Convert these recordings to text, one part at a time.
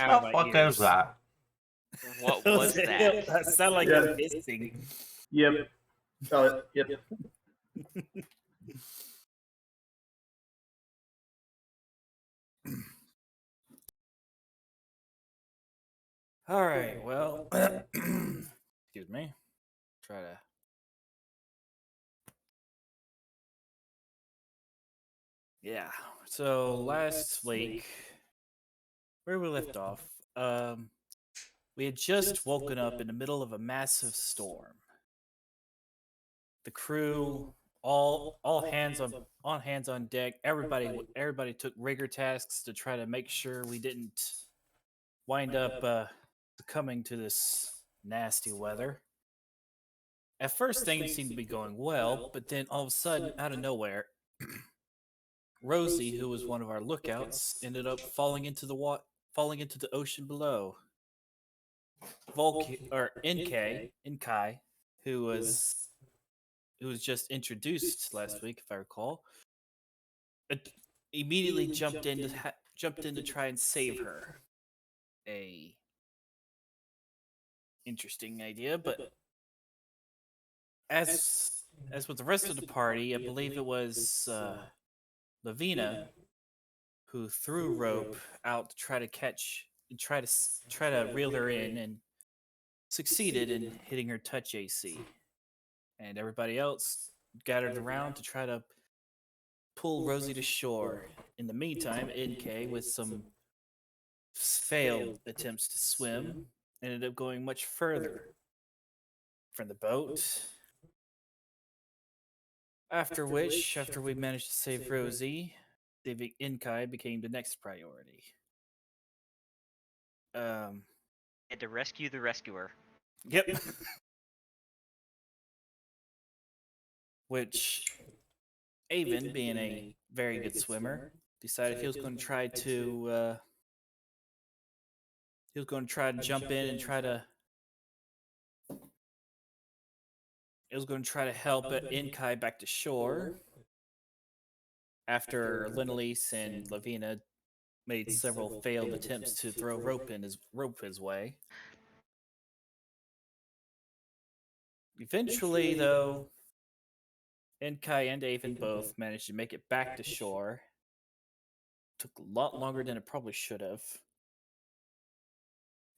out of my fuck ears. is that? What was that? That sounded like Yeah. a hissing. Yep. Yep. All right, well, excuse me. Try to. Yeah. So last week, where we left off, we had just woken up in the middle of a massive storm. The crew, all hands on deck. Everybody took rigor tasks to try to make sure we didn't wind up succumbing to this nasty weather. At first, things seemed to be going well, but then all of a sudden, out of nowhere, Rosie, who was one of our lookouts, ended up falling into the ocean below. Inkai, who was just introduced last week, if I recall, immediately jumped in to try and save her. A interesting idea, but as with the rest of the party, I believe it was Lavina who threw rope out to try to reel her in, and succeeded in hitting her touch AC. And everybody else gathered around to try to pull Rosie to shore. In the meantime, NK, with some failed attempts to swim, ended up going much further from the boat. After which, after we managed to save Rosie, saving Inkai became the next priority. Had to rescue the rescuer. Yep. Which Avon, being a very good swimmer, decided he was going to try to jump in and try to help Inkai back to shore after Linelise and Lavina made several failed attempts to throw rope his way. Eventually, though, Inkai and Avon both managed to make it back to shore. Took a lot longer than it probably should have.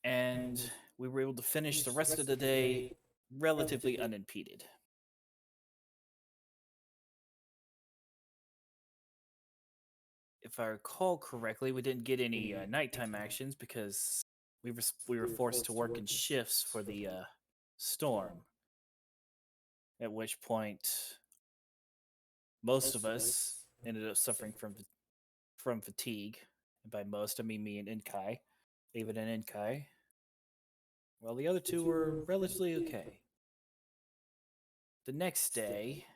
And we were able to finish the rest of the day relatively unimpeded. If I recall correctly, we didn't get any nighttime actions because we were forced to work in shifts for the storm. At which point, most of us ended up suffering from fatigue. And by most, I mean me and Inkai, Avon and Inkai. While the other two were relatively okay. The next day,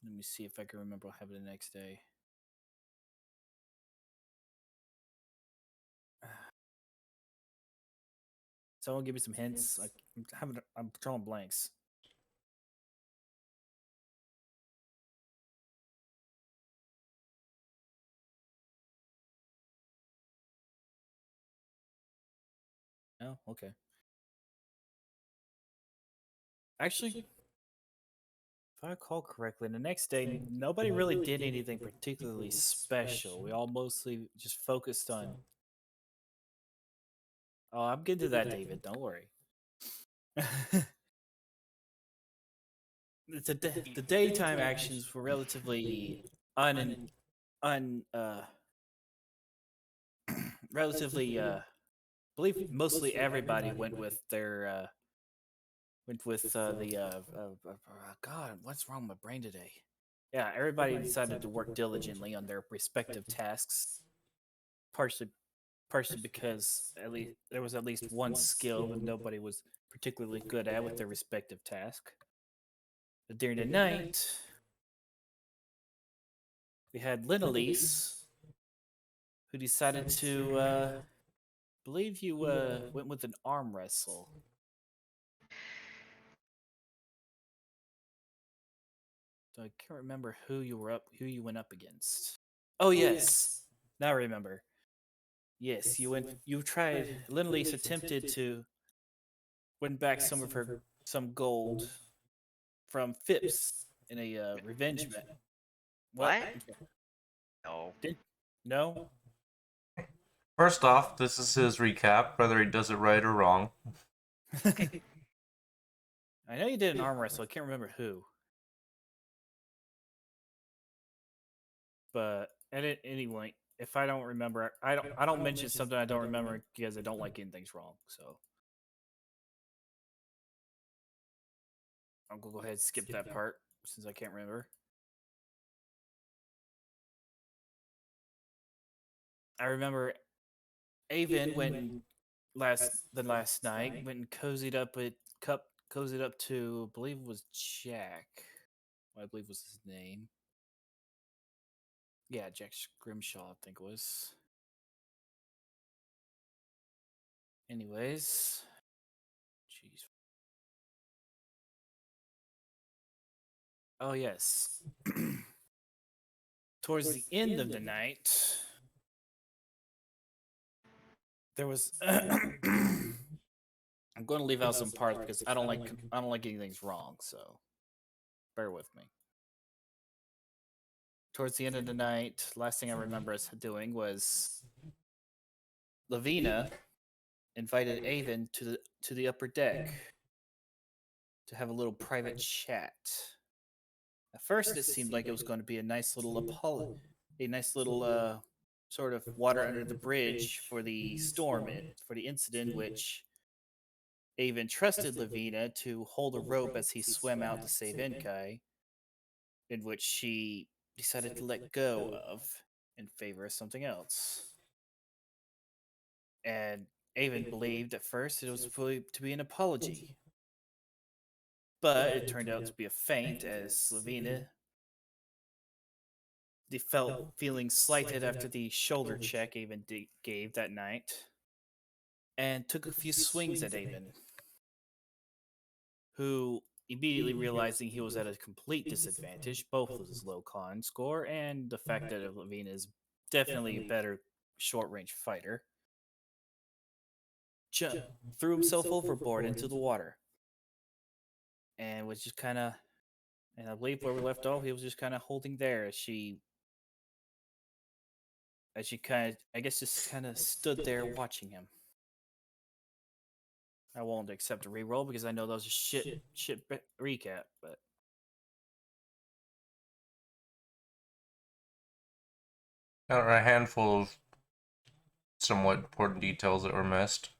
let me see if I can remember what happened the next day. Someone give me some hints. I'm drawing blanks. Oh, okay. Actually, if I recall correctly, the next day, nobody really did anything particularly special. We all mostly just focused on... Oh, I'm getting to that, David. Don't worry. The daytime actions were relatively relatively I believe mostly everybody went with their God, what's wrong with my brain today? Yeah, everybody decided to work diligently on their respective tasks. Partially because there was at least one skill that nobody was particularly good at with their respective task. But during the night, we had Linelise, who decided to believe you went with an arm wrestle. So I can't remember who you went up against. Oh yes, now I remember. Yes, you went. You tried. Lindley's attempted to win back some gold from Phipps in a revengement. What? What? No. No. First off, this is his recap, whether he does it right or wrong. Okay. I know you did an arm wrestle. I can't remember who. But anyway, if I don't remember, I don't mention something I don't remember because I don't like getting things wrong. So I'm gonna go ahead and skip that part since I can't remember. I remember Avon went the last night went and cozied up to I believe it was Jack. What I believe was his name. Yeah, Jack Grimshaw, I think it was. Anyways, jeez. Oh yes. Towards the end of the night, there was. I'm going to leave out some parts because I don't like getting things wrong. So bear with me. Towards the end of the night, last thing I remember us doing was Lavina invited Avon to the upper deck to have a little private chat. At first, it seemed like it was going to be a nice little sort of water under the bridge for the storm, for the incident, which Avon trusted Lavina to hold a rope as he swam out to save Enkai, in which she decided to let go of in favor of something else. And Avon believed at first it was to be an apology, but it turned out to be a feint as Lavina felt feeling slighted after the shoulder check Avon gave that night and took a few swings at Avon, who immediately realizing he was at a complete disadvantage, both with his low con score and the fact that Lavina is definitely a better short range fighter, threw himself overboard into the water and was just kind of, and I believe where we left off, he was just kind of holding there as she kind of, I guess, just kind of stood there watching him. I won't accept a reroll because I know that was a shit recap, but There are a handful of somewhat important details that were missed.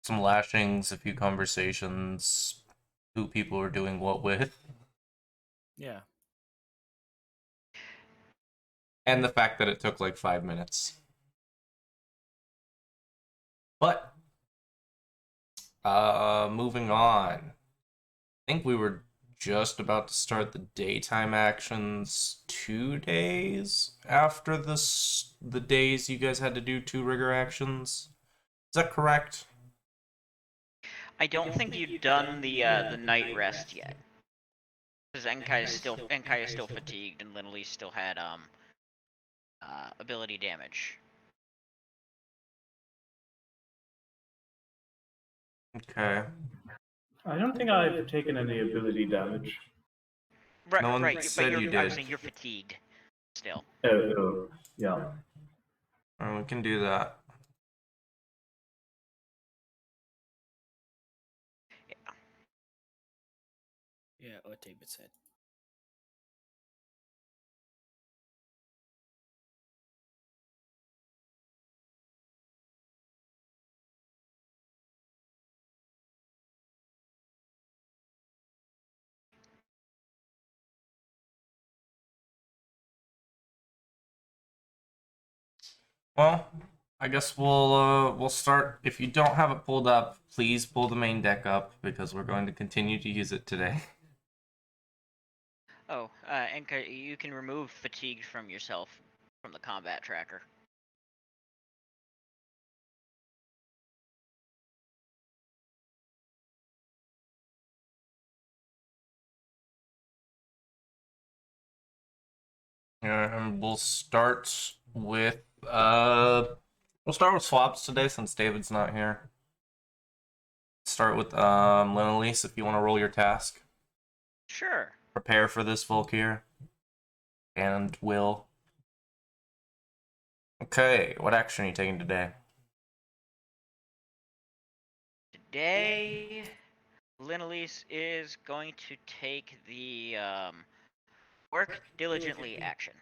Some lashings, a few conversations, who people were doing what with. yeah. And the fact that it took like 5 minutes. But, moving on. I think we were just about to start the daytime actions 2 days after the days you guys had to do 2 rigor actions. Is that correct? I don't think you've done the night rest yet, because Enkai is still fatigued and Lindley still had ability damage. Okay. I don't think I've taken any ability damage. Right, No one right. said But you I'm did. saying you're fatigued still. Yeah. We can do that. Yeah, what David said. Well, I guess we'll start. If you don't have it pulled up, please pull the main deck up because we're going to continue to use it today. Oh, Enkai, you can remove fatigue from yourself from the combat tracker. And we'll start with We'll start with swaps today since David's not here. Start with Lynelise if you want to roll your task. Sure. Prepare for this, Volkir. And Will. Okay, what action are you taking today? Today, Lynelise is going to take the work diligently action.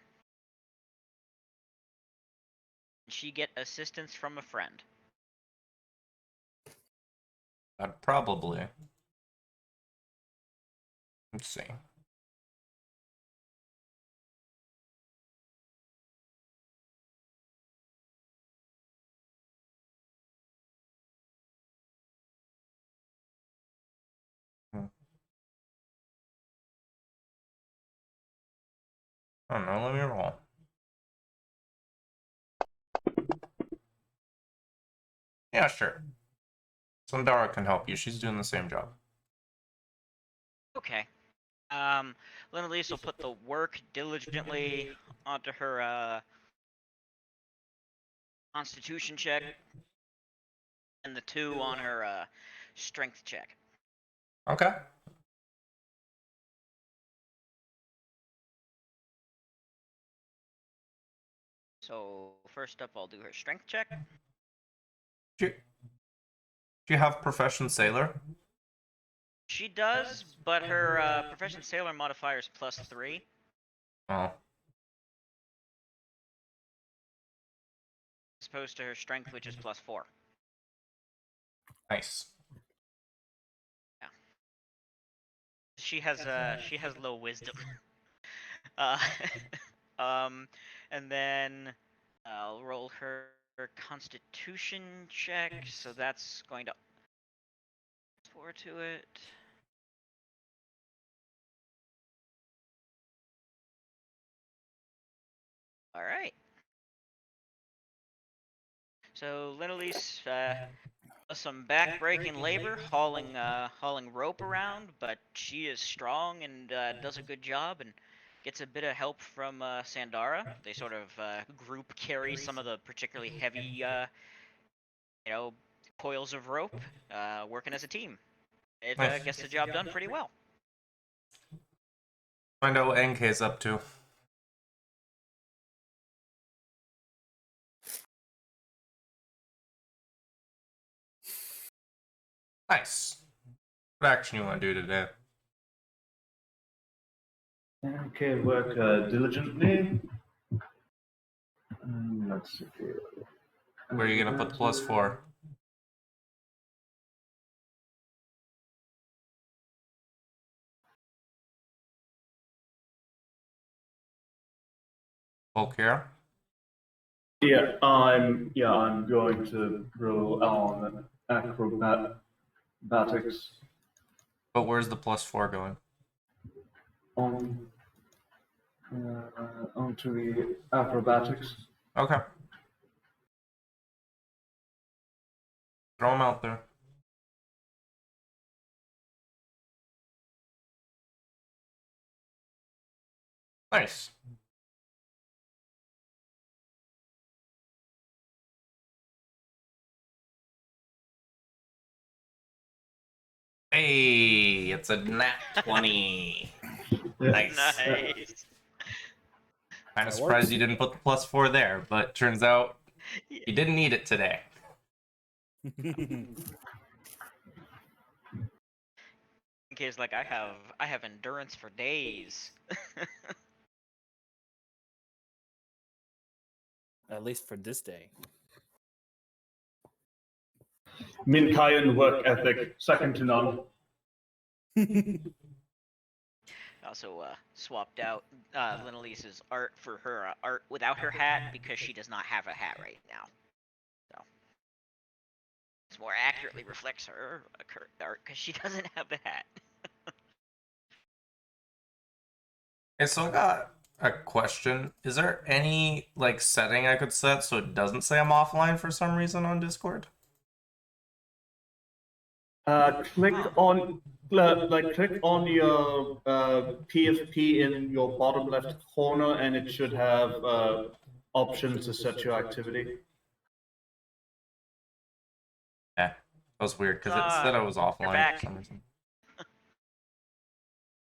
She get assistance from a friend. Probably. Let's see. I don't know, let me roll. Yeah, sure. Sundara can help you. She's doing the same job. Okay. Lynelise will put the work diligently onto her Constitution check, and the 2 on her Strength check. Okay. So first up, I'll do her Strength check. Do you have Profession Sailor? She does, but her Profession Sailor modifier is +3. Oh. As opposed to her Strength, which is +4. Nice. Yeah. She has low wisdom. And then I'll roll her Constitution check, so that's going to 4 to it. All right. So Lynelise does some back-breaking labor, hauling rope around, but she is strong and does a good job and gets a bit of help from Sandara. They sort of group carry some of the particularly heavy, coils of rope, working as a team. It Nice. gets the job done pretty well. Find out what NK's up to. Nice. What action you want to do today? Okay, work diligently. Let's see. Where are you going to put the +4? Volkir? I'm going to roll on acrobatics But where's the +4 going? on onto the acrobatics. Okay. Throw them out there. Nice. Hey, it's a nat 20. Nice. Nice. Kind of surprised you didn't put the +4 there, but turns out Yeah. you didn't need it today. In case, like, I have endurance for days. At least for this day. Minkayan work ethic, second to none. Also swapped out Lynelise's art for her art without her hat because she does not have a hat right now. So this more accurately reflects her art because she doesn't have the hat. Okay, so I got a question. Is there any setting I could set so it doesn't say I'm offline for some reason on Discord? Click on your PFP in your bottom left corner, and it should have options to set your activity. Yeah, that was weird because it said I was offline for back. some reason.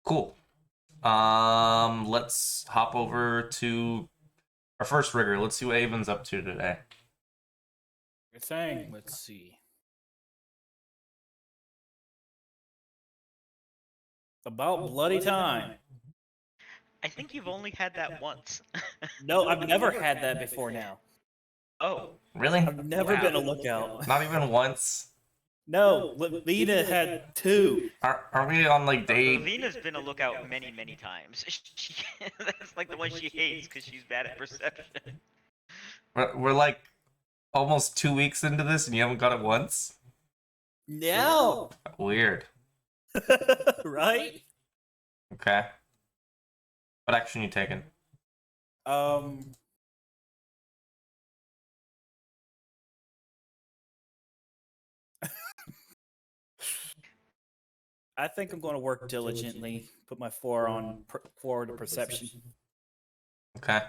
Cool. Let's hop over to our first rigger. Let's see what Avon's up to today. Good thing. Let's see. About bloody time. I think you've only had that once. No, I've never had that before now. Oh, Really? I've never Wow. been a lookout. Not even once. No, Lena had 2. Aren't we on like day? Lavina's been a lookout many, many times. That's like the one she hates because she's bad at perception. We're like almost 2 weeks into this, and you haven't got it once. No. Weird. Right? Okay. What action you taking? I think I'm going to work diligently. Put my 4 on forward to perception. Okay.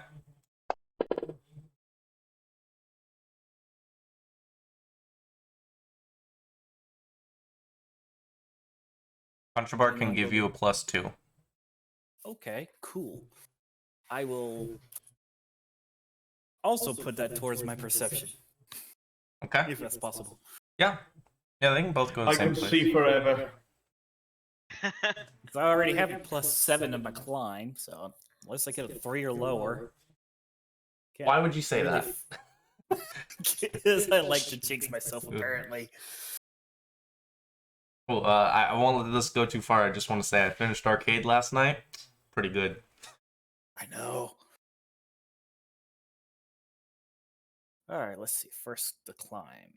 Contrabar can give you a +2. Okay, cool. I will also put that towards my perception, Okay. if that's possible. Yeah. Yeah, they can both go in the I same can place. see forever. I already have a +7 in my climb, so unless I get a 3 or lower. Why would you say that? Because I like to jinx myself, apparently. Well, I won't let this go too far. I just want to say I finished Arcade last night. Pretty good. I know. All right, let's see. First, the climb.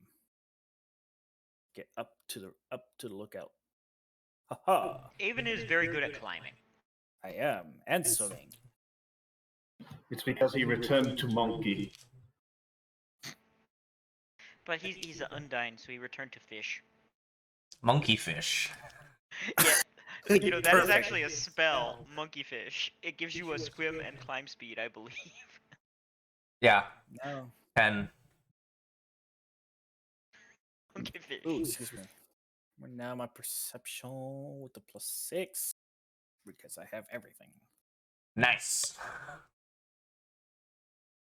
Get up to the lookout. Haha! Avon is very good at climbing. I am, and swimming. It's because he returned to Monkey. But he's an Undyne, so he returned to fish. Monkey fish. Yeah, you know, that is Perfect. actually a spell, monkey fish. It gives you a swim and climb speed, I believe. Yeah. No. 10. Monkey fish. Ooh, excuse me. Now my perception with the +6 because I have everything. Nice.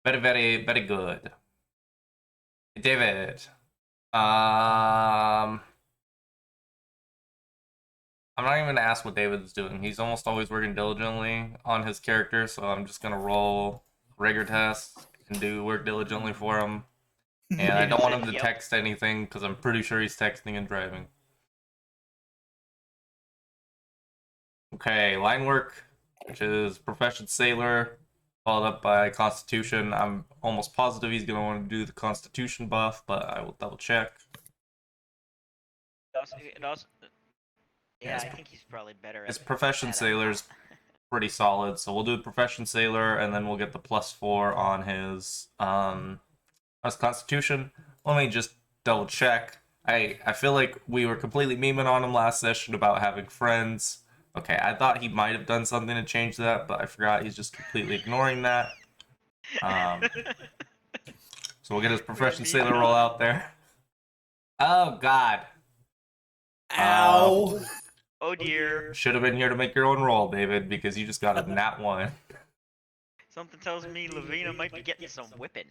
Very, very, very good. David. I'm not even gonna ask what David's doing. He's almost always working diligently on his character, so I'm just gonna roll rigor tests and do work diligently for him. And I don't want him to Yep. text anything because I'm pretty sure he's texting and driving. Okay, line work, which is Profession Sailor, followed up by Constitution. I'm almost positive he's gonna want to do the Constitution buff, but I will double check. Yeah, I think he's probably better His at Profession that. Sailor's pretty solid, so we'll do the Profession Sailor, and then we'll get the +4 on his Constitution. Let me just double check. I feel like we were completely memeing on him last session about having friends. Okay, I thought he might have done something to change that, but I forgot he's just completely ignoring that. So we'll get his Profession Sailor roll out there. Oh God! Ow! Oh dear. Should have been here to make your own roll, David, because you just got a nat 1. Something tells me Lavina might be getting some whipping.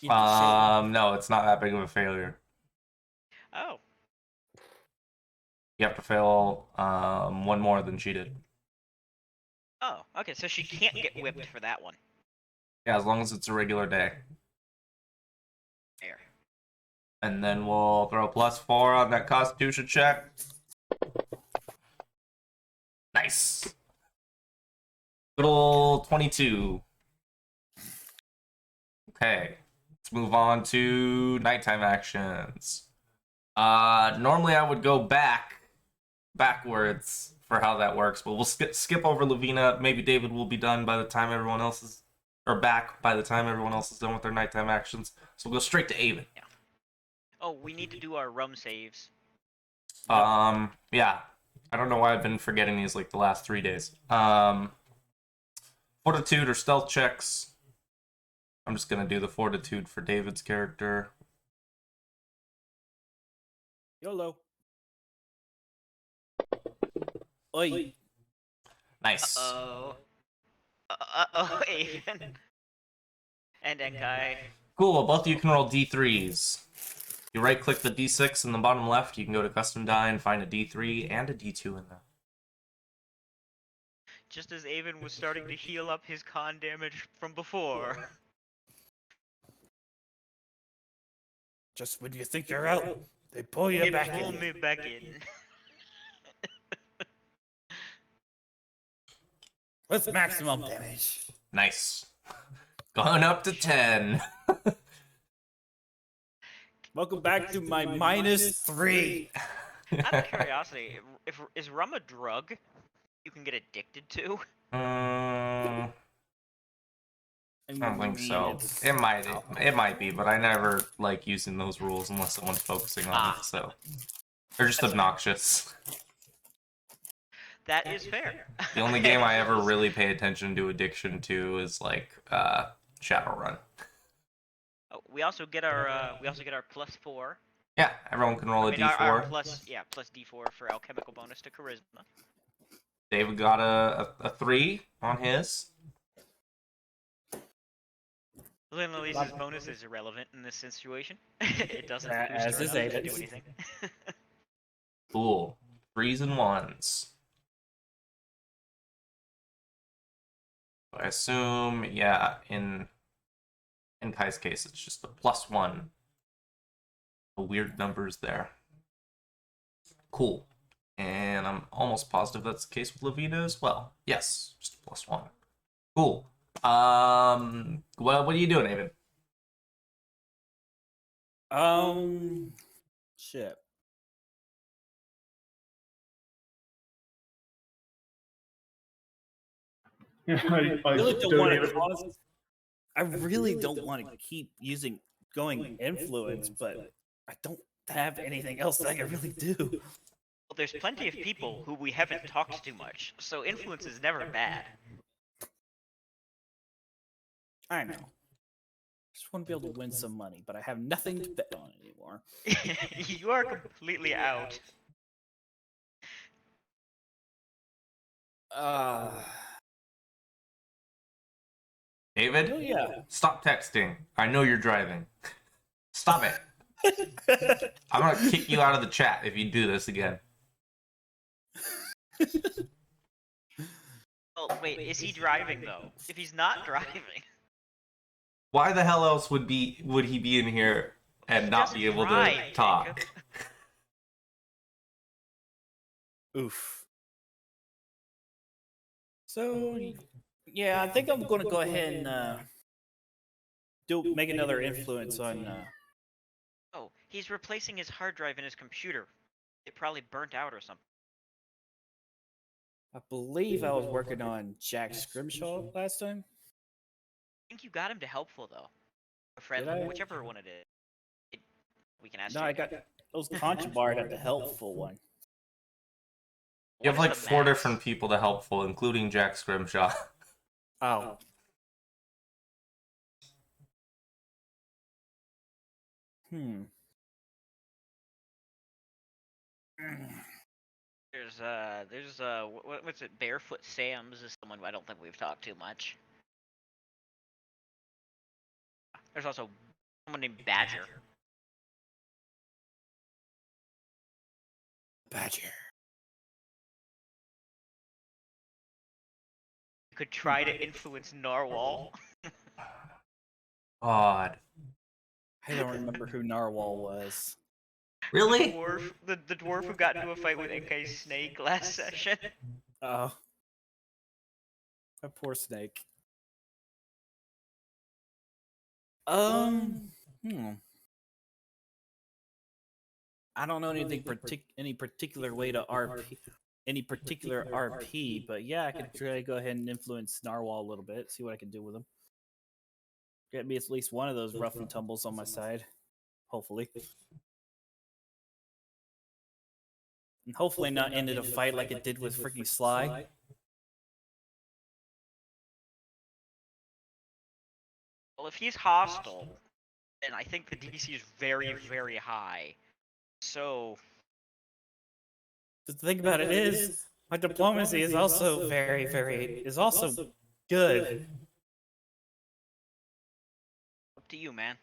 No, it's not that big of a failure. Oh. You have to fail one more than she did. Oh, okay, so she can't get whipped for that one. Yeah, as long as it's a regular day. There. And then we'll throw a +4 on that Constitution check. Nice. Good old 22. Okay, let's move on to nighttime actions. Normally I would go backwards for how that works, but we'll skip over Lavina. Maybe David will be done by the time everyone else is, or back by the time everyone else is done with their nighttime actions. So we'll go straight to Avon. Yeah. Oh, we need to do our rum saves. Yeah. I don't know why I've been forgetting these like the last 3 days. Fortitude or stealth checks. I'm just gonna do the fortitude for David's character. YOLO. Oi. Nice. Uh-oh. Aven. And Enkai. Cool. Both of you can roll D3s. You right-click the D6 in the bottom left. You can go to custom die and find a D3 and a D2 in there. Just as Aven was starting to heal up his con damage from before. Just when you think you're out, they pull you back Pull in. me back in. With maximum damage. Nice. Going up to 10. Welcome back to my -3. Out of curiosity, is rum a drug you can get addicted to? I don't think so. It's It might be, but I never like using those rules unless someone's focusing on it, so they're just obnoxious. That is fair. The only game I ever really pay attention to addiction to is like Shadowrun. Oh, we also get our +4. Yeah, everyone can roll a D4. Our plus D4 for alchemical bonus to charisma. David got a 3 on his. Lily's bonus is irrelevant in this situation. It doesn't boost As her is enough to Aven's. do anything. Cool. 3s and 1s. I assume, yeah, in Kai's case, it's just a +1. The weird numbers there. Cool. And I'm almost positive that's the case with Lavina as well. Yes, just a +1. Cool. What are you doing, Aven? Shit. I really don't want to keep going influence, but I don't have anything else that I can really do. Well, there's plenty of people who we haven't talked to much, so influence is never bad. I know. I just want to be able to win some money, but I have nothing to bet on anymore. You are completely out. David? Oh, yeah. Stop texting. I know you're driving. Stop it. I'm gonna kick you out of the chat if you do this again. Oh, wait, is he driving, though? If he's not driving... Why the hell else would he be in here and not be able to talk? Oof. So, yeah, I think I'm going to go ahead and make another influence on. Oh, he's replacing his hard drive in his computer. It probably burnt out or something. I believe I was working on Jack Scrimshaw last time. I think you got him to helpful, though. A Did friendly, I? whichever one it is. We can ask No, you. I got those Conchabar got the helpful one. You have What like is the 4 max? different people to helpful, including Jack Scrimshaw. Oh. Hmm. What's it? Barefoot Sam's is someone I don't think we've talked too much. There's also someone named Badger. Badger. You could try to influence Narwhal. God. I don't remember who Narwhal was. Really? The dwarf who got into a fight with Enkai's snake last session. Oh. A poor snake. I don't know anything any particular way to RP any particular RP, but yeah, I could try to go ahead and influence Narwhal a little bit, see what I can do with him. Get me at least one of those rough and tumbles on my side. Hopefully. And hopefully not ended a fight like it did with freaking Sly. Well, if he's hostile, then I think the DC is very, very high. So, The thing about it is, my diplomacy is also is also good. Up to you, man.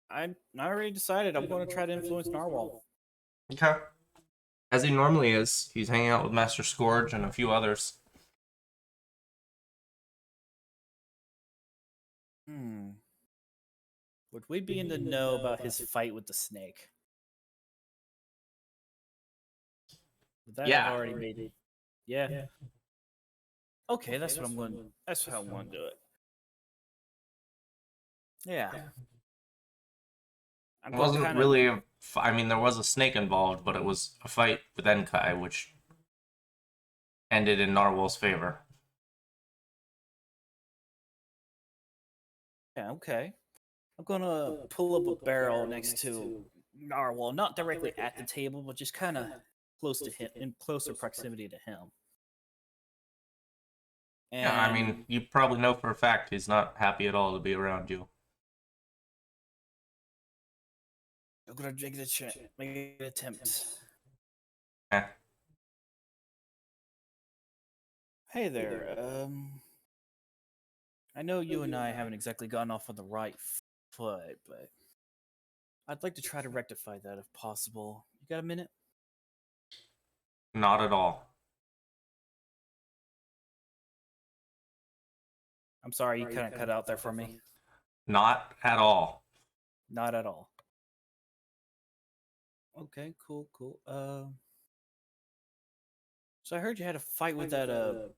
I already decided I'm going to try to influence Narwhal. Okay. As he normally is, he's hanging out with Master Scourge and a few others. Would we be in the know about his fight with the snake? Would that have already made it? Yeah. Okay, that's what I'm going. That's how I'm going to do it. Yeah. It wasn't really I mean, there was a snake involved, but it was a fight with Enkai, which ended in Narwhal's favor. Yeah, okay. I'm gonna pull up a barrel next to Narwhal, not directly at the table, but just kind of close to him, in closer proximity to him. And Yeah, I mean, you probably know for a fact he's not happy at all to be around you. I'm gonna make an attempt. Eh. Hey there. I know you and I haven't exactly gotten off on the right foot, but I'd like to try to rectify that if possible. You got a minute? Not at all. I'm sorry, you kind of cut out there for me. Not at all. Not at all. Okay, cool. So I heard you had a fight with that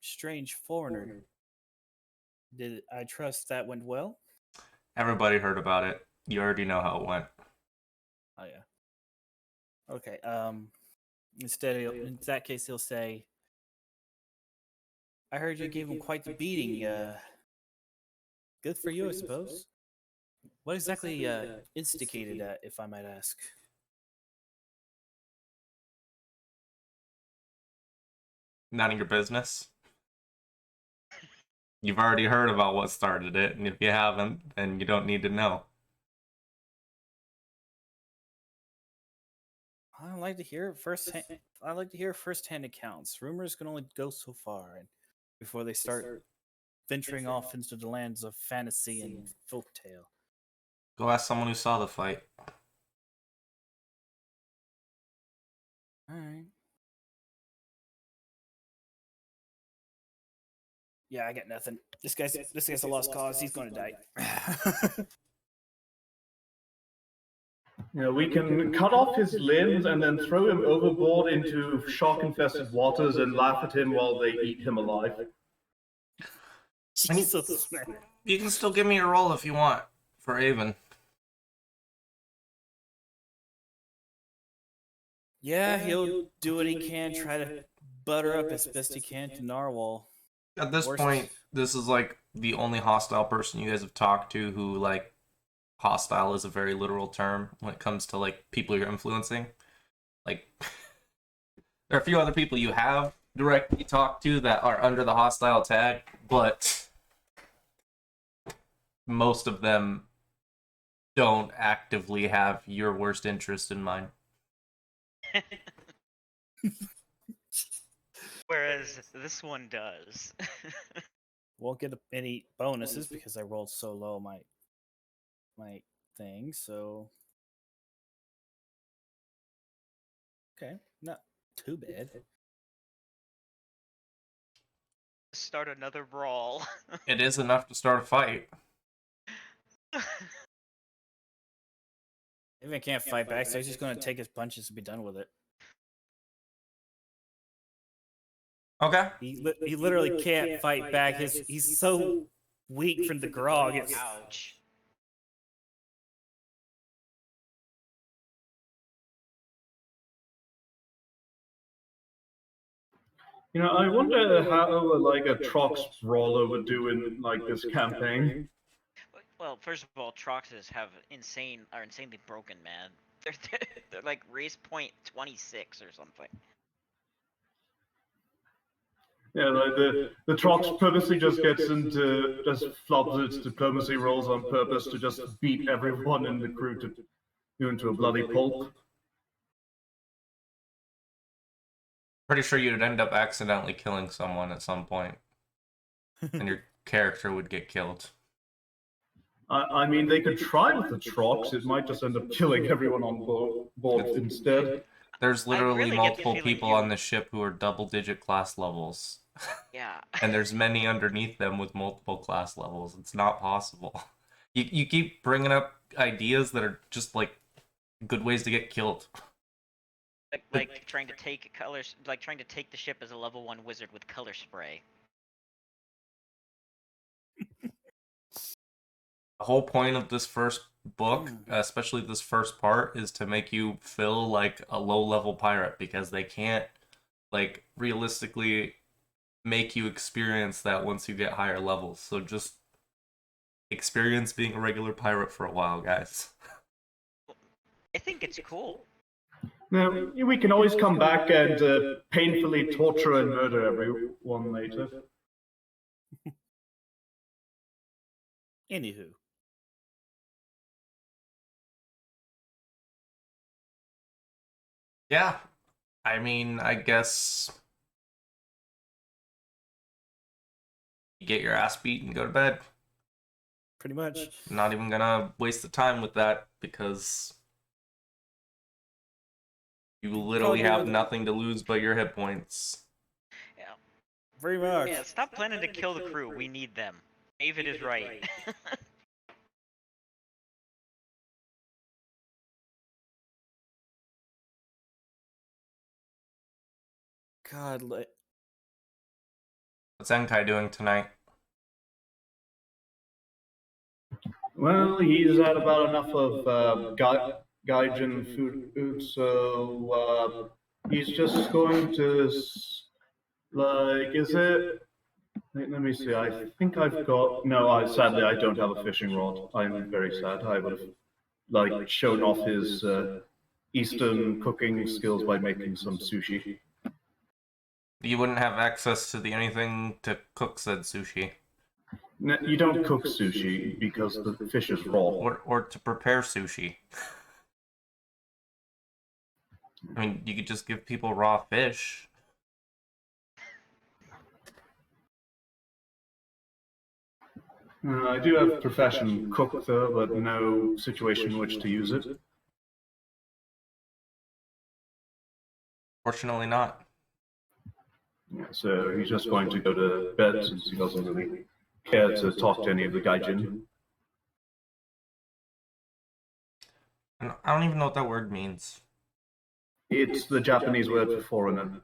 strange foreigner. Did I trust that went well? Everybody heard about it. You already know how it went. Oh yeah. Okay. In that case, he'll say, "I heard you gave him quite the beating. Good for you, I suppose. What exactly instigated that, if I might ask?" None of your business. You've already heard about what started it, and if you haven't, then you don't need to know. I like to hear firsthand. I like to hear firsthand accounts. Rumors can only go so far, and before they start venturing off into the lands of fantasy and folktale. Go ask someone who saw the fight. All right. Yeah, I got nothing. This guy's a lost cause. He's going to die. You know, we can cut off his limbs and then throw him overboard into shark-infested waters and laugh at him while they eat him alive. Jesus, man. You can still give me a roll if you want for Avon. Yeah, he'll do what he can, try to butter up as best he can to Narwhal. At this point, this is like the only hostile person you guys have talked to who, like, hostile is a very literal term when it comes to, like, people you're influencing. Like, there are a few other people you have directly talked to that are under the hostile tag, but most of them don't actively have your worst interest in mind. Whereas this one does. Won't get any bonuses because I rolled so low my thing, so okay, not too bad. Start another brawl. It is enough to start a fight. If I can't fight back, so he's just going to take his punches and be done with it. Okay. He literally can't fight back. He's so weak from the grog. It's... Ouch. You know, I wonder how like a Trox brawler would do in like this campaign. Well, first of all, Troxes are insanely broken, man. They're like race point 26 or something. Yeah, like the Trox purposely just flubs its diplomacy rolls on purpose to just beat everyone in the crew to into a bloody pulp. Pretty sure you'd end up accidentally killing someone at some point, and your character would get killed. I mean, they could try with the trucks. It might just end up killing everyone on board instead. There's literally really get the multiple feeling people you- on this ship who are double-digit class levels. Yeah. And there's many underneath them with multiple class levels. It's not possible. You keep bringing up ideas that are just like good ways to get killed. like trying to take colors, like trying to take the ship as a level 1 wizard with color spray. The whole point of this first book, especially this first part, is to make you feel like a low-level pirate because they can't, like, realistically make you experience that once you get higher levels. So just experience being a regular pirate for a while, guys. I think it's cool. Now, we can always come back and painfully torture and murder everyone later. Anywho. Yeah, I mean, I guess you get your ass beat and go to bed. Pretty much. I'm not even gonna waste the time with that because you literally have nothing to lose but your hit points. Yeah. Very much. Yeah, stop planning to kill the crew. We need them. David is right. God, What's Enkai doing tonight? Well, he's had about enough of Gaijin food, so he's just going to, is it? Let me see. I think I've got. No, sadly, I don't have a fishing rod. I'm very sad. I would have shown off his Eastern cooking skills by making some sushi. You wouldn't have access to the anything to cook said sushi. No, you don't cook sushi because the fish is raw. Or to prepare sushi. I mean, you could just give people raw fish. I do have profession cook though, but no situation in which to use it. Fortunately not. Yeah, so he's just going to go to bed since he doesn't really care to talk to any of the Gaijin. And I don't even know what that word means. It's the Japanese word for foreigner.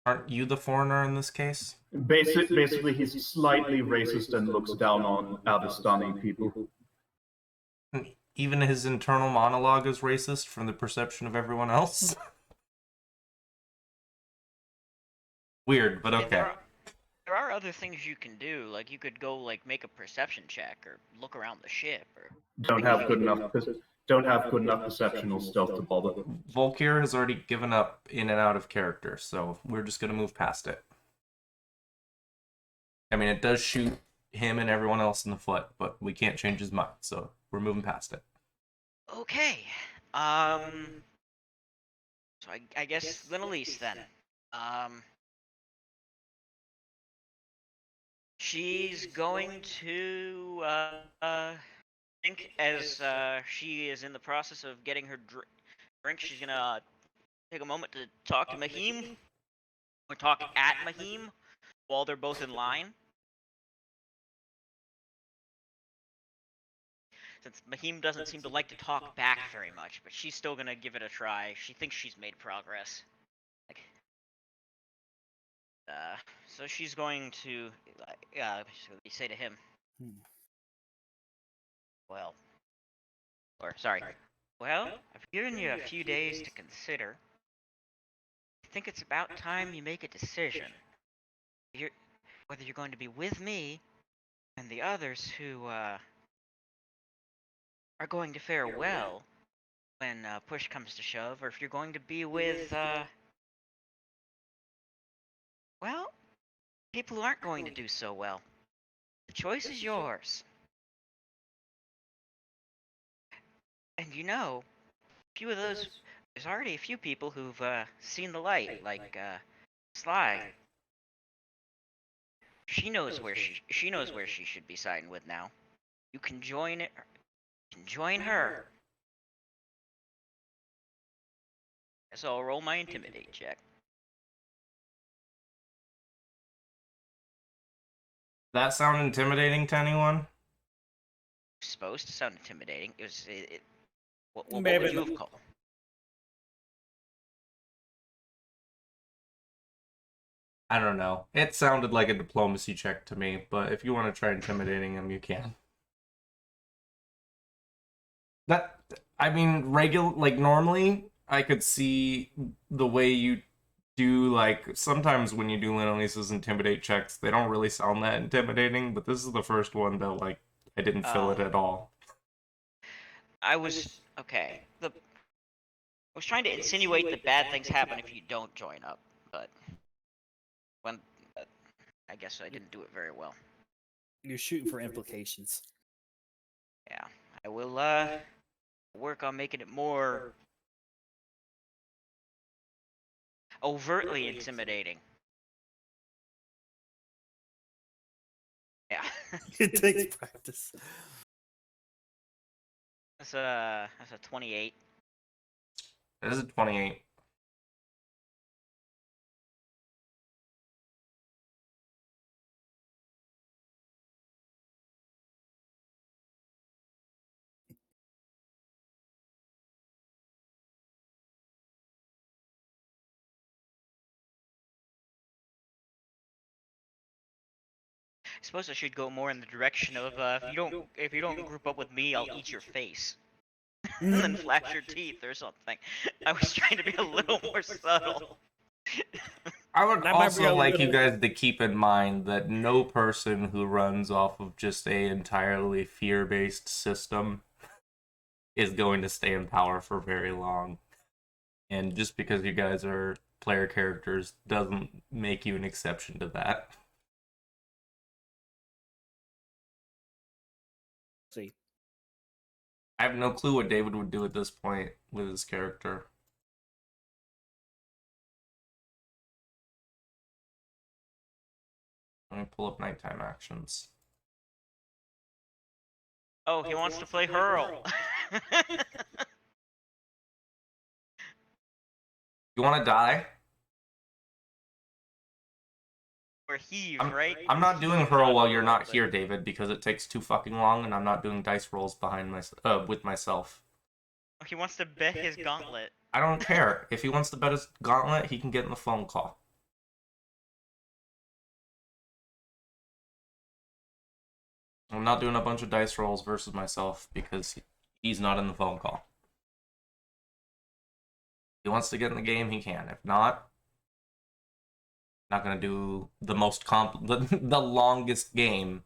Aren't you the foreigner in this case? Basically, he's slightly racist and looks down on Avistani people. Even his internal monologue is racist from the perception of everyone else? Weird, but okay. There are other things you can do, like you could go make a perception check or look around the ship or Don't have good enough perception or stealth to bother. Volkir has already given up in and out of character, so we're just gonna move past it. I mean, it does shoot him and everyone else in the foot, but we can't change his mind, so we're moving past it. Okay. So I guess Linelise then. She's going to think as she is in the process of getting her drink. She's gonna take a moment to talk to Mahim, or talk at Mahim while they're both in line. Since Mahim doesn't seem to like to talk back very much, but she's still gonna give it a try. She thinks she's made progress. So she's going to say to him, well, I've given you a few days to consider. I think it's about time you make a decision. Whether you're going to be with me and the others who are going to fare well when push comes to shove, or if you're going to be with, people who aren't going to do so well. The choice is yours. And a few of those There's already a few people who've seen the light, like Sly. She knows where she knows where she should be siding with now. You can join it. You can join her. So I'll roll my intimidate check. That sound intimidating to anyone? Supposed to sound intimidating. It was. What Maybe would you not. have called? I don't know. It sounded like a diplomacy check to me, but if you want to try intimidating him, you can. That, I mean, normally, I could see the way you do, like, sometimes when you do Linolease's intimidate checks, they don't really sound that intimidating, but this is the first one that, like, I didn't feel it at all. I was okay. I was trying to insinuate that bad things happen if you don't join up, but when I guess I didn't do it very well. You're shooting for implications. Yeah, I will work on making it more overtly intimidating. Yeah. It takes practice. That's a 28. It is a 28. I suppose I should go more in the direction of if you don't group up with me, I'll eat your face. And then flash your teeth or something. I was trying to be a little more subtle. I would That might be also a like you little- guys to keep in mind that no person who runs off of just a entirely fear-based system is going to stay in power for very long. And just because you guys are player characters doesn't make you an exception to that. See. I have no clue what David would do at this point with his character. Let me pull up nighttime actions. Oh, he wants to play Hurl. You want to die? Or heave, right? I'm not doing Heave, hurl while you're not but- here, David, because it takes too fucking long, and I'm not doing dice rolls behind with myself. He wants to bet his gauntlet. I don't care. If he wants to bet his gauntlet, he can get in the phone call. I'm not doing a bunch of dice rolls versus myself because he's not in the phone call. If he wants to get in the game, he can. If not, not gonna do the most the longest game.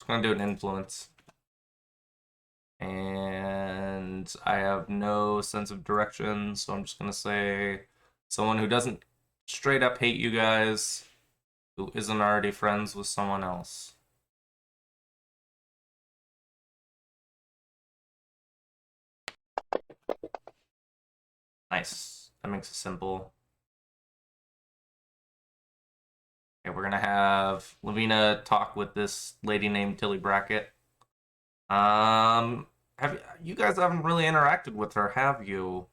Just gonna do an influence. And I have no sense of direction, so I'm just gonna say someone who doesn't straight up hate you guys, who isn't already friends with someone else. Nice. That makes it simple. Okay, we're gonna have Lavina talk with this lady named Tilly Brackett. Have you guys haven't really interacted with her, have you?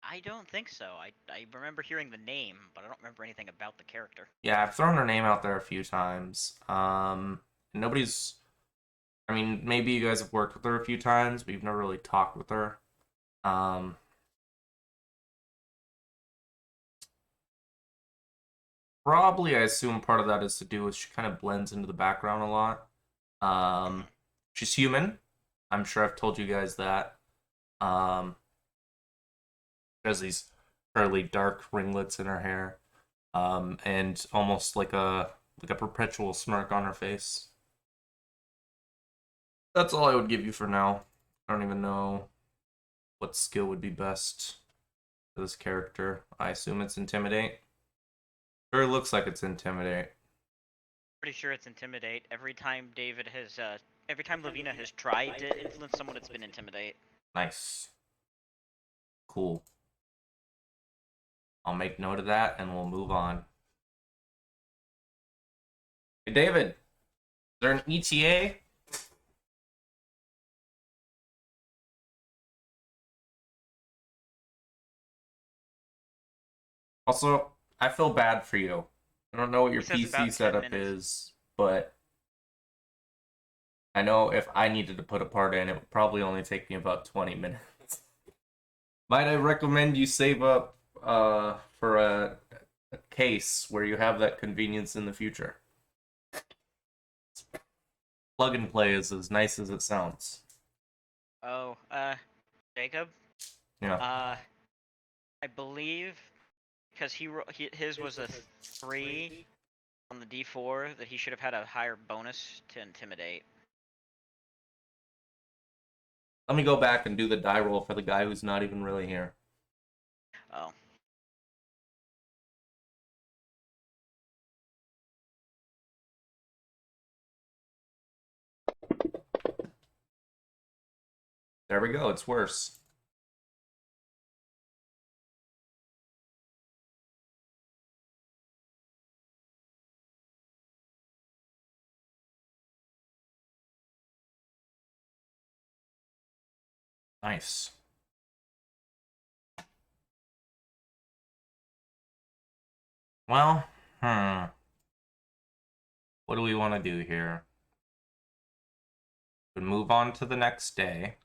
I don't think so. I remember hearing the name, but I don't remember anything about the character. Yeah, I've thrown her name out there a few times. Nobody's. I mean, maybe you guys have worked with her a few times, but you've never really talked with her. Probably, I assume part of that is to do with she kind of blends into the background a lot. She's human. I'm sure I've told you guys that. She has these curly, dark ringlets in her hair, and almost like a perpetual smirk on her face. That's all I would give you for now. I don't even know what skill would be best. for this character. I assume it's Intimidate. Sure, looks like it's Intimidate. Pretty sure it's Intimidate. Every time every time Lavina has tried to influence someone, it's been Intimidate. Nice. Cool. I'll make note of that and we'll move on. Hey, David, is there an ETA? Also, I feel bad for you. I don't know what your He says about PC 10 setup minutes. is, but I know if I needed to put a part in, it would probably only take me about 20 minutes. Might I recommend you save up for a case where you have that convenience in the future? Plug and play is as nice as it sounds. Oh, Jacob? Yeah. I believe because his was a 3 on the D4 that he should have had a higher bonus to Intimidate. Let me go back and do the die roll for the guy who's not even really here. Oh. There we go, it's worse. Nice. Well, what do we want to do here? We move on to the next day.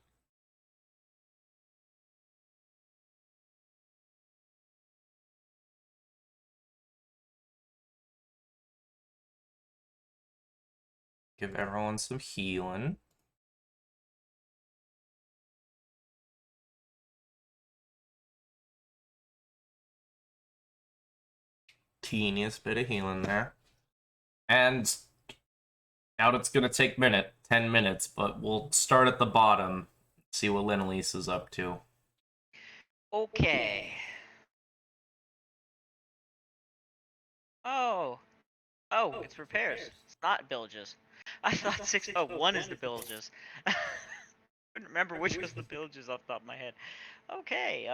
Give everyone some healing. Teeniest bit of healing there. And out it's gonna take 10 minutes, but we'll start at the bottom, see what Linelise is up to. Okay. Oh. Oh, it's repairs. It's not bilges. I thought 6. Oh, 1 is the bilges. I couldn't remember which was the bilges off the top of my head. Okay,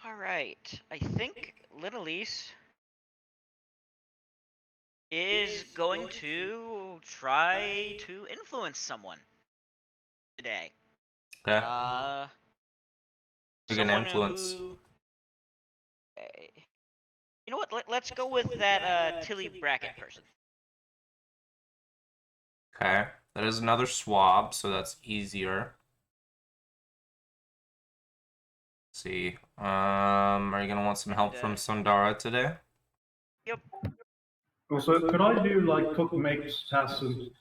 Alright. I think Linelise is going to try to influence someone today. Okay. Big an Someone influence. who... You know what? Let's go with that Tilly Brackett person. Okay. That is another swab, so that's easier. Let's see. Are you gonna want some help from Sundara today? Yep. Also, could I do like cook makes tasks and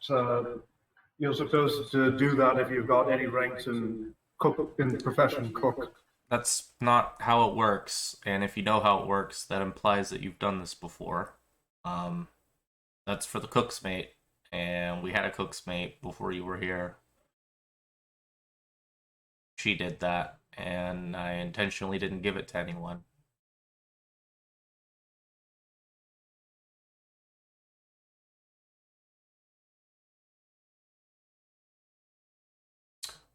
you're supposed to do that if you've got any ranks in cook in the profession cook. That's not how it works, and if you know how it works, that implies that you've done this before. That's for the cook's mate, and we had a cook's mate before you were here. She did that, and I intentionally didn't give it to anyone.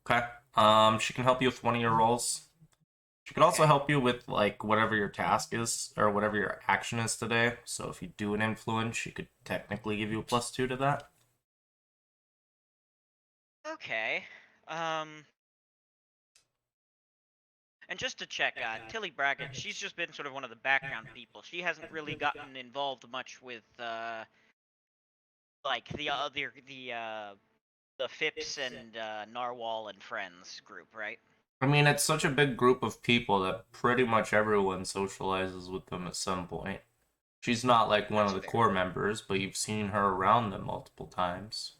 Okay. She can help you with one of your roles. She could also help you with like whatever your task is or whatever your action is today. So if you do an influence, she could technically give you a +2 to that. Okay. And just to check, Tilly Brackett, she's just been sort of one of the background people. She hasn't really gotten involved much with like the Phipps and Narwhal and Friends group, right? I mean, it's such a big group of people that pretty much everyone socializes with them at some point. She's not like one of the core members, but you've seen her around them multiple times.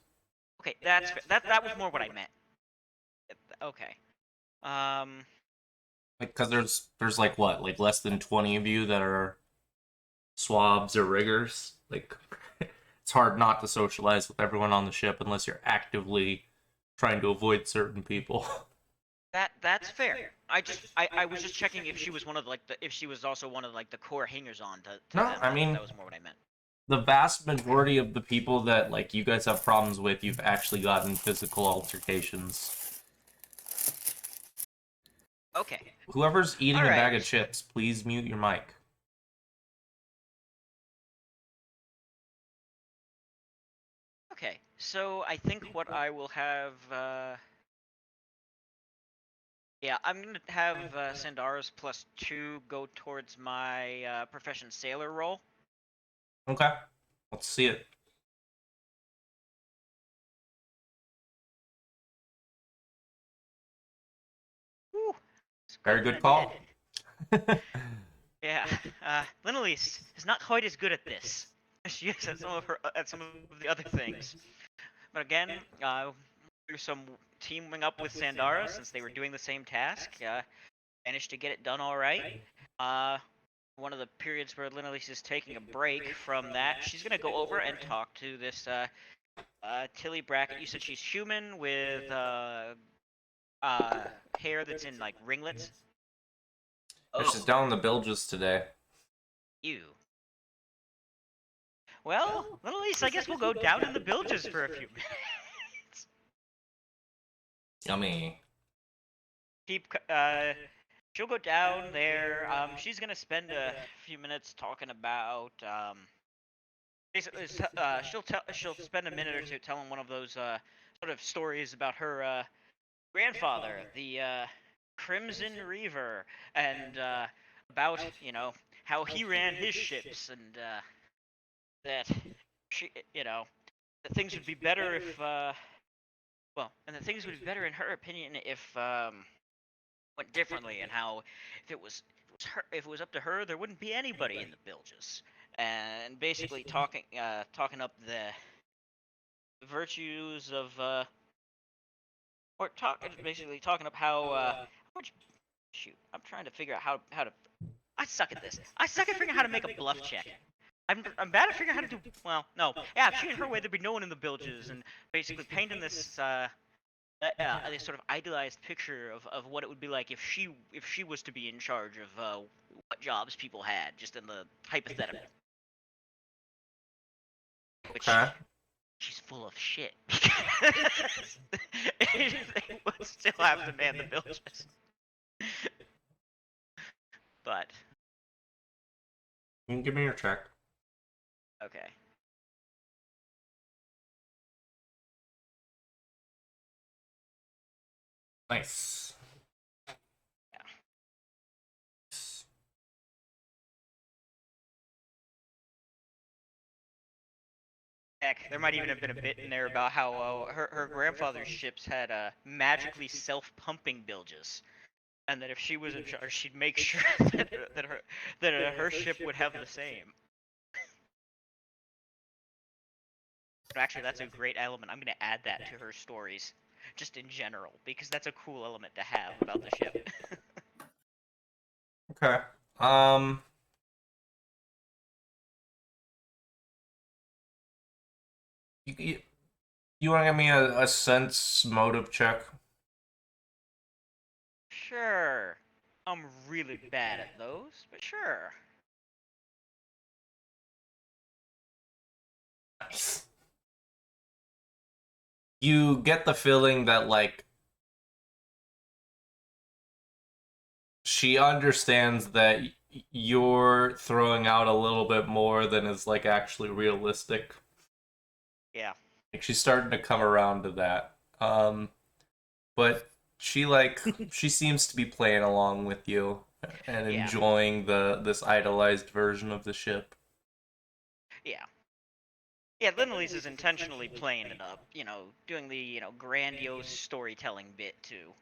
Okay, that's that was more what I meant. Okay. Because there's like what, like less than 20 of you that are swabs or riggers. Like it's hard not to socialize with everyone on the ship unless you're actively trying to avoid certain people. That's fair. I was just checking if she was one of if she was also one of the core hangers on to No, them. I mean, That was more what I meant. the vast majority of the people that like you guys have problems with, you've actually gotten physical altercations. Okay. Whoever's eating All a right. bag of chips, please mute your mic. Okay. So I think what I will have. Yeah, I'm gonna have Sandara's +2 go towards my profession sailor role. Okay, let's see it. Whew. Very good call. Yeah, Linalise is not quite as good at this. She is at some of the other things. But again, through some teaming up with Sandara, since they were doing the same task, managed to get it done all right. One of the periods where Linalise is taking a break from that, she's gonna go over and talk to this Tilly Brackett. You said she's human with hair that's in like ringlets. Oh. She's down in the bilges today. Ew. Well, Linalise, I guess we'll go down in the bilges for a few minutes. Yummy. She'll go down there. She's gonna spend a few minutes talking about basically, she'll spend a minute or two telling one of those sort of stories about her grandfather, the Crimson Reaver, and about how he ran his ships, and that that things would be better if and that things would be better in her opinion if went differently, and how if it was up to her, there wouldn't be anybody in the bilges, and basically talking up the virtues of basically talking up how much shoot, I'm trying to figure out how to. I suck at this. I suck at figuring out how to make a bluff check. I'm bad at figuring out how to do. Well, no. Yeah, if she had her way, there'd be no one in the bilges, and basically painting this this sort of idealized picture of what it would be like if she was to be in charge of what jobs people had, just in the hypothetical. Which she's full of shit. They would still have to man the bilges. But you can give me your check. Okay. Nice. Yeah. Heck, there might even have been a bit in there about how her grandfather's ships had magically self-pumping bilges, and that if she was in charge, she'd make sure that her ship would have the same. But actually, that's a great element. I'm gonna add that to her stories, just in general, because that's a cool element to have about the ship. Okay. You want to give me a sense motive check? Sure. I'm really bad at those, but sure. You get the feeling that, like, she understands that you're throwing out a little bit more than is, like, actually realistic. Yeah. Like, she's starting to come around to that. But she, like, she seems to be playing along with you and enjoying this idolized version of the ship. Yeah. Yeah, Linalise is intentionally playing it up, doing the, grandiose storytelling bit too.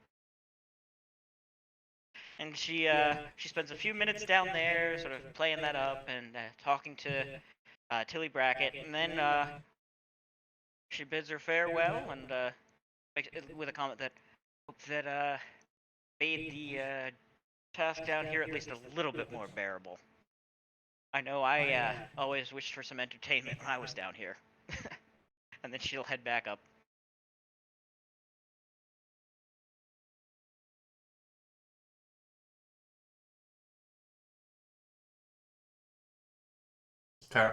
And she spends a few minutes down there, sort of playing that up and talking to Tilly Brackett, and then she bids her farewell and makes with a comment that made the task down here at least a little bit more bearable. I know I always wished for some entertainment when I was down here. And then she'll head back up. Okay.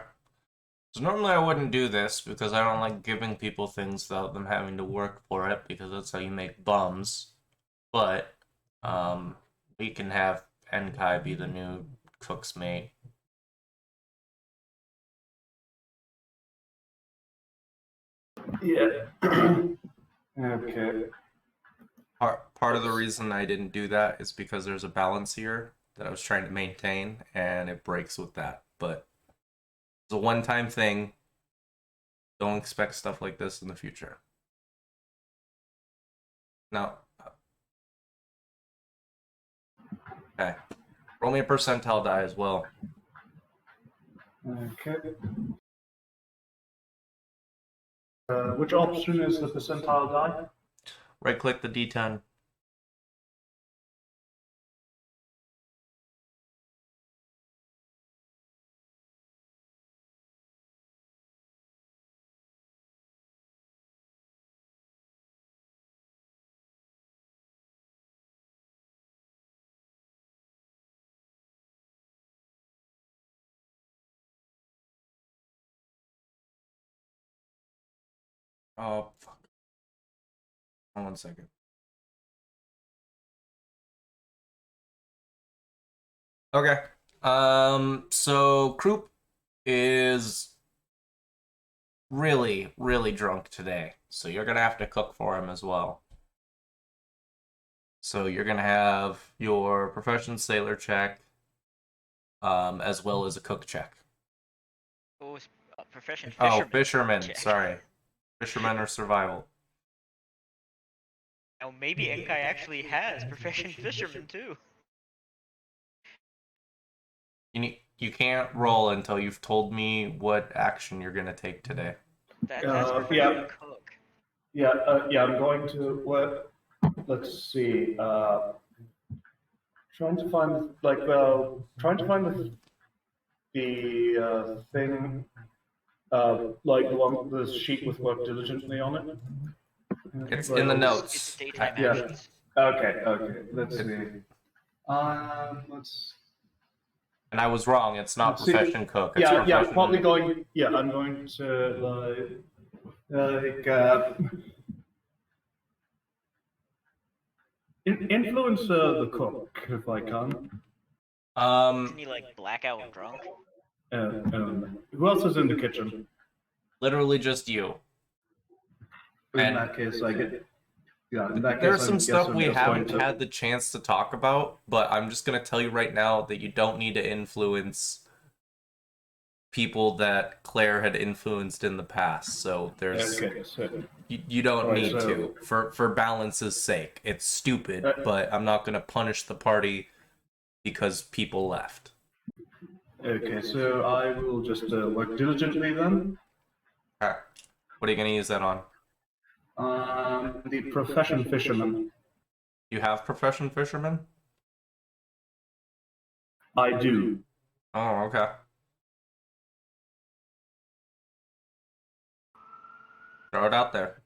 So normally I wouldn't do this because I don't like giving people things without them having to work for it because that's how you make bums. But we can have Enkai be the new cook's mate. Yeah. Okay. Part of the reason I didn't do that is because there's a balance here that I was trying to maintain, and it breaks with that. But it's a one-time thing. Don't expect stuff like this in the future. No. Okay. Roll me a percentile die as well. Okay. Which option is the percentile die? Right-click the D10. Oh, fuck. Hold on 1 second. Okay. So Croup is really, really drunk today. So you're gonna have to cook for him as well. So you're gonna have your profession sailor check, as well as a cook check. What was profession Oh, fisherman? fisherman. check. Sorry, fisherman or survival. Now maybe Enkai actually has profession fisherman too. You can't roll until you've told me what action you're gonna take today. That's profession yeah. cook. Yeah, I'm going to. Well, let's see. Trying to find the thing, like the one, the sheet with work diligently on it. It's Like, in the It's notes. daytime Yeah. actions. Okay. Let's see. Let's. And I was wrong. It's not See, profession cook. It's Yeah, profession. probably going. Yeah, I'm going to influence the cook if I can. Isn't he like blackout drunk? Who else is in the kitchen? Literally just you. In And that case, I get. Yeah, in that There's case, some stuff I'm we just haven't going to. had the chance to talk about, but I'm just gonna tell you right now that you don't need to influence people that Claire had influenced in the past. So there's Okay, so you don't Alright, need so- to for balance's sake. It's stupid, Uh, but I'm not gonna punish the party because people left. okay, so I will just work diligently then. Alright. What are you gonna use that on? The profession fisherman. You have profession fisherman? I do. Oh, okay. Throw it out there.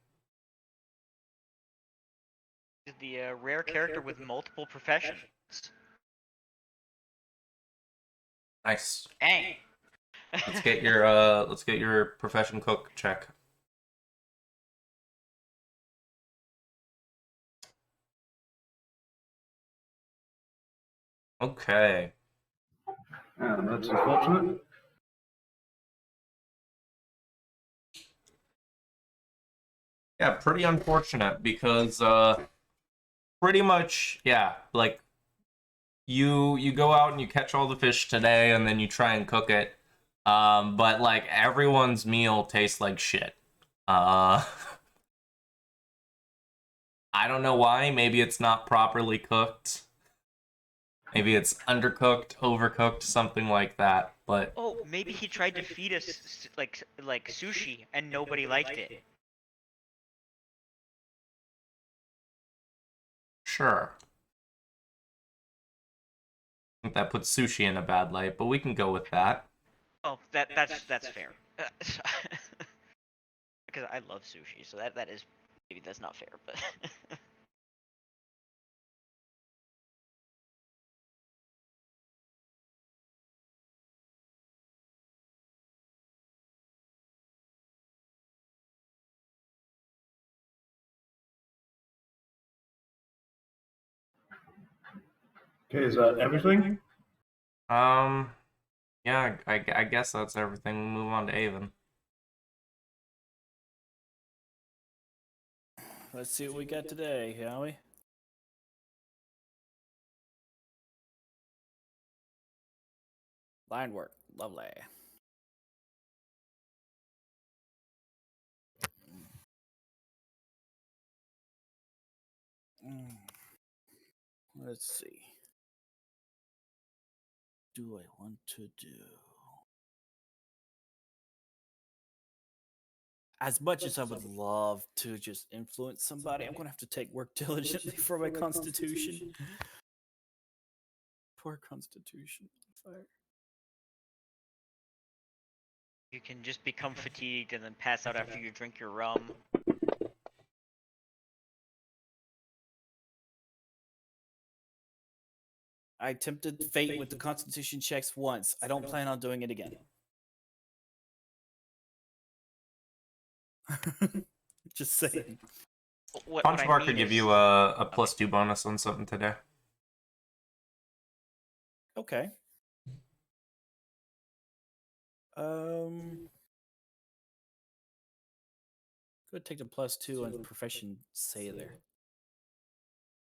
He's the rare character with multiple professions. Nice. Dang. Let's get your profession cook check. Okay. Yeah, that's unfortunate. Yeah, pretty unfortunate because pretty much, yeah, like you go out and you catch all the fish today and then you try and cook it. But like everyone's meal tastes like shit. Uh I don't know why. Maybe it's not properly cooked. Maybe it's undercooked, overcooked, something like that. But Oh, maybe he tried to feed us like sushi and nobody liked it. sure. I think that puts sushi in a bad light, but we can go with that. Oh, that's fair. Because I love sushi, so that is maybe that's not fair, but Okay, is that everything? Yeah, I guess that's everything. We'll move on to Avon. Let's see what we got today, shall we? Line work. Lovely. Let's see. Do I want to do? As much as I would love to just influence somebody, I'm going to have to take work diligently for my constitution. Poor constitution. Fire. You can just become fatigued and then pass out after you drink your rum. I attempted fate with the constitution checks once. I don't plan on doing it again. Just saying. What Punch I Bar mean could give is, you a +2 bonus on something today. Okay. Could take the +2 on profession sailor.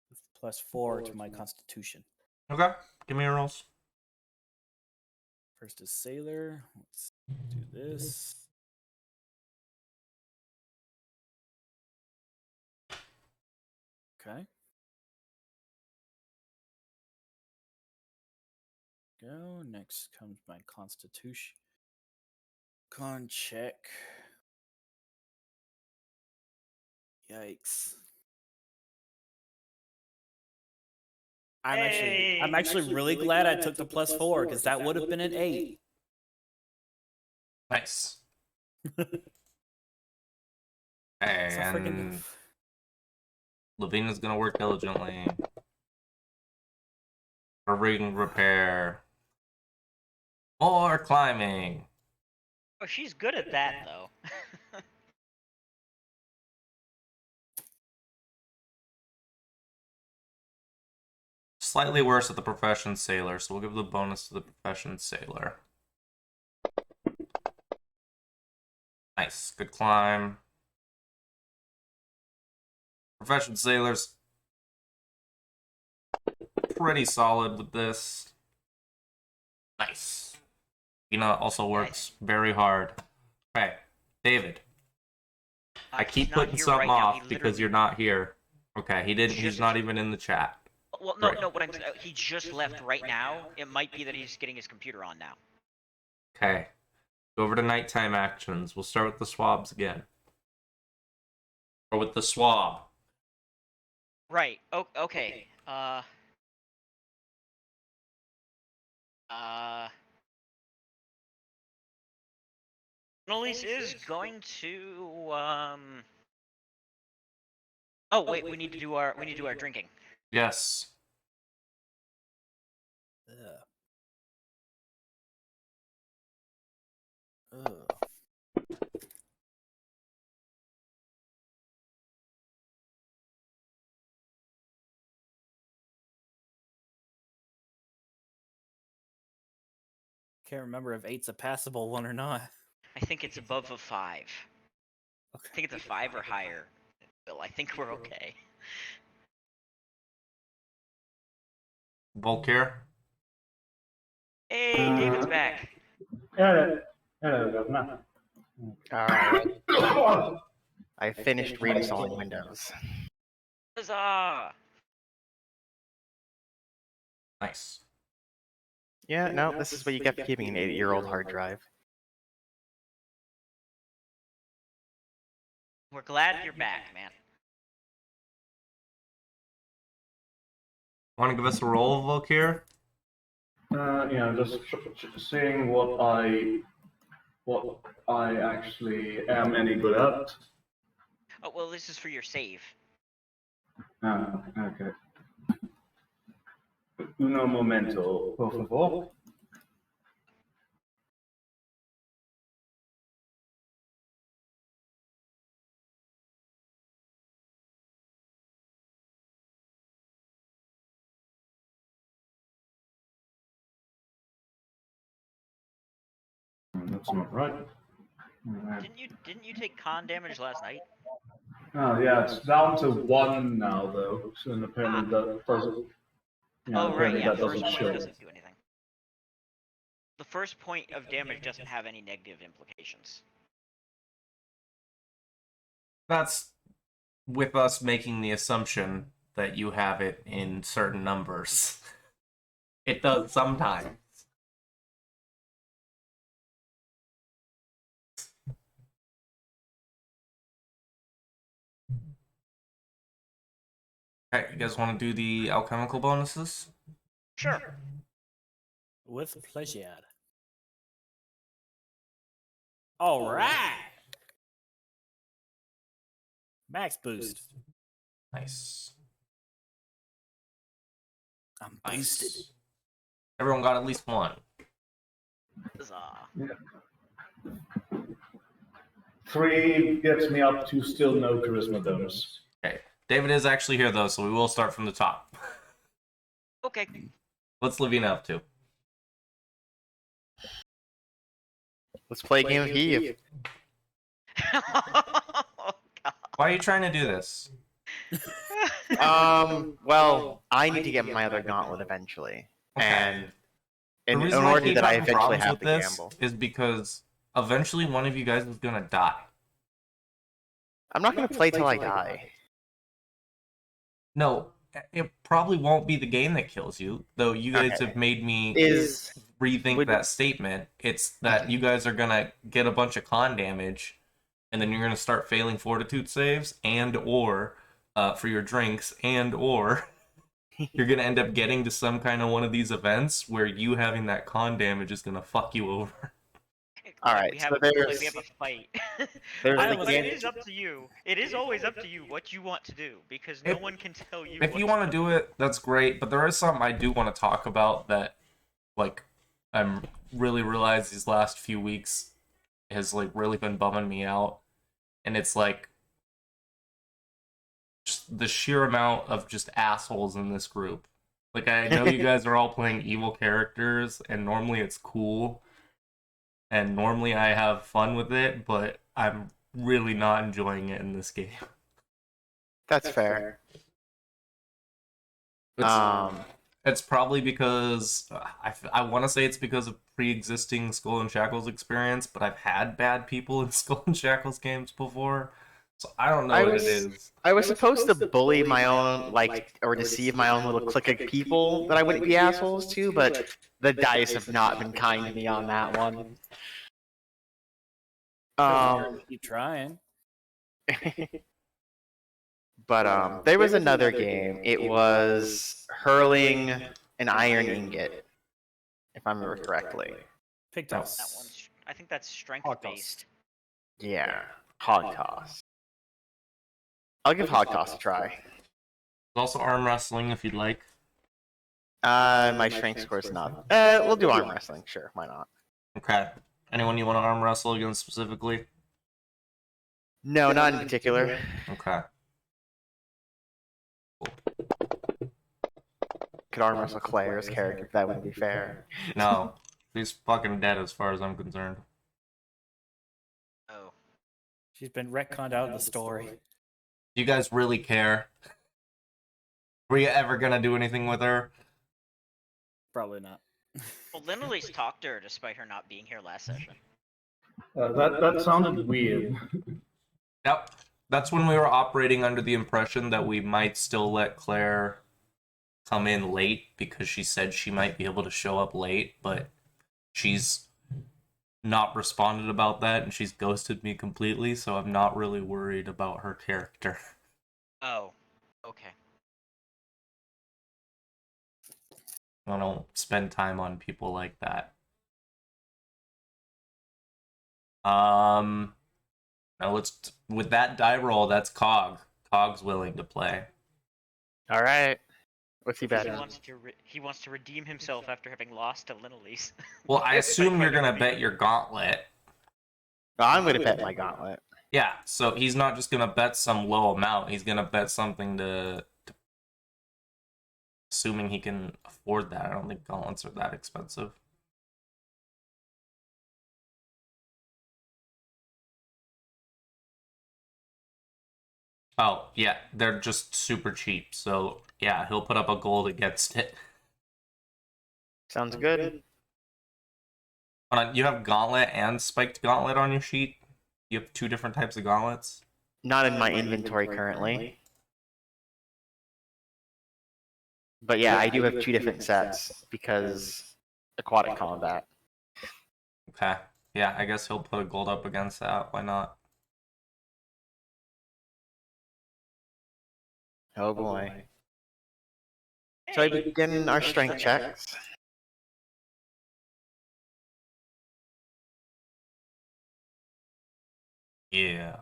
With +4 to my constitution. Okay, give me your rolls. First is sailor. Let's do this. Okay. Go. Next comes my constitution. Con check. Yikes. I'm actually really glad I took the +4 because that would have been an 8. Nice. It's not freaking And enough. Lavina's gonna work diligently. For ring repair. More climbing. oh, she's good at that though. Slightly worse at the profession sailor, so we'll give the bonus to the profession sailor. Nice, good climb. Profession sailor's pretty solid with this. Nice. Ina also works very hard. Okay, David. I keep He's not putting here something right now. off because you're not here. Okay, he's Just- not even in the chat. Well, no, Right. no. What he just left right now. It might be that he's getting his computer on now. Okay. Go over to nighttime actions. We'll start with the swabs again. Or with the swab. Right. Oh, okay. Annalise is going to Oh wait, we need to do our drinking. Yes. Ugh. Ugh. Can't remember if 8's a passable one or not. I think it's above a 5. I Okay. think it's a 5 or higher. Bill, I think we're okay. Volkir. Hey, David's back. Hello, Governor. Alright. I finished reinstalling Windows. Huzzah! Nice. Yeah, no, this is what you get for keeping an 8-year-old hard drive. We're glad you're back, man. Want to give us a roll, Volkir? Just seeing what I actually am any good at. Oh well, this is for your save. Okay. Uno momento, por favor. That's not right. Alright. Didn't you take con damage last night? Oh yeah, it's down to 1 now though, so and apparently that doesn't. Yeah, Oh right, apparently yeah. that First doesn't point show. doesn't do anything. The first point of damage doesn't have any negative implications. That's with us making the assumption that you have it in certain numbers. It does sometimes. Okay, you guys want to do the alchemical bonuses? Sure. With pleasure. All right. Max boost. Nice. I'm boosted. Nice. Everyone got at least one. Huzzah. 3 gets me up to still no charisma bonus. Okay. David is actually here though, so we will start from the top. Okay. What's Livina up to? Let's play a game of Heave. Oh, God. Why are you trying to do this? Well, I need to get my other gauntlet eventually, Okay. and The in reason I order keep that I having eventually problems have with to this gamble. is because eventually one of you guys is gonna die. I'm not gonna play till I die. No, it probably won't be the game that kills you, though you guys Okay. have made me rethink would- that statement. It's that you guys are gonna get a bunch of con damage, and then you're gonna start failing fortitude saves, and or for your drinks, and or you're gonna end up getting to some kind of one of these events where you having that con damage is gonna fuck you over. All right, We so have a fight. there's I the was- It game. is up to you. It is always up to you what you want to do, because no one can tell you. If you want to do it, that's great. But there is something I do want to talk about that, like, I'm really realized these last few weeks has like really been bumming me out, and it's like just the sheer amount of just assholes in this group. Like, I know you guys are all playing evil characters, and normally it's cool, and normally I have fun with it, but I'm really not enjoying it in this game. That's fair. It's probably because I want to say it's because of pre-existing Skull and Shackles experience, but I've had bad people in Skull and Shackles games before, so I don't know what it is. I was supposed to bully my own, or deceive my own little clique of people that I wouldn't be assholes to, but the dice have not been kind to me on that one. Keep trying. But there was another game. It was hurling an iron ingot, if I remember correctly. Pick That toss. one's. I think that's strength Hog based. Yeah, hog toss. I'll give hog toss a try. There's also arm wrestling if you'd like. My strength score is not. We'll do arm wrestling. Sure, why not? Okay. Anyone you want to arm wrestle against specifically? No, not in particular. Okay. Could arm wrestle Claire's character, if that wouldn't be fair. No, he's fucking dead as far as I'm concerned. Oh. She's been retconned out of the story. Do you guys really care? Were you ever gonna do anything with her? Probably not. Well, Lynn at least talked to her despite her not being here last session. That sounded weird. Yep. That's when we were operating under the impression that we might still let Claire come in late because she said she might be able to show up late, but she's not responded about that and she's ghosted me completely, so I'm not really worried about her character. Oh. Okay. I don't spend time on people like that. Now let's with that die roll, that's Cog. Cog's willing to play. All right. What's he He betting? wants to redeem himself after having lost to Lynalise. Well, I assume you're gonna bet your gauntlet. I'm going to bet my gauntlet. Yeah, so he's not just gonna bet some low amount. He's gonna bet something to assuming he can afford that. I don't think gauntlets are that expensive. Oh, yeah, they're just super cheap. So, yeah, he'll put up a gold against it. Sounds good. Hold on, you have Gauntlet and Spiked Gauntlet on your sheet? You have 2 different types of gauntlets? Not in my inventory currently. But yeah, I do have 2 different sets because aquatic combat. Okay. Yeah, I guess he'll put a gold up against that. Why not? Oh boy. So I begin our strength checks. Yeah.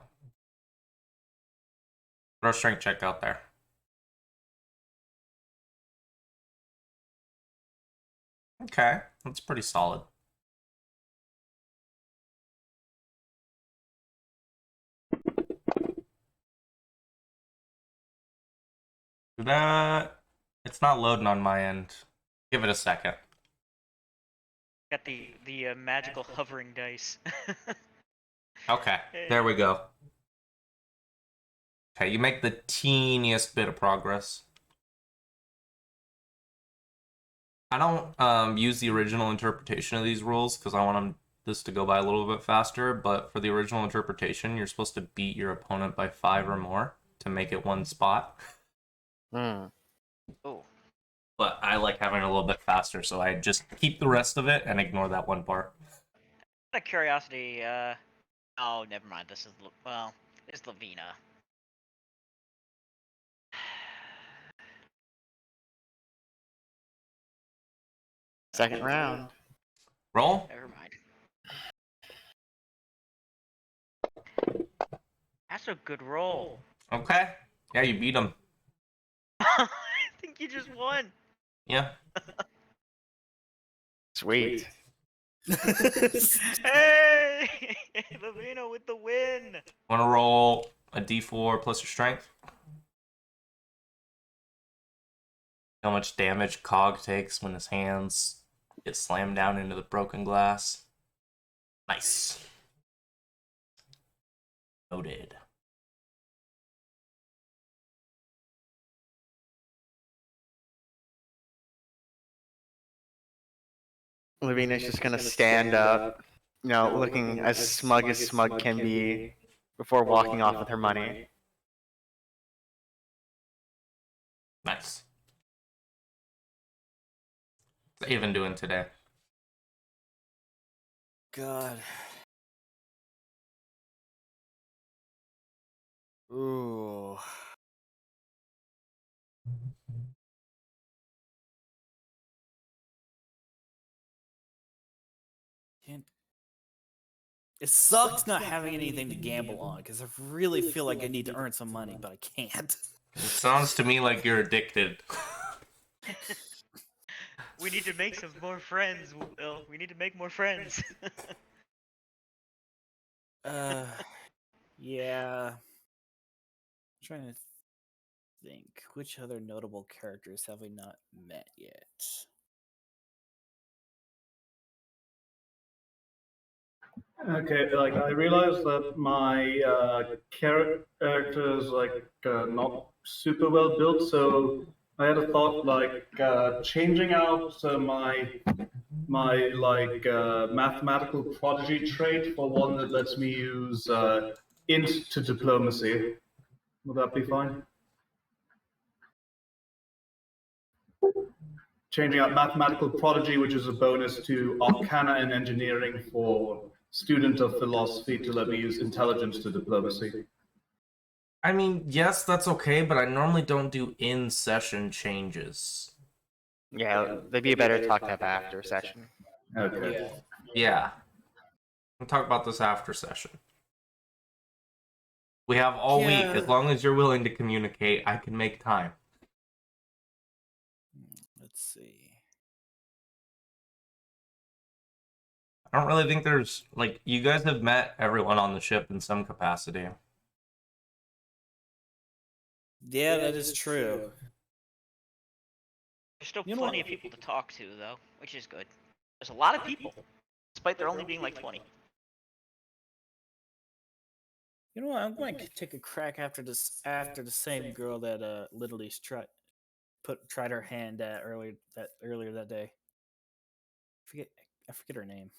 Throw a strength check out there. Okay, that's pretty solid. That it's not loading on my end. Give it a second. Got the magical hovering dice. Okay, there we go. Okay, you make the teeniest bit of progress. I don't use the original interpretation of these rules because I want this to go by a little bit faster, but for the original interpretation, you're supposed to beat your opponent by 5 or more to make it 1 spot. Hmm. Oh. But I like having it a little bit faster, so I just keep the rest of it and ignore that one part. Out of curiosity, oh, never mind. This is well, it's Lavina. Second round. Roll. Never mind. That's a good roll. Okay. Yeah, you beat him. I think you just won. Yeah. Sweet. Hey, Lavina with the win. Want to roll a d4 plus your strength? How much damage Cog takes when his hands get slammed down into the broken glass. Nice. Noted. Lavina's just gonna stand up, looking as smug can be before walking off with her money. Nice. What's Avon doing today? God. Ooh. Can't. It sucks not having anything to gamble on because I really feel like I need to earn some money, but I can't. It sounds to me like you're addicted. We need to make some more friends, Will. We need to make more friends. Yeah. I'm trying to think. Which other notable characters have we not met yet? Okay, like I realized that my character is like not super well built, so I had a thought like changing out my mathematical prodigy trait for one that lets me use int to diplomacy. Would that be fine? Changing out mathematical prodigy, which is a bonus to arcana and engineering for student of philosophy, to let me use intelligence to diplomacy. I mean, yes, that's okay, but I normally don't do in-session changes. Yeah, they'd be better to talk to have after session. Okay. Yeah. We'll talk about this after session. We have all week. As long as you're willing to communicate, I can make time. Let's see. I don't really think there's, like, you guys have met everyone on the ship in some capacity. Yeah, that is true. There's still You know plenty what? of people to talk to, though, which is good. There's a lot of people, despite there only being like 20. You know what? I'm going to take a crack after the same girl that literally tried her hand at earlier that day. I forget her name.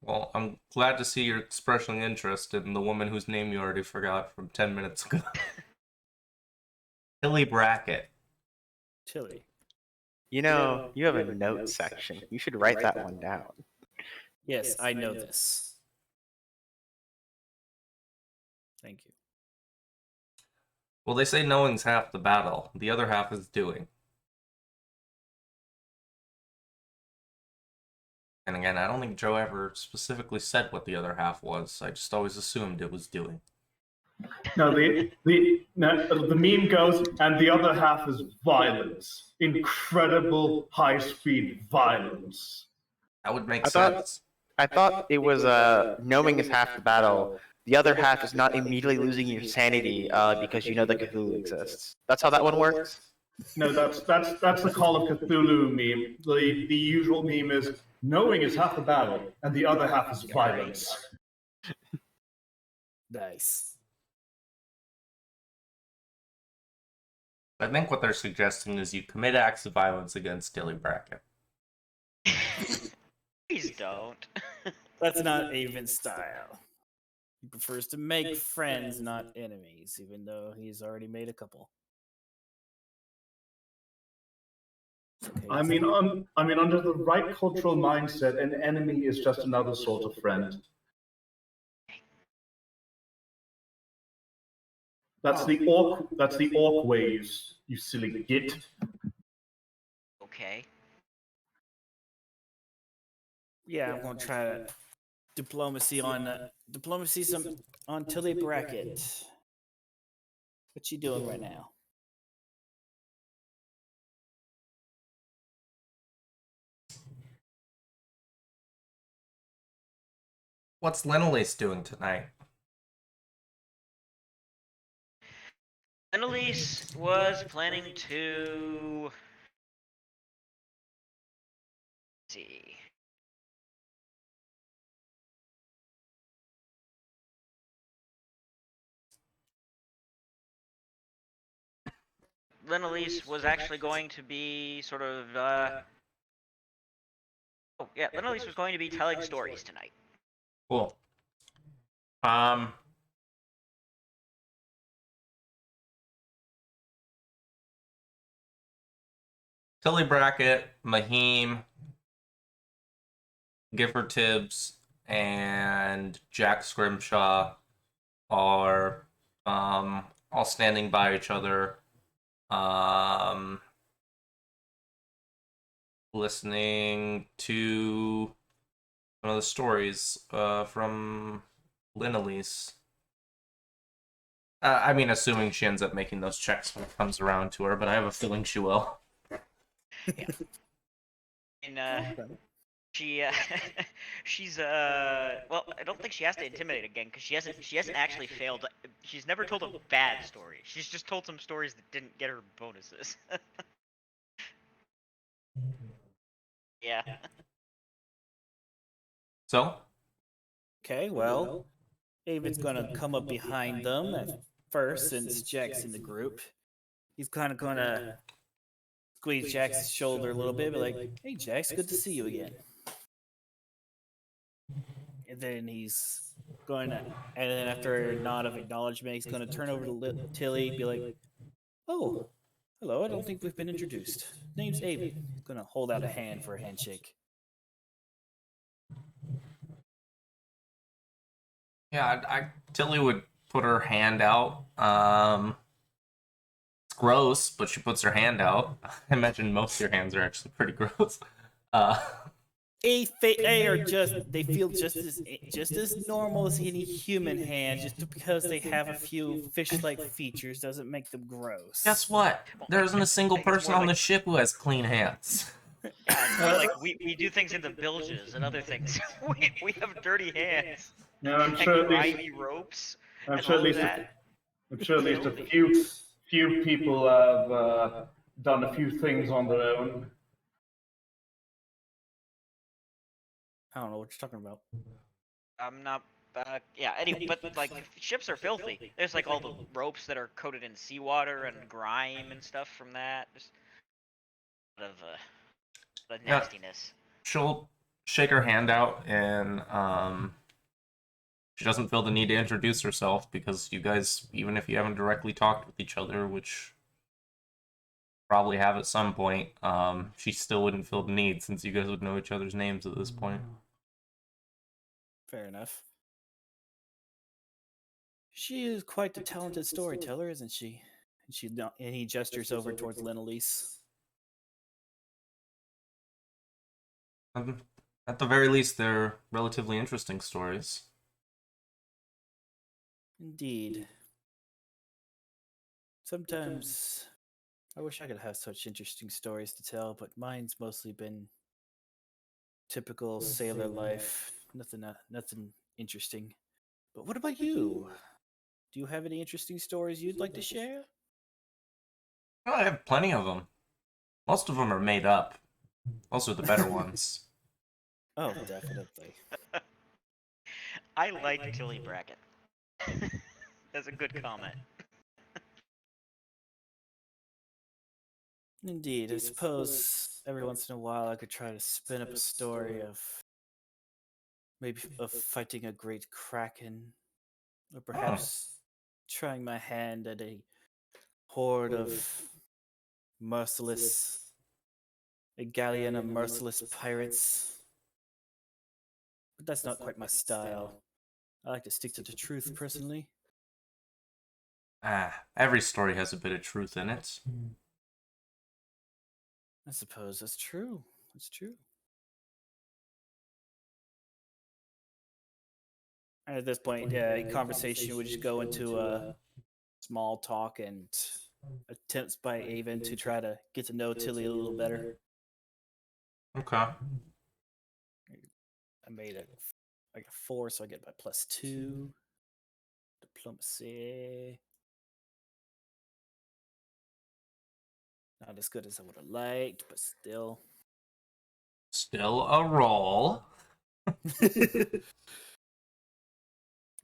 Well, I'm glad to see you're expressing interest in the woman whose name you already forgot from 10 minutes ago. Tilly Brackett. Tilly. You know, you have a notes section. You should write that one down. Yes, I know this. Thank you. Well, they say knowing's half the battle. The other half is doing. And again, I don't think Joe ever specifically said what the other half was. I just always assumed it was doing. No, the meme goes, and the other half is violence, incredible high-speed violence. That would make I thought- sense. I thought it was knowing is half the battle. The other half is not immediately losing your sanity because you know that Cthulhu exists. That's how that one works. No, that's the Call of Cthulhu meme. The usual meme is knowing is half the battle, and the other half is violence. Nice. I think what they're suggesting is you commit acts of violence against Tilly Brackett. Please don't. That's not Avon's style. He prefers to make friends, not enemies, even though he's already made a couple. It's okay, I mean, under the right cultural mindset, an enemy is just another sort of friend. That's the orc way, you silly git. Okay. yeah, I'm gonna try to diplomacy some on Tilly Brackett. What you doing right now? What's Lenelise doing tonight? Annalise was planning to... Let's see. Lenelise was actually going to be sort of, Oh, yeah, Lenelise was going to be telling stories tonight. Cool. Tilly Brackett, Mahim, Gifford Tibbs, and Jack Scrimshaw are all standing by each other, listening to one of the stories from Lenelise. I mean, assuming she ends up making those checks when it comes around to her, but I have a feeling she will. Yeah. And, she's well, I don't think she has to intimidate again because she hasn't actually failed. She's never told a bad story. She's just told some stories that didn't get her bonuses. Yeah. So, Okay, well, Avon's gonna come up behind them at first since Jack's in the group. He's kind of gonna squeeze Jack's shoulder a little bit, be like, "Hey, Jax, good to see you again." And then he's going to, and then after a nod of acknowledgement, he's going to turn over to Tilly, be like, "Oh, hello. I don't think we've been introduced. Name's Avon." He's going to hold out a hand for a handshake. yeah, Tilly would put her hand out. It's gross, but she puts her hand out. I imagine most of your hands are actually pretty gross. They are they feel just as normal as any human hand. Just because they have a few fish-like features doesn't make them gross. Guess what? There isn't a single person on the ship who has clean hands. Yeah, it's more like we do things in the bilges and other things. we have dirty hands. No, I'm And sure at least grimy ropes. I'm and sure all at of least that. I'm sure at least a few people have done a few things on their own. I don't know what you're talking about. I'm not Yeah. Anyway, but like ships are filthy. There's like all the ropes that are coated in seawater and grime and stuff from that. Just a lot of the Yeah. nastiness. She'll shake her hand out, and she doesn't feel the need to introduce herself because you guys, even if you haven't directly talked with each other, which probably have at some point, she still wouldn't feel the need since you guys would know each other's names at this point. Fair enough. She is quite the talented storyteller, isn't she? And he gestures over towards Lenelise. At the very least, they're relatively interesting stories. Indeed. Sometimes I wish I could have such interesting stories to tell, but mine's mostly been typical sailor life. Nothing interesting. But what about you? Do you have any interesting stories you'd like to share? Oh, I have plenty of them. Most of them are made up. Those are the better ones. Oh, definitely. I like Tilly Brackett. That's a good comment. Indeed, I suppose every once in a while I could try to spin up a story of maybe of fighting a great kraken, or perhaps trying my hand at a horde of a galleon of merciless pirates. But that's not quite my style. I like to stick to the truth personally. Every story has a bit of truth in it. I suppose that's true. That's true. And at this point, conversation would just go into small talk and attempts by Avon to try to get to know Tilly a little better. Okay. I made I got 4, so I get my +2. Diplomacy. Not as good as I would have liked, but still. Still a roll. You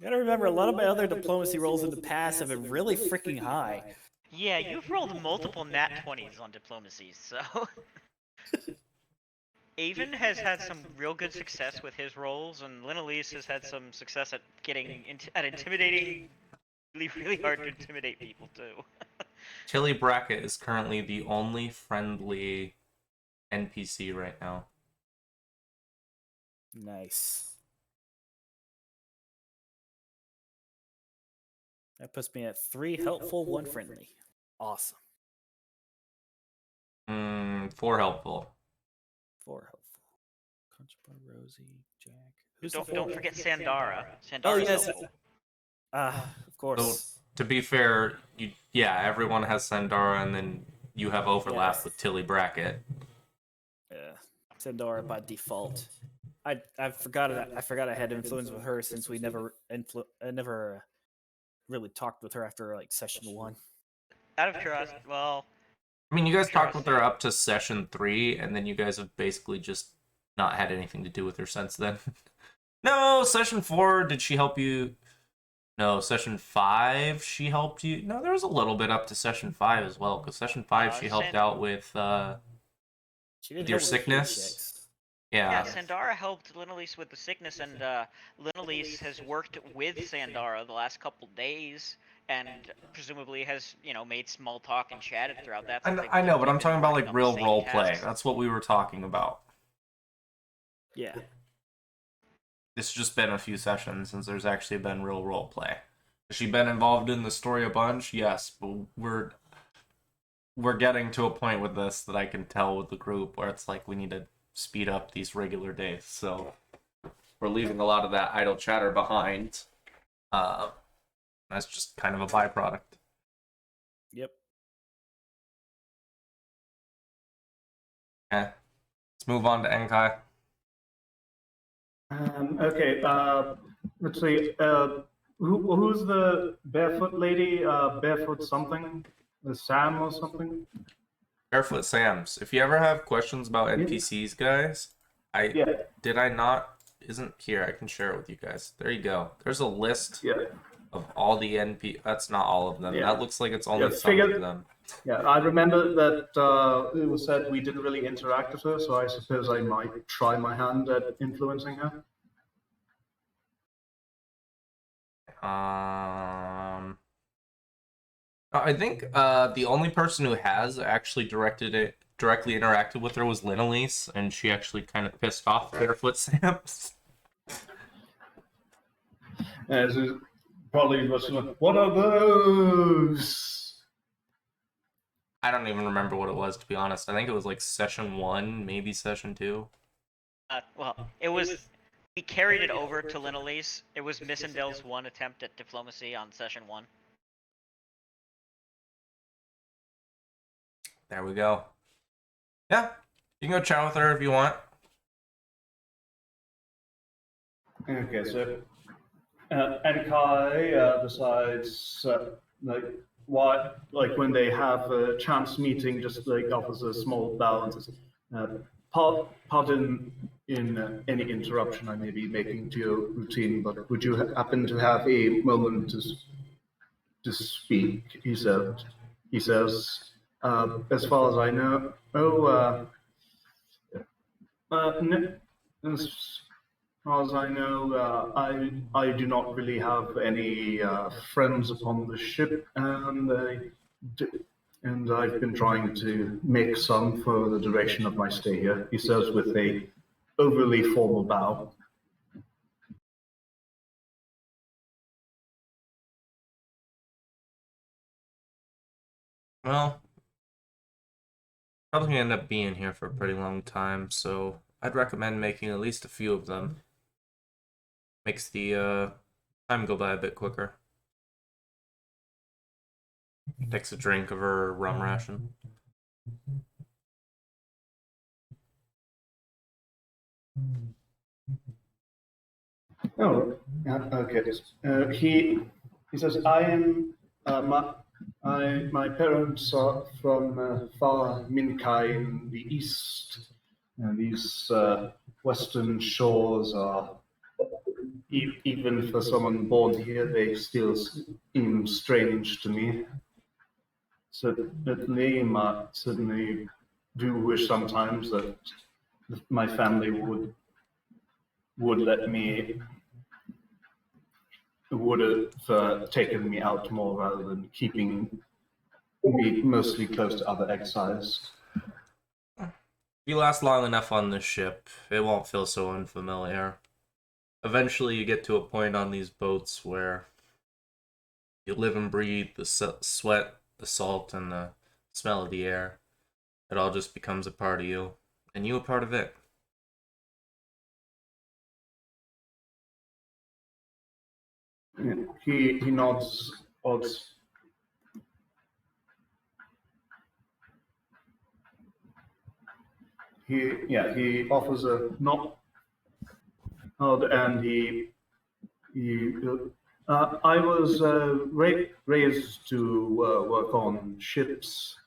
gotta remember, a lot of my other diplomacy rolls in the past have been really freaking high. Yeah, you've rolled multiple nat 20s on diplomacy, so. Avon has had some real good success with his rolls, and Lenelise has had some success at intimidating. Really hard to intimidate people too. Tilly Brackett is currently the only friendly NPC right now. Nice. That puts me at 3 helpful, 1 friendly. Awesome. 4 helpful. 4 helpful. Conchbar, Rosie, Jack. Don't forget Sandara. Oh Sandara's yes. helpful. Of course. So, to be fair, everyone has Sandara, and then you have overlap with Tilly Brackett. Yeah, Sandara by default. I forgot I had influence with her since we never really talked with her after like session 1. Out of trust, well. I mean, you guys talked with her up to session 3, and then you guys have basically just not had anything to do with her since then. No, session 4, did she help you? No, session 5, she helped you. No, there was a little bit up to session 5 as well, because session 5 she helped out with your sickness. Yeah, Sandara helped Lenelise with the sickness, and Lenelise has worked with Sandara the last couple days, and presumably has, made small talk and chatted throughout that. I know, but I'm talking about like real role play. That's what we were talking about. Yeah. It's just been a few sessions since there's actually been real role play. Has she been involved in the story a bunch? Yes, but we're getting to a point with this that I can tell with the group where it's like we need to speed up these regular days. So we're leaving a lot of that idle chatter behind. That's just kind of a byproduct. Yep. Okay. Let's move on to Enkai. Okay, let's see. Who's the barefoot lady? Barefoot something? The Sam or something? Barefoot Sam's. If you ever have questions about NPCs, guys, did I not isn't here. I can share it with you guys. There you go. There's a list Yeah. of all the NP. That's not all of them. Yeah. That looks like it's only Yeah, some of them. Yeah, I remember that it was said we didn't really interact with her, so I suppose I might try my hand at influencing her. I think the only person who has actually directly interacted with her was Linalise, and she actually kind of pissed off Barefoot Sam's. Yeah, this is probably what are those? I don't even remember what it was, to be honest. I think it was like session 1, maybe session 2. Well, it was. We carried it over to Linalise. It was Missendel's one attempt at diplomacy on session 1. There we go. Yeah, you can go chat with her if you want. Okay, so Enkai decides when they have a chance meeting, just like offers a small bow and says, "Pardon in any interruption I may be making to your routine, but would you happen to have a moment to speak?" He says, "As far as I know, as far as I know, I do not really have any friends upon the ship, and I've been trying to make some for the duration of my stay here." He says with a overly formal bow. Well, probably gonna end up being here for a pretty long time, so I'd recommend making at least a few of them. Makes the time go by a bit quicker. Takes a drink of her rum ration. Oh, okay. He says, "I am my parents are from far Minkai in the east, and these western shores are, even for someone born here, they still seem strange to me. Certainly do wish sometimes that my family would let me, would have taken me out more rather than keeping me mostly close to other exiles." If you last long enough on this ship, it won't feel so unfamiliar. Eventually you get to a point on these boats where you live and breathe the sweat, the salt, and the smell of the air. It all just becomes a part of you, and you a part of it. He nods. He offers a nod, and he I was raised to work on ships.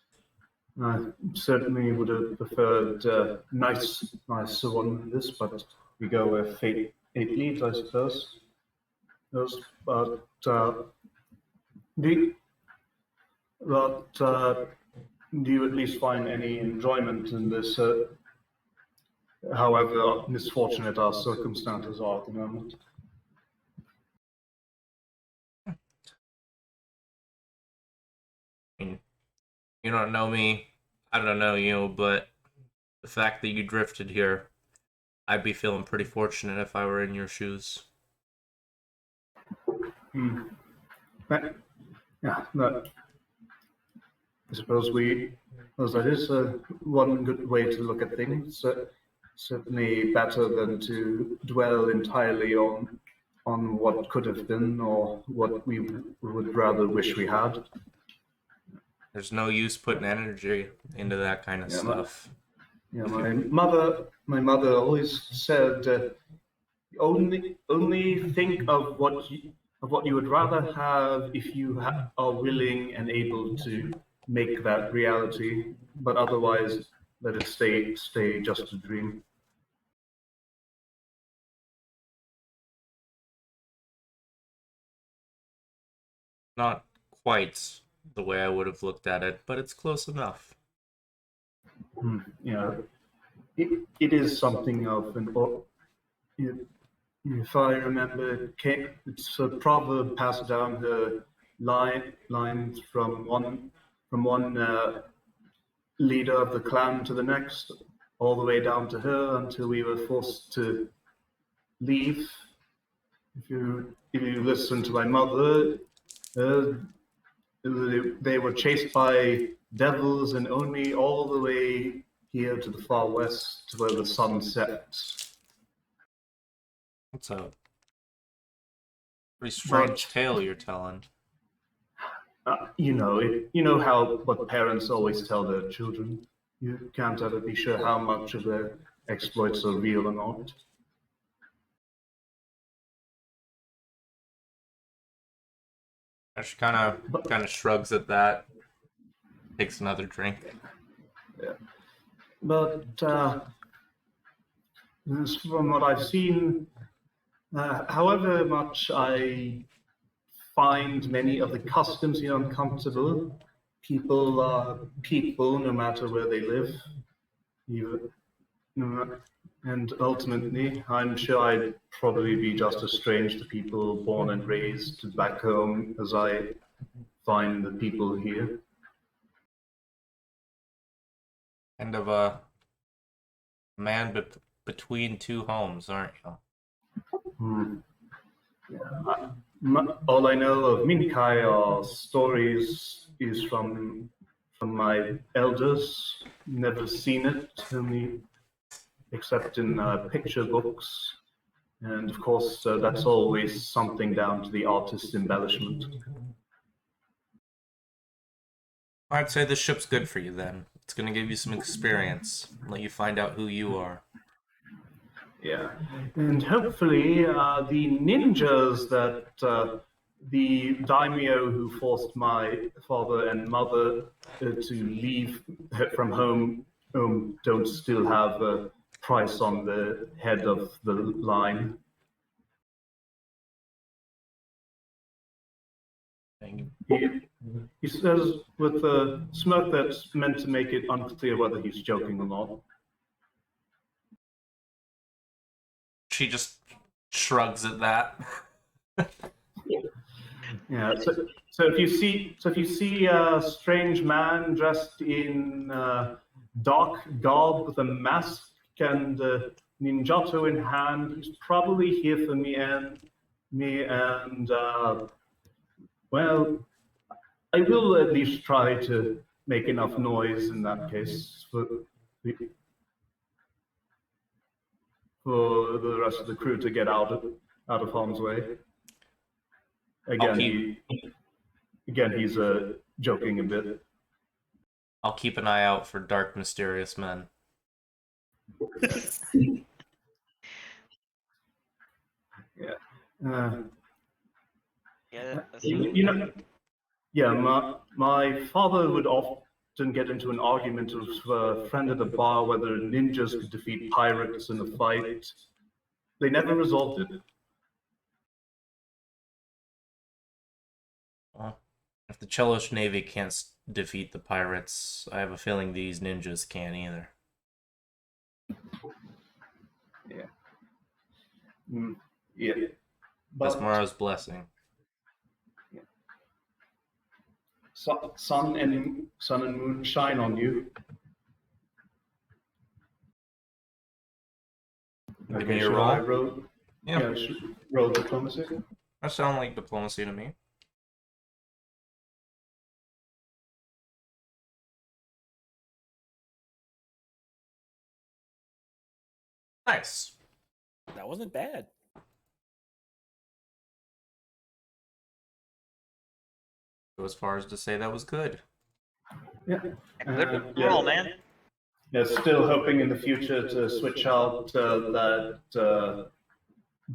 I certainly would have preferred nicer one than this, but we go where fate leads, I suppose. But do you at least find any enjoyment in this? However misfortunate our circumstances are at the moment. I mean, you don't know me, I don't know you, but the fact that you drifted here, I'd be feeling pretty fortunate if I were in your shoes. Yeah, no. I suppose that is one good way to look at things. Certainly better than to dwell entirely on what could have been or what we would rather wish we had. There's no use putting energy into that kind of stuff. My mother always said, only think of what you would rather have if you are willing and able to make that reality, but otherwise let it stay just a dream. Not quite the way I would have looked at it, but it's close enough. You know, it is something of an. If I remember, it's a proverb passed down the lines from one leader of the clan to the next, all the way down to her until we were forced to leave. If you listen to my mother, they were chased by devils and only all the way here to the far west where the sun sets. It's a pretty strange But tale you're telling. you know how what parents always tell their children. You can't ever be sure how much of their exploits are real or not. She kind of shrugs at that, takes another drink. Yeah. But from what I've seen, however much I find many of the customs here uncomfortable, people are people no matter where they live. And ultimately, I'm sure I'd probably be just as strange to people born and raised back home as I find the people here. Kind of a man between two homes, aren't you? All I know of Minkai are stories is from my elders. Never seen it, only except in picture books. And of course, that's always something down to the artist's embellishment. I'd say this ship's good for you then. It's gonna give you some experience, let you find out who you are. Yeah, and hopefully the ninjas that the daimyo who forced my father and mother to leave from home don't still have a price on the head of the line. He says with a smirk that's meant to make it unclear whether he's joking or not. She just shrugs at that. Yeah. So if you see a strange man dressed in dark garb with a mask and ninjato in hand, he's probably here for me and well, I will at least try to make enough noise in that case for the rest of the crew to get out of harm's way. Again, he's joking a bit. I'll keep an eye out for dark, mysterious men. Yeah. Yeah, my father would often get into an argument with a friend at a bar whether ninjas could defeat pirates in a fight. They never resolved it. Well, if the Chelish Navy can't defeat the pirates, I have a feeling these ninjas can't either. Yeah. Yeah. Vesmara's blessing. Yeah. Sun and moon shine on you. Give me your roll. Roll? Yeah. Roll diplomacy. That sounds like diplomacy to me. Nice. That wasn't bad. Go as far as to say that was good. Yeah. good roll, man. Yeah, still hoping in the future to switch out that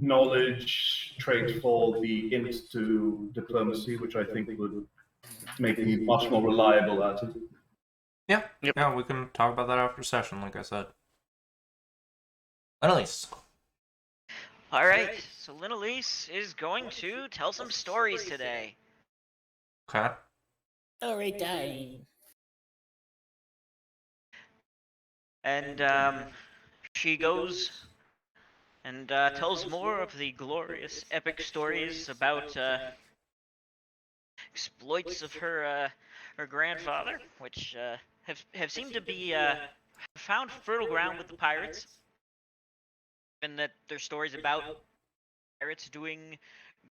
knowledge trait for the int to diplomacy, which I think would make me much more reliable at it. Yeah, yeah, we can talk about that after session, like I said. Annalise. All right, so Linalise is going to tell some stories today. Okay. Story time. And she goes and tells more of the glorious, epic stories about exploits of her grandfather, which have seemed to be found fertile ground with the pirates, and that there's stories about pirates doing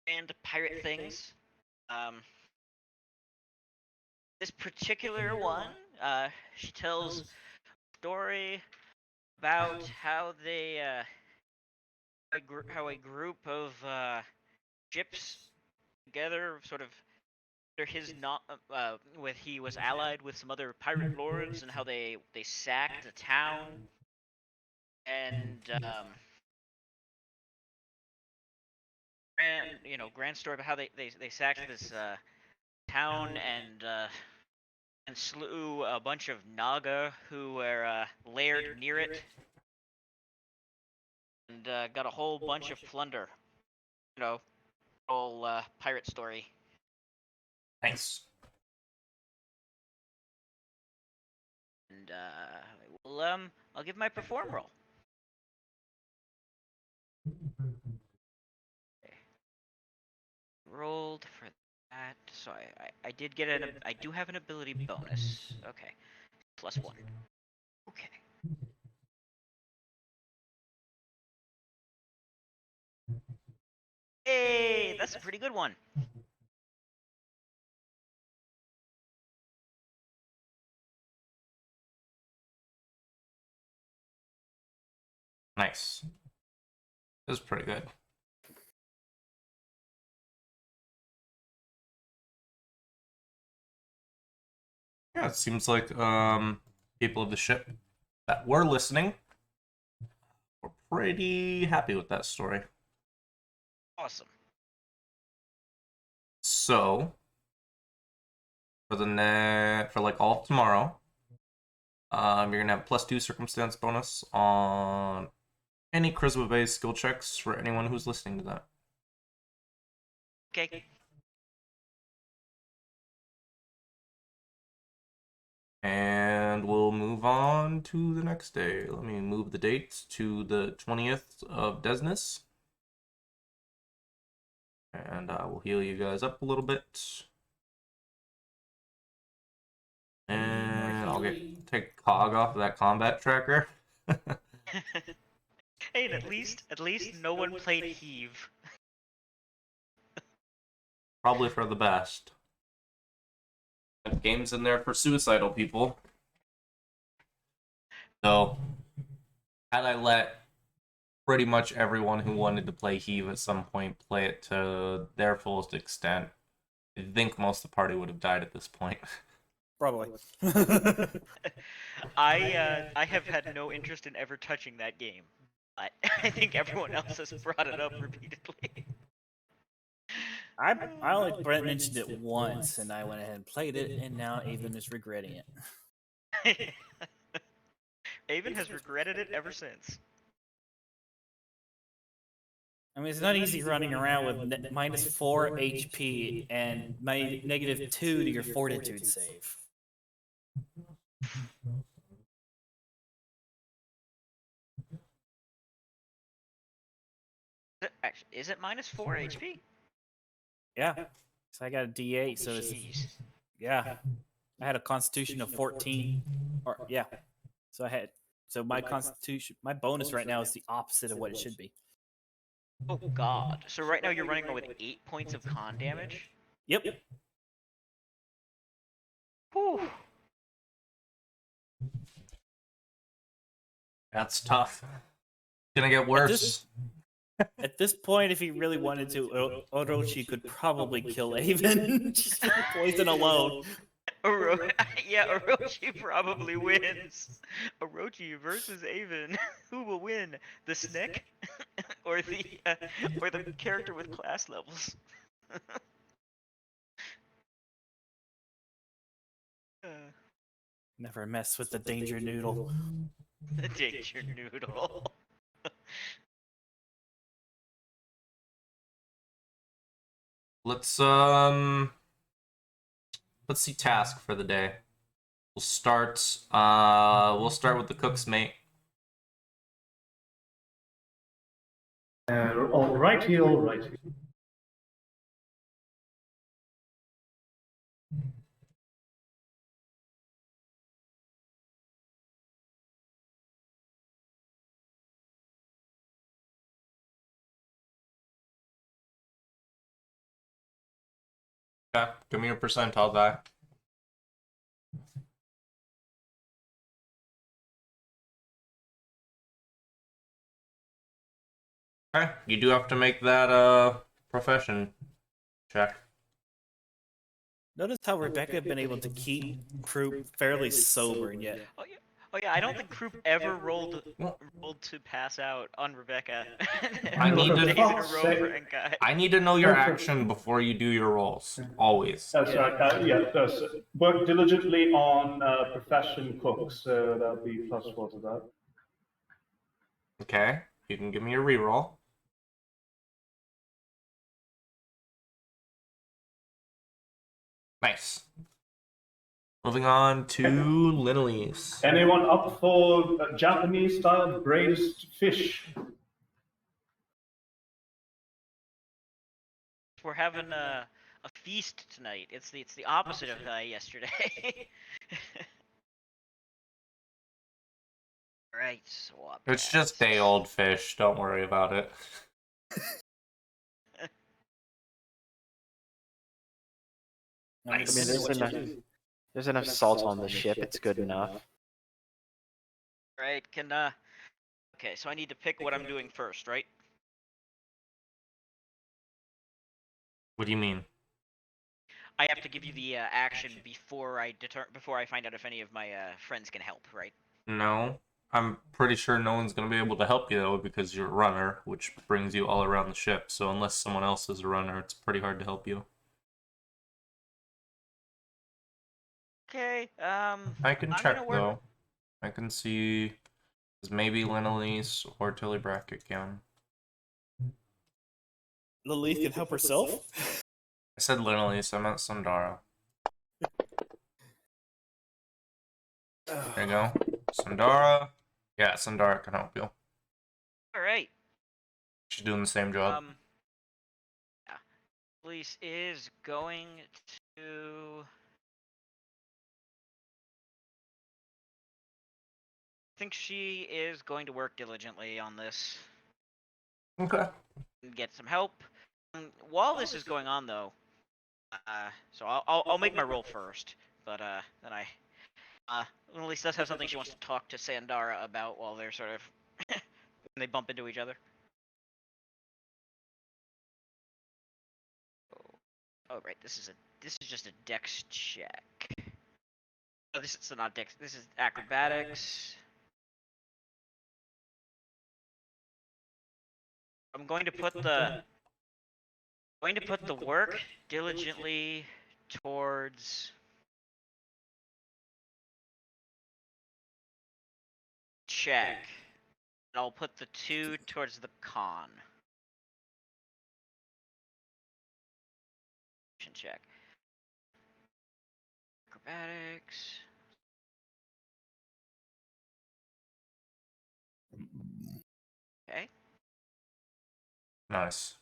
grand pirate things. Um, this particular one, she tells a story about how how a group of ships together, sort of under his not with he was allied with some other pirate lords, and how they sacked a town, and grand story about how they sacked this town and slew a bunch of Naga who were laired near it, and got a whole bunch of plunder. You know, whole pirate story. Nice. And I'll give my perform roll. Okay. Rolled for that, so I did get I do have an ability bonus. Okay, +1. Okay. Hey, that's a pretty good one. Nice. This is pretty good. Yeah, it seems like people of the ship that were listening were pretty happy with that story. Awesome. So for for like all of tomorrow, you're gonna have +2 circumstance bonus on any charisma-based skill checks for anyone who's listening to that. Okay. And we'll move on to the next day. Let me move the date to the 20th of Desnus. And I will heal you guys up a little bit. And I'll take Cog off of that combat tracker. Hey, and at least no one played Heave. Probably for the best. Games in there for suicidal people. So, had I let pretty much everyone who wanted to play Heave at some point play it to their fullest extent, I think most of the party would have died at this point. Probably. I have had no interest in ever touching that game, but I think everyone else has brought it up repeatedly. I only Brent mentioned it once, and I went ahead and played it, and now Avon is regretting it. Avon has regretted it ever since. I mean, it's not easy running around with -4 HP and -2 to your fortitude save. Actually, is it -4 HP? Yeah. So I got a D8, so it's... Jeez. Yeah. I had a constitution of 14. Or, yeah. So my constitution... My bonus right now is the opposite of what it should be. Oh god. So right now you're running around with 8 points of con damage? Yep. Whew. That's tough. Gonna get worse. At this point, if he really wanted to, Orochi could probably kill Avon just with poison alone. Yeah, Orochi probably wins. Orochi versus Avon. Who will win? The Snick or the character with class levels? Never mess with the danger noodle. The danger noodle. Let's let's see task for the day. We'll start with the cook's mate. Alrighty, alrighty. Okay, give me your percentile die. Okay, you do have to make that profession check. Notice how Rebecca had been able to keep Croup fairly sober, and yet Oh yeah. I don't think Croup ever rolled to pass out on Rebecca. I need Rolled to- days in a fuck's row sake. for Enkai. I need to know your action before you do your rolls. Always. That's right. Yeah, does work diligently on profession cook, so that'll be +4 to that. Okay, you can give me a reroll. Nice. Moving on to Linelise. Anyone up for Japanese-style braised fish? We're having a feast tonight. It's the opposite of yesterday. Right, swap. It's just day-old fish. Don't worry about it. I I mean, there's enough salt on the ship. It's good enough. Right, can okay, so I need to pick what I'm doing first, right? What do you mean? I have to give you the action before I find out if any of my friends can help, right? No. I'm pretty sure no one's going to be able to help you, though, because you're a runner, which brings you all around the ship. So unless someone else is a runner, it's pretty hard to help you. Okay, I can I'm check, gonna work. though. I can see... maybe Linelise or Tilly Brackett can. Lilith can help herself. I said Linelise, I meant Sundara. There you go. Sundara. Yeah, Sundara can help you. All right. She's doing the same job. Yeah. Police is going to. I think she is going to work diligently on this Okay. and get some help. While this is going on, though, so I'll make my roll first, but then Elise does have something she wants to talk to Sandara about while they're sort of when they bump into each other. Oh right, this is just a dex check. Oh, this is not dex. This is acrobatics. I'm going to put the work diligently towards check. And I'll put the 2 towards the con. Check. Acrobatics. Okay. Nice.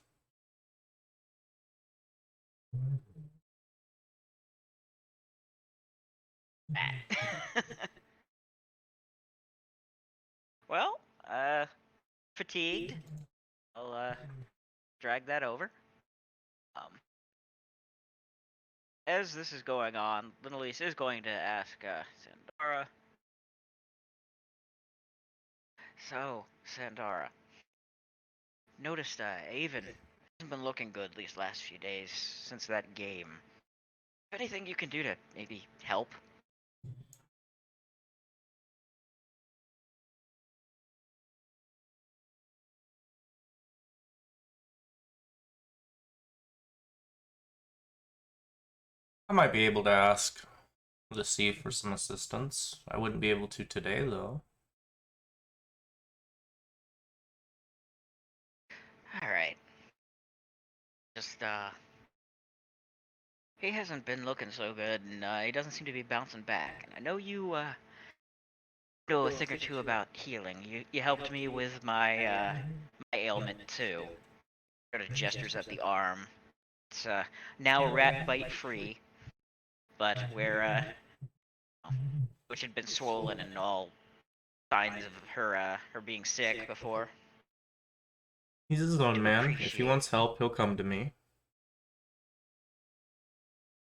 Well, fatigued. I'll drag that over. As this is going on, Linelise is going to ask Sandara. So, Sandara, noticed Avon hasn't been looking good these last few days since that game. Anything you can do to maybe help? I might be able to ask the sea for some assistance. I wouldn't be able to today, though. Alright. Just, He hasn't been looking so good, and he doesn't seem to be bouncing back. And I know you know a thing or two about healing. You helped me with my ailment too. Sort of gestures at the arm. It's now rat bite free, but where which had been swollen and all signs of her being sick before. He's his I own do man. If he appreciate. wants help, he'll come to me.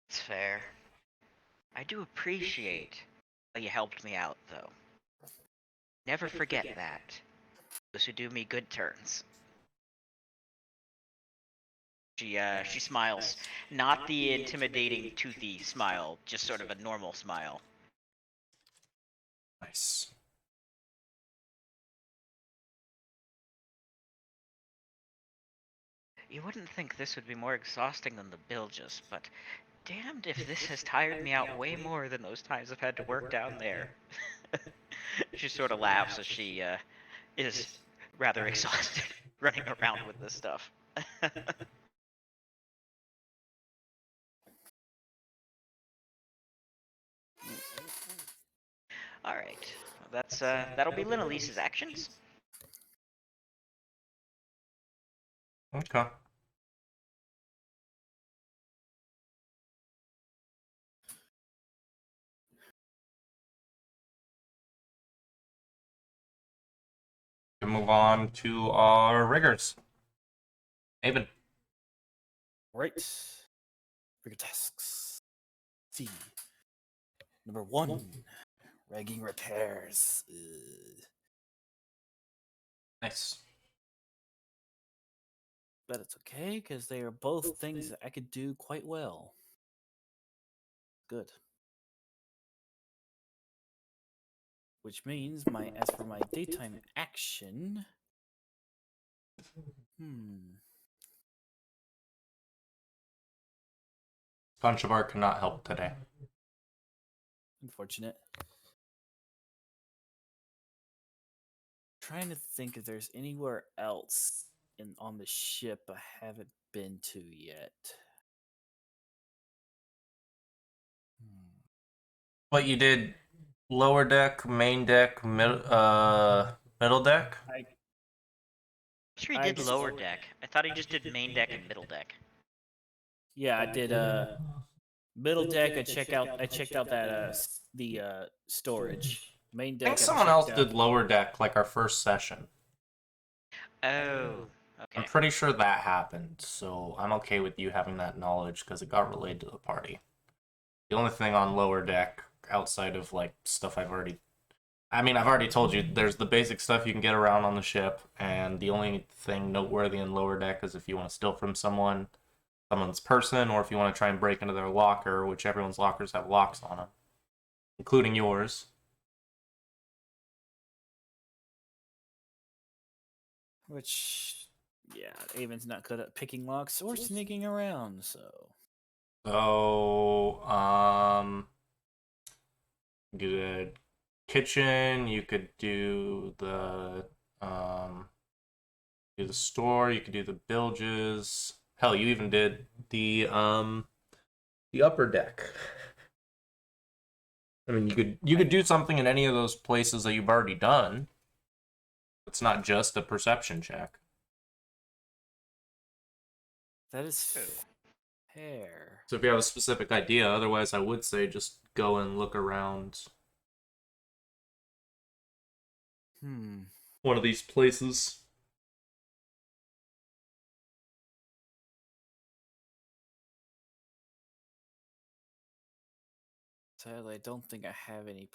It's fair. I do appreciate how you helped me out, though. Never forget that. Those who do me good turns. She smiles, not the intimidating toothy smile, just sort of a normal smile. Nice. You wouldn't think this would be more exhausting than the bilges, but damned if this has tired me out way more than those times I've had to work down there. She sort of laughs as she is rather exhausted running around with this stuff. All right, that'll be Linelise's actions. Okay. We move on to our riggers. Haven. Right. Bigger tasks. See. Number 1. Ragging repairs. Nice. But it's okay, because they are both things that I could do quite well. Good. Which means as for my daytime action. Bunch of art cannot help today. Unfortunate. Trying to think if there's anywhere else on the ship I haven't been to yet. What you did? Lower deck, main deck, middle deck. Sure, he did lower deck. I thought he just did main deck and middle deck. Yeah, I did middle deck. I checked out that the storage. Main I deck. think someone else did lower deck, like our first session. Oh, okay. I'm pretty sure that happened, so I'm okay with you having that knowledge because it got relayed to the party. The only thing on lower deck, outside of like stuff I've already told you, there's the basic stuff you can get around on the ship, and the only thing noteworthy in lower deck is if you want to steal from someone's person, or if you want to try and break into their locker, which everyone's lockers have locks on them, including yours. Which, yeah, Avon's not good at picking locks or sneaking around, so. So, do the kitchen. You could do the store. You could do the bilges. Hell, you even did the upper deck. I mean, you could do something in any of those places that you've already done. It's not just a perception check. That is fair. So if you have a specific idea, otherwise I would say just go and look around one of these places. Sadly, I don't think I have any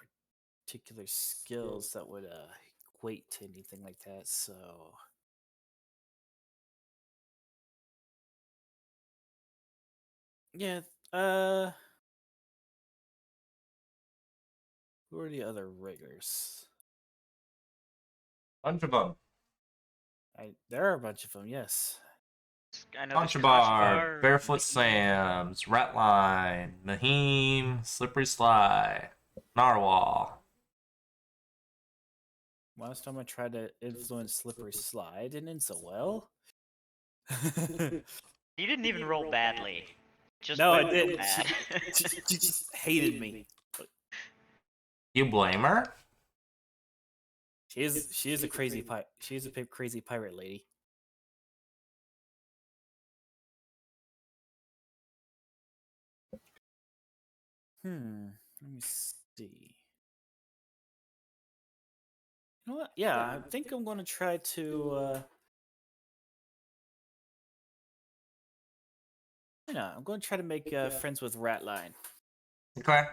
particular skills that would equate to anything like that, so. Yeah, who are the other riggers? Bunch of them. There are a bunch of them, yes. I know Contrabar, Barefoot Sam's, Ratline, Naheem, Slippery Sly, Narwhal. Last time I tried to influence Slippery Sly, it didn't end so well. You didn't even roll badly. Just No, I went didn't. mad. She just hated me. You blame her? She is a crazy she is a crazy pirate lady. Let me see. You know what? Yeah, I think I'm going to try to. I'm going to try to make friends with Ratline. Okay. I'm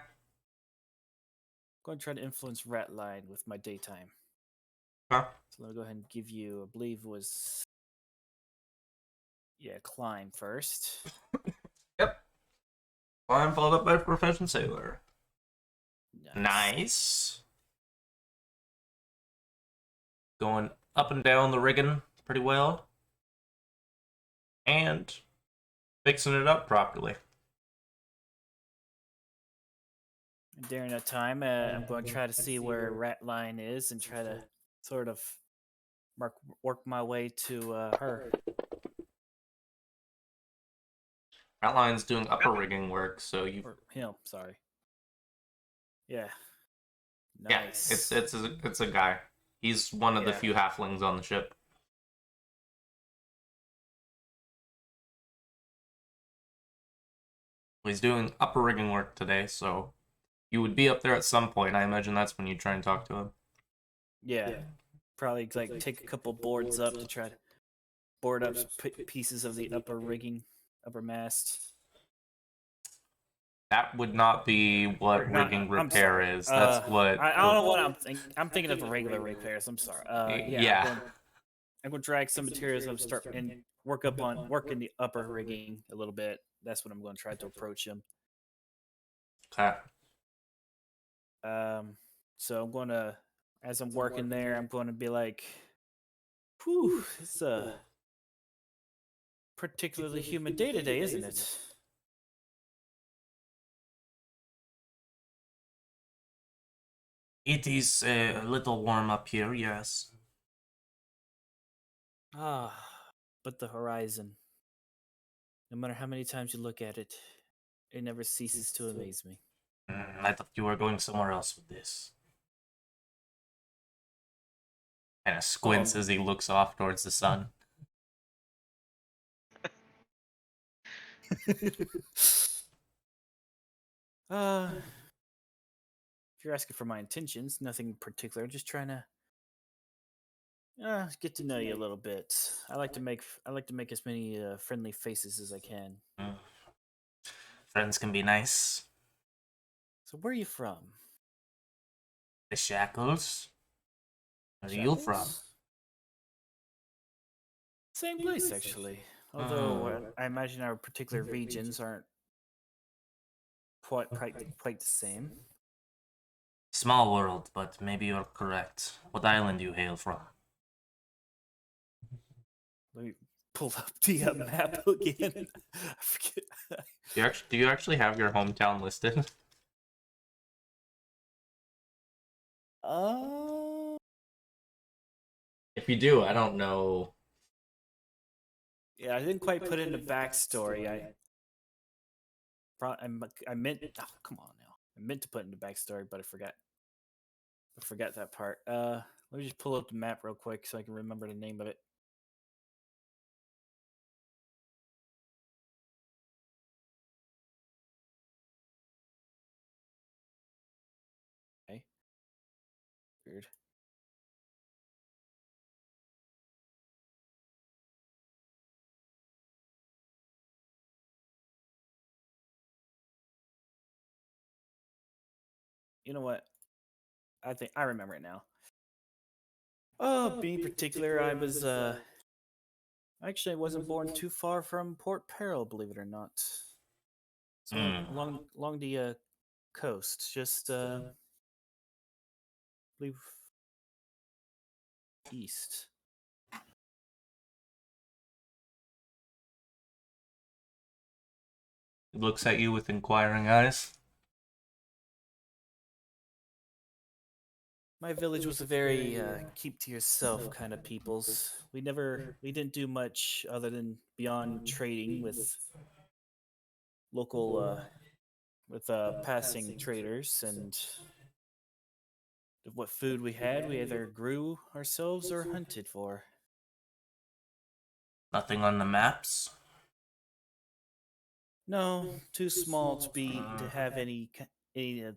going to try to influence Ratline with my daytime. Okay. So let me go ahead and give you, I believe it was, Klein first. Yep. I'm followed up by Profession Sailor. Nice. Nice. Going up and down the rigging pretty well. And fixing it up properly. During that time, I'm going to try to see where Ratline is and try to sort of work my way to her. Outline's doing upper rigging work, so you. Or him, sorry. Yeah. Yeah, Nice. it's a guy. He's one of the few halflings on the ship. He's doing upper rigging work today, so you would be up there at some point. I imagine that's when you try and talk to him. Yeah. Probably like take a couple boards up to try to board up pieces of the upper rigging, upper mast. That would not be what rigging repair is. That's what. I don't know what I'm thinking. I'm thinking of the regular repairs. I'm sorry. Yeah. I'm going to drag some materials up, start and work in the upper rigging a little bit. That's what I'm going to try to approach him. Okay. So I'm going to, as I'm working there, I'm going to be like, "Whew, it's a particularly humid day today, isn't it?" It is a little warm up here, yes. But the horizon, no matter how many times you look at it, it never ceases to amaze me. I thought you were going somewhere else with this. Kind of squints as he looks off towards the sun. If you're asking for my intentions, nothing particular. Just trying to get to know you a little bit. I like to make as many friendly faces as I can. Friends can be nice. So where are you from? The Shackles. Where are you from? Same place, actually. Although I imagine our particular regions aren't quite the same. Small world, but maybe you're correct. What island do you hail from? Let me pull up the map again. I forget. Do you actually have your hometown listed? If you do, I don't know. Yeah, I didn't quite put in the backstory. I meant. Oh, come on now. I meant to put in the backstory, but I forgot. I forgot that part. Let me just pull up the map real quick so I can remember the name of it. Okay. Weird. You know what? I think I remember it now. Being particular, I was actually I wasn't born too far from Port Peril, believe it or not. So along the coast, just believe east. Looks at you with inquiring eyes. My village was a very keep to yourself kind of peoples. We didn't do much other than beyond trading with local with passing traders, and what food we had, we either grew ourselves or hunted for. Nothing on the maps? No, too small to have any to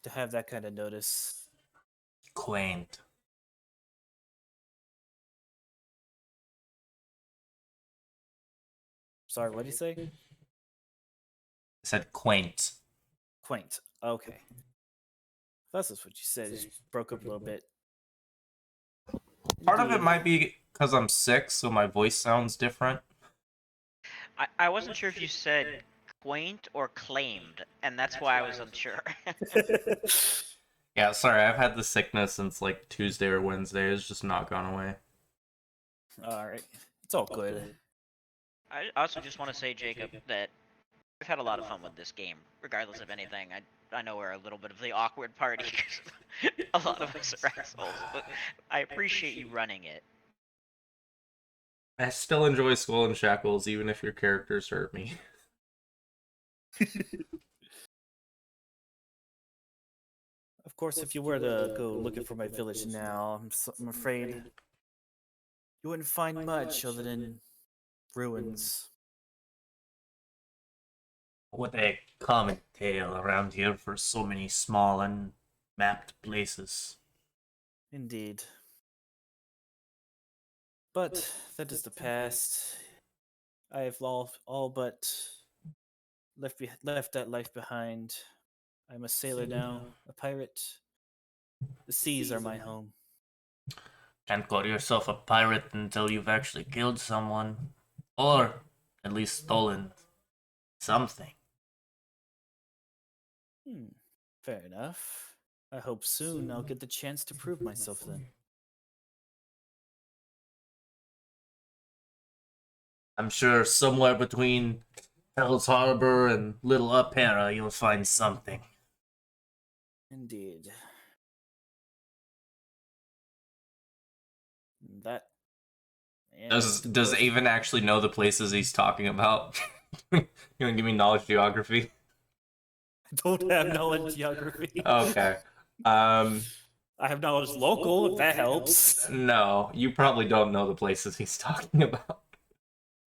have that kind of notice. Quaint. Sorry, what did you say? I said quaint. Quaint. Okay. That's just what you said. It just broke up a little bit. Part of it Indeed. might be because I'm sick, so my voice sounds different. I wasn't sure if you said quaint or claimed, and that's why I was unsure. Yeah, sorry, I've had the sickness since like Tuesday or Wednesday. It's just not gone away. All right. It's all good. I also just want to say, Jacob, that I've had a lot of fun with this game, regardless of anything. I know we're a little bit of the awkward party because a lot of us are assholes, but I appreciate you running it. I still enjoy Skull and Shackles, even if your characters hurt me. Of course, if you were to go looking for my village now, I'm afraid you wouldn't find much other than ruins. What a common tale around here for so many small unmapped places. Indeed. But that is the past. I have all but left that life behind. I'm a sailor now, a pirate. The seas are my home. Can't call yourself a pirate until you've actually killed someone. Or at least stolen something. Fair enough. I hope soon I'll get the chance to prove myself then. I'm sure somewhere between Hell's Harbor and Little Opera you'll find something. Indeed. That. Yeah, Does Avon actually know the places he's talking about? You want to give me knowledge geography? I don't have knowledge geography. Okay. I have knowledge local, if that helps. No, you probably don't know the places he's talking about.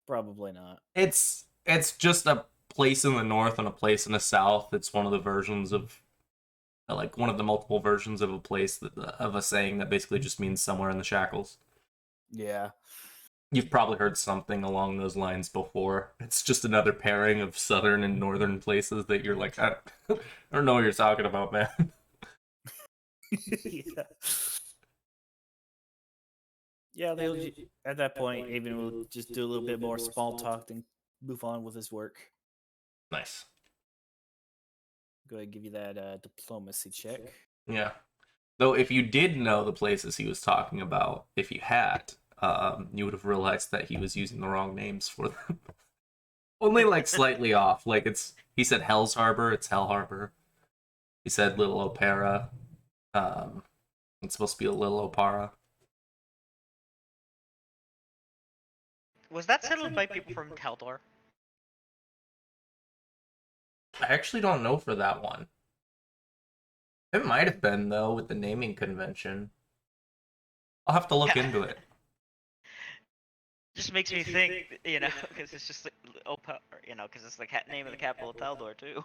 Probably not. It's just a place in the north and a place in the south. It's one of the versions of, like, one of the multiple versions of a place of a saying that basically just means somewhere in the shackles. Yeah. You've probably heard something along those lines before. It's just another pairing of southern and northern places that you're like, I don't know what you're talking about, man. Yeah. Yeah, at that point, Avon will just do a little bit more small talk and move on with his work. Nice. Go ahead and give you that diplomacy check. Yeah. Though if you did know the places he was talking about, if you had, you would have realized that he was using the wrong names for them. Only like slightly off. Like he said Hell's Harbor, it's Hell Harbor. He said Little Opera. It's supposed to be a Little Opera. Was that settled by people from Taldor? I actually don't know for that one. It might have been, though, with the naming convention. I'll have to look into it. Just makes me think, because it's just like, because it's the name of the capital of Taldor too.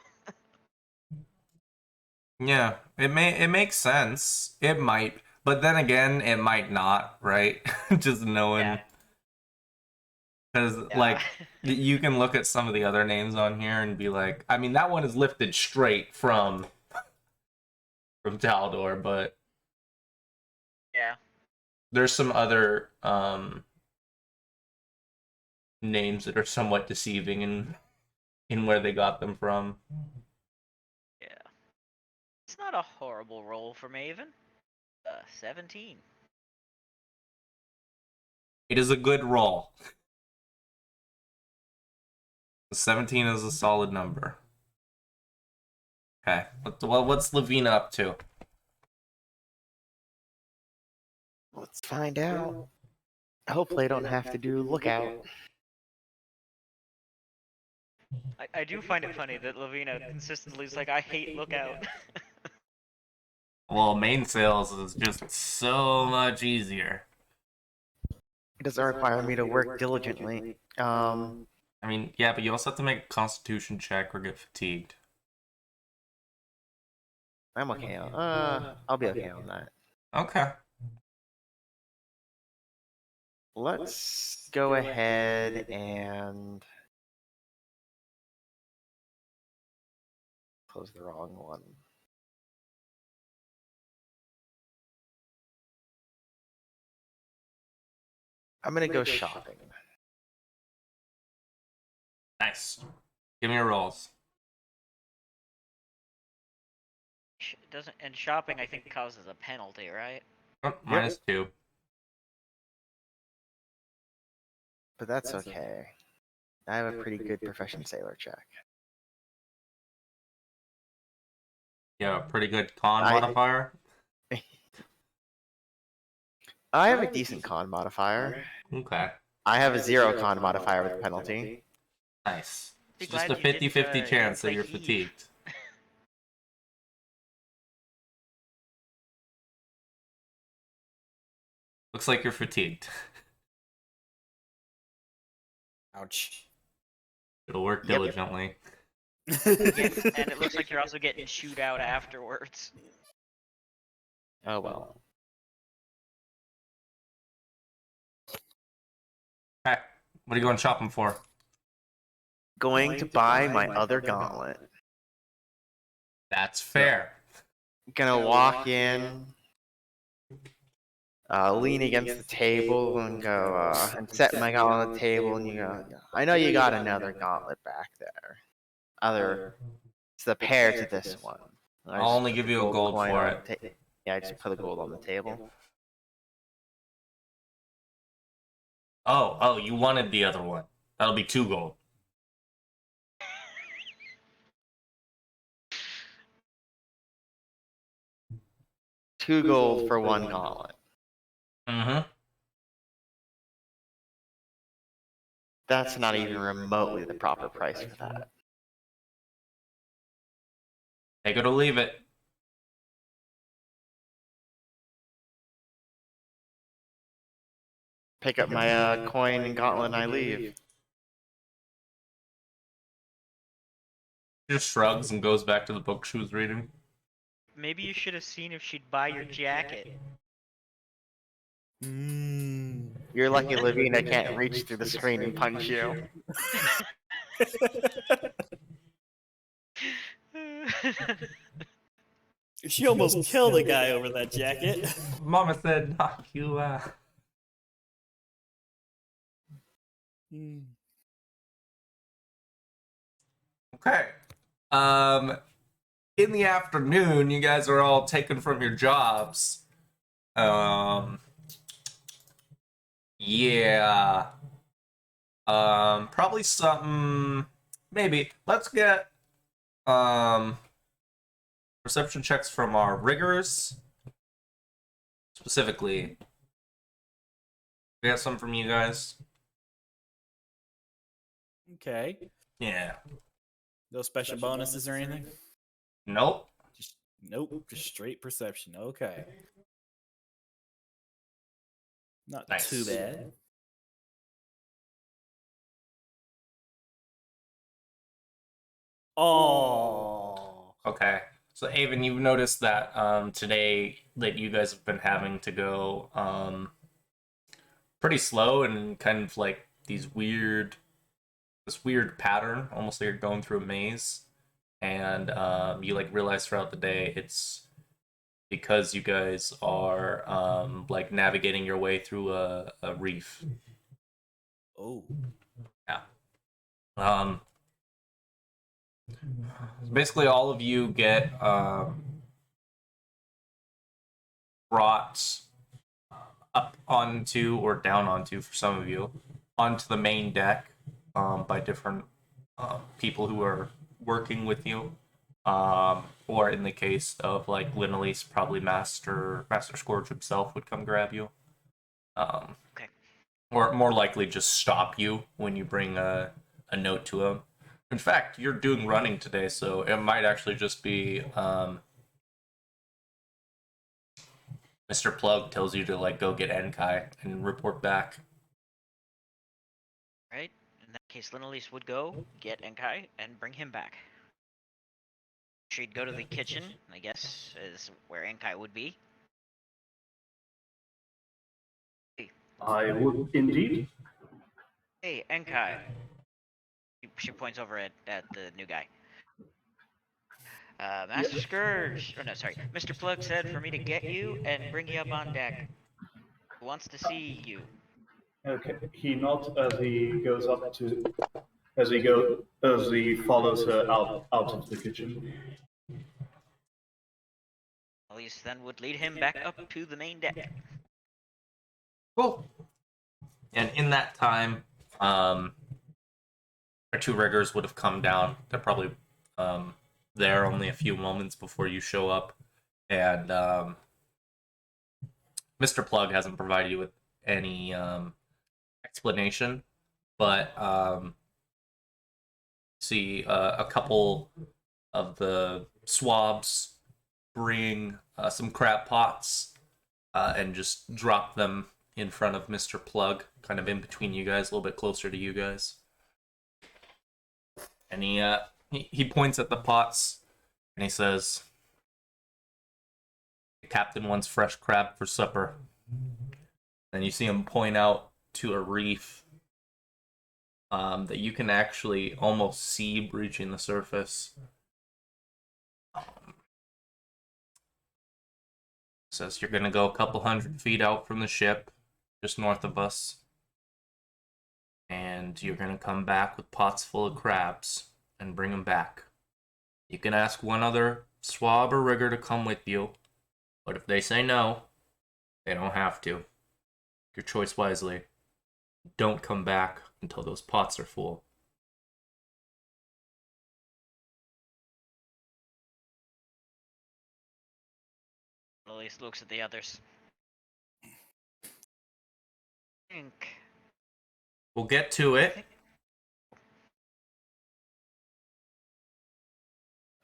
Yeah, it makes sense. It might, but then again, it might not, right? Just knowing. Yeah. Because, like, you can look at some of the other names on here and be like, I mean, that one is lifted straight from Taldor, but Yeah. there's some other names that are somewhat deceiving in where they got them from. Yeah. It's not a horrible roll for Maven. 17. It is a good roll. 17 is a solid number. Okay. What's Lavina up to? Let's find out. Hopefully I don't have to do lookout. I do find it funny that Lavina consistently is like, I hate Lookout. Well, main sales is just so much easier. It doesn't require me to work diligently. I mean, yeah, but you also have to make a constitution check or get fatigued. I'm okay. I'll be okay on that. Okay. Let's go ahead and close the wrong one. I'm gonna go shopping. Nice. Give me your rolls. Doesn't and shopping I think causes a penalty, right? Oh, -2. But that's okay. I have a pretty good profession sailor check. Yeah, pretty good con modifier. I have a decent con modifier. Okay. I have a 0 con modifier with penalty. Nice. Be It's just glad a you didn't, 50-50 chance that take you're Eve. fatigued. Looks like you're fatigued. Ouch. It'll work Yep. diligently. And it looks like you're also getting chewed out afterwards. Oh well. Alright, what are you going shopping for? Going to buy my other gauntlet. That's fair. Gonna walk in, lean against the table and go, and set my gauntlet on the table and you go, I know you got another gauntlet back there. It's the pair to this one. I'll only give you a gold coin for on it. the yeah, I just put a gold on the table. Oh, you wanted the other one. That'll be 2 gold. Two gold for one gauntlet. Mm-hmm. That's not even remotely the proper price for that. Take it or leave it. Pick up my coin and gauntlet and I leave. She just shrugs and goes back to the book she was reading. Maybe you should have seen if she'd buy your jacket. You're lucky Lavina can't reach through the screen and punch you. She almost killed a guy over that jacket. Mama said, knock you out. Okay. In the afternoon, you guys are all taken from your jobs. Yeah. Probably something. Maybe. Let's get perception checks from our riggers. Specifically. We got some from you guys. Okay. Yeah. No special bonuses or anything? Nope. Nope. Just straight perception. Okay. Not Nice. too bad. Oh. Okay. So Avon, you've noticed that today that you guys have been having to go pretty slow and kind of like this weird pattern, almost like you're going through a maze. And you like realize throughout the day it's because you guys are like navigating your way through a reef. Oh. Yeah. Basically, all of you get brought up onto, or down onto, for some of you, onto the main deck by different people who are working with you. Or in the case of like Linelise, probably Master Scourge himself would come grab you. Okay. Or more likely just stop you when you bring a note to him. In fact, you're doing running today, so it might actually just be Mr. Plug tells you to like go get Enkai and report back. Right? In that case, Linelise would go get Enkai and bring him back. She'd go to the kitchen, I guess, is where Enkai would be. I would indeed. Hey, Enkai. She points over at the new guy. Master Scourge. Oh no, sorry. Mr. Plug said for me to get you and bring you up on deck. He wants to see you. Okay. He nods as he goes up to, as he follows her out of the kitchen. Linelise then would lead him back up to the main deck. Cool. And in that time, our two riggers would have come down. They're probably there only a few moments before you show up, and Mr. Plug hasn't provided you with any explanation, but see a couple of the swabs bring some crab pots and just drop them in front of Mr. Plug, kind of in between you guys, a little bit closer to you guys. And he points at the pots and he says, "The captain wants fresh crab for supper." And you see him point out to a reef that you can actually almost see breaching the surface. Says you're gonna go a couple 100 feet out from the ship, just north of us, and you're gonna come back with pots full of crabs and bring them back. You can ask one other swab or rigger to come with you, but if they say no, they don't have to. Your choice wisely. Don't come back until those pots are full. Linelise looks at the others. We'll get to it.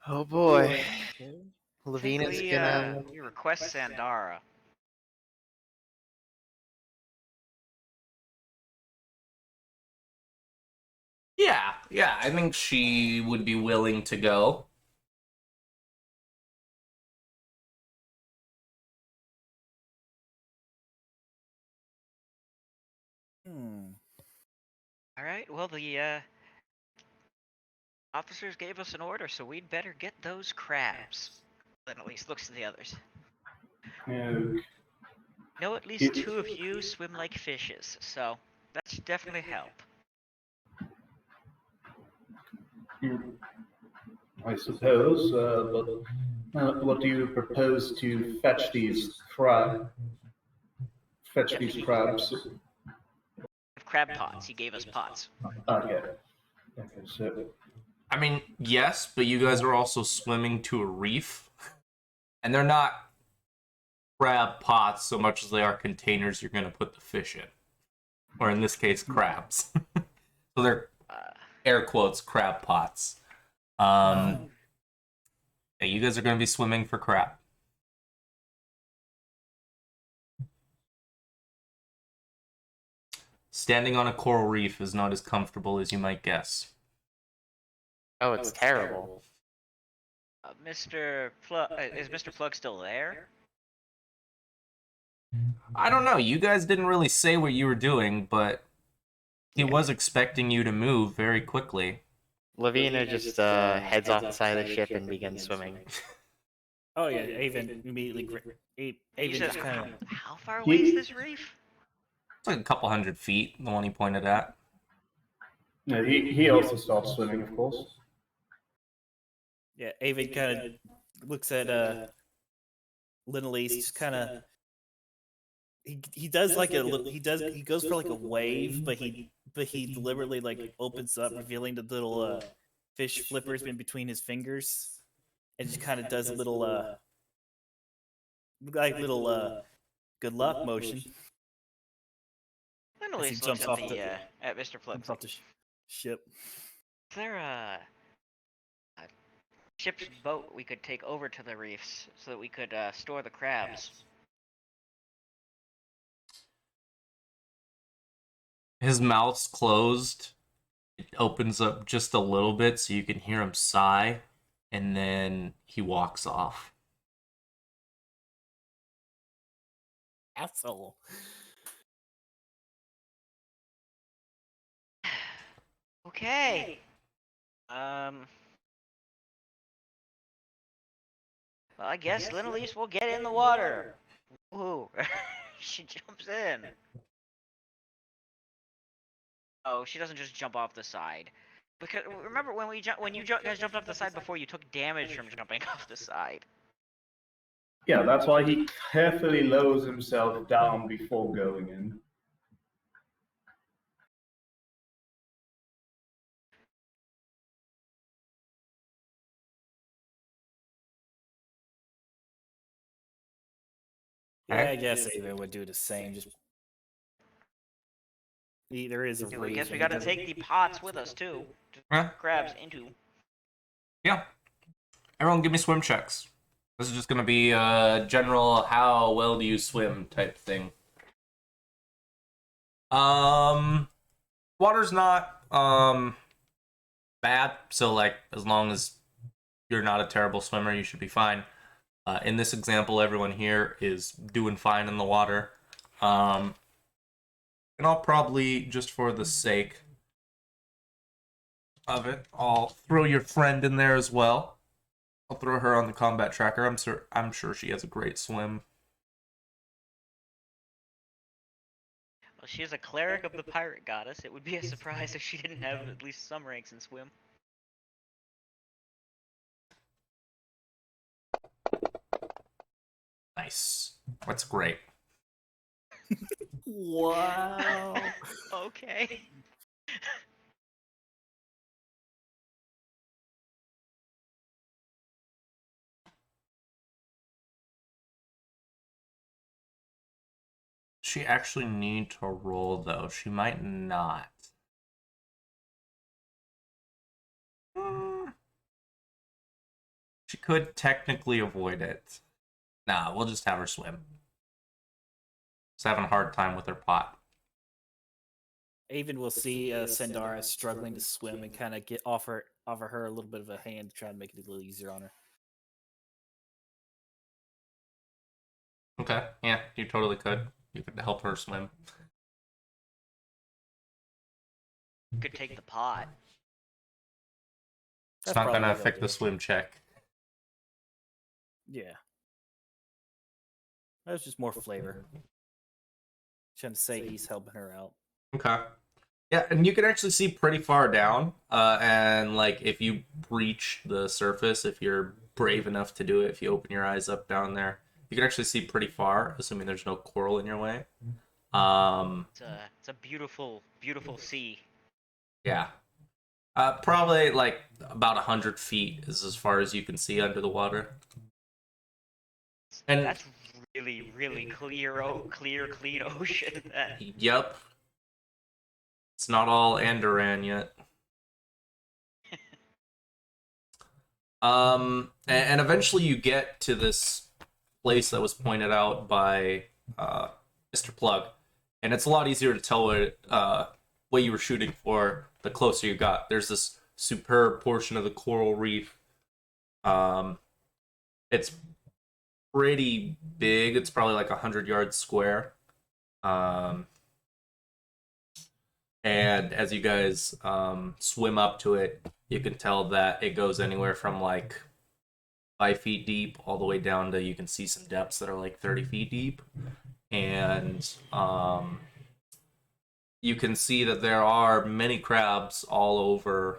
Oh boy. Okay. Lavina's we, gonna. we request Sandara. Yeah, I think she would be willing to go. Alright, well, the officers gave us an order, so we'd better get those crabs. Then at least looks at the others. Okay. Know at least two of you swim like fishes, so that should definitely help. I suppose, but what do you propose to fetch these crabs? Crab pots. He gave us pots. Okay. Okay, so I mean, yes, but you guys are also swimming to a reef. And they're not crab pots so much as they are containers you're going to put the fish in. Or in this case, crabs. So they're, air quotes, crab pots. Yeah, you guys are going to be swimming for crab. Standing on a coral reef is not as comfortable as you might guess. Oh, it's terrible. Mr. Plug, is Mr. Plug still there? I don't know. You guys didn't really say what you were doing, but he was expecting you to move very quickly. Lavina just heads off the side of the ship and begins swimming. Oh yeah, Avon immediately. You Avon said, just kind of. how far away is this reef? It's like a couple 100 feet, the one he pointed at. yeah, he also starts swimming, of course. Yeah, Avon kind of looks at Linelise, just kind of. He does like a little. He goes for like a wave, but he deliberately like opens up, revealing the little fish flippers in between his fingers, and just kind of does a little good luck motion. As he Linelise jumps looks off at the at Mr. Plug. jumps off the ship. there a ship's boat we could take over to the reefs so that we could store the crabs? His mouth's closed. It opens up just a little bit so you can hear him sigh, and then he walks off. Asshole. Okay. Well, I guess Lynn-Elise will get in the water. Woohoo. She jumps in. Oh, she doesn't just jump off the side. Because remember when guys jumped off the side before, you took damage from jumping off the side. Yeah, that's why he carefully lowers himself down before going in. Yeah, I guess Ava would do the same. Just there is a I reason. guess we gotta take the pots with us too. Huh? Crabs into. Yeah. Everyone give me swim checks. This is just going to be a general how well do you swim type thing. Water's not bad, so like as long as you're not a terrible swimmer, you should be fine. In this example, everyone here is doing fine in the water. And I'll probably, just for the sake of it, I'll throw your friend in there as well. I'll throw her on the combat tracker. I'm sure she has a great swim. Well, she is a cleric of the pirate goddess. It would be a surprise if she didn't have at least some ranks in swim. Nice. That's great. Wow. Okay. She actually need to roll, though. She might not. She could technically avoid it. Nah, we'll just have her swim. She's having a hard time with her pot. Even we'll see Sandara struggling to swim and kind of offer her a little bit of a hand to try and make it a little easier on her. Okay, yeah, you totally could. You could help her swim. You could take the pot. It's That's not probably gonna what affect I'll the do. swim check. Yeah. That was just more flavor. Trying to say he's helping her out. Okay. Yeah, and you can actually see pretty far down. And like if you breach the surface, if you're brave enough to do it, if you open your eyes up down there, you can actually see pretty far, assuming there's no coral in your way. It's a beautiful, beautiful sea. Yeah. Probably like about 100 feet is as far as you can see under the water. And that's really, really clear, clean ocean. Yep. It's not all Andoran yet. And eventually you get to this place that was pointed out by Mr. Plug, and it's a lot easier to tell what you were shooting for the closer you got. There's this superb portion of the coral reef. It's pretty big. It's probably like 100 yards square. And as you guys swim up to it, you can tell that it goes anywhere from like 5 feet deep all the way down to, you can see some depths that are like 30 feet deep. And you can see that there are many crabs all over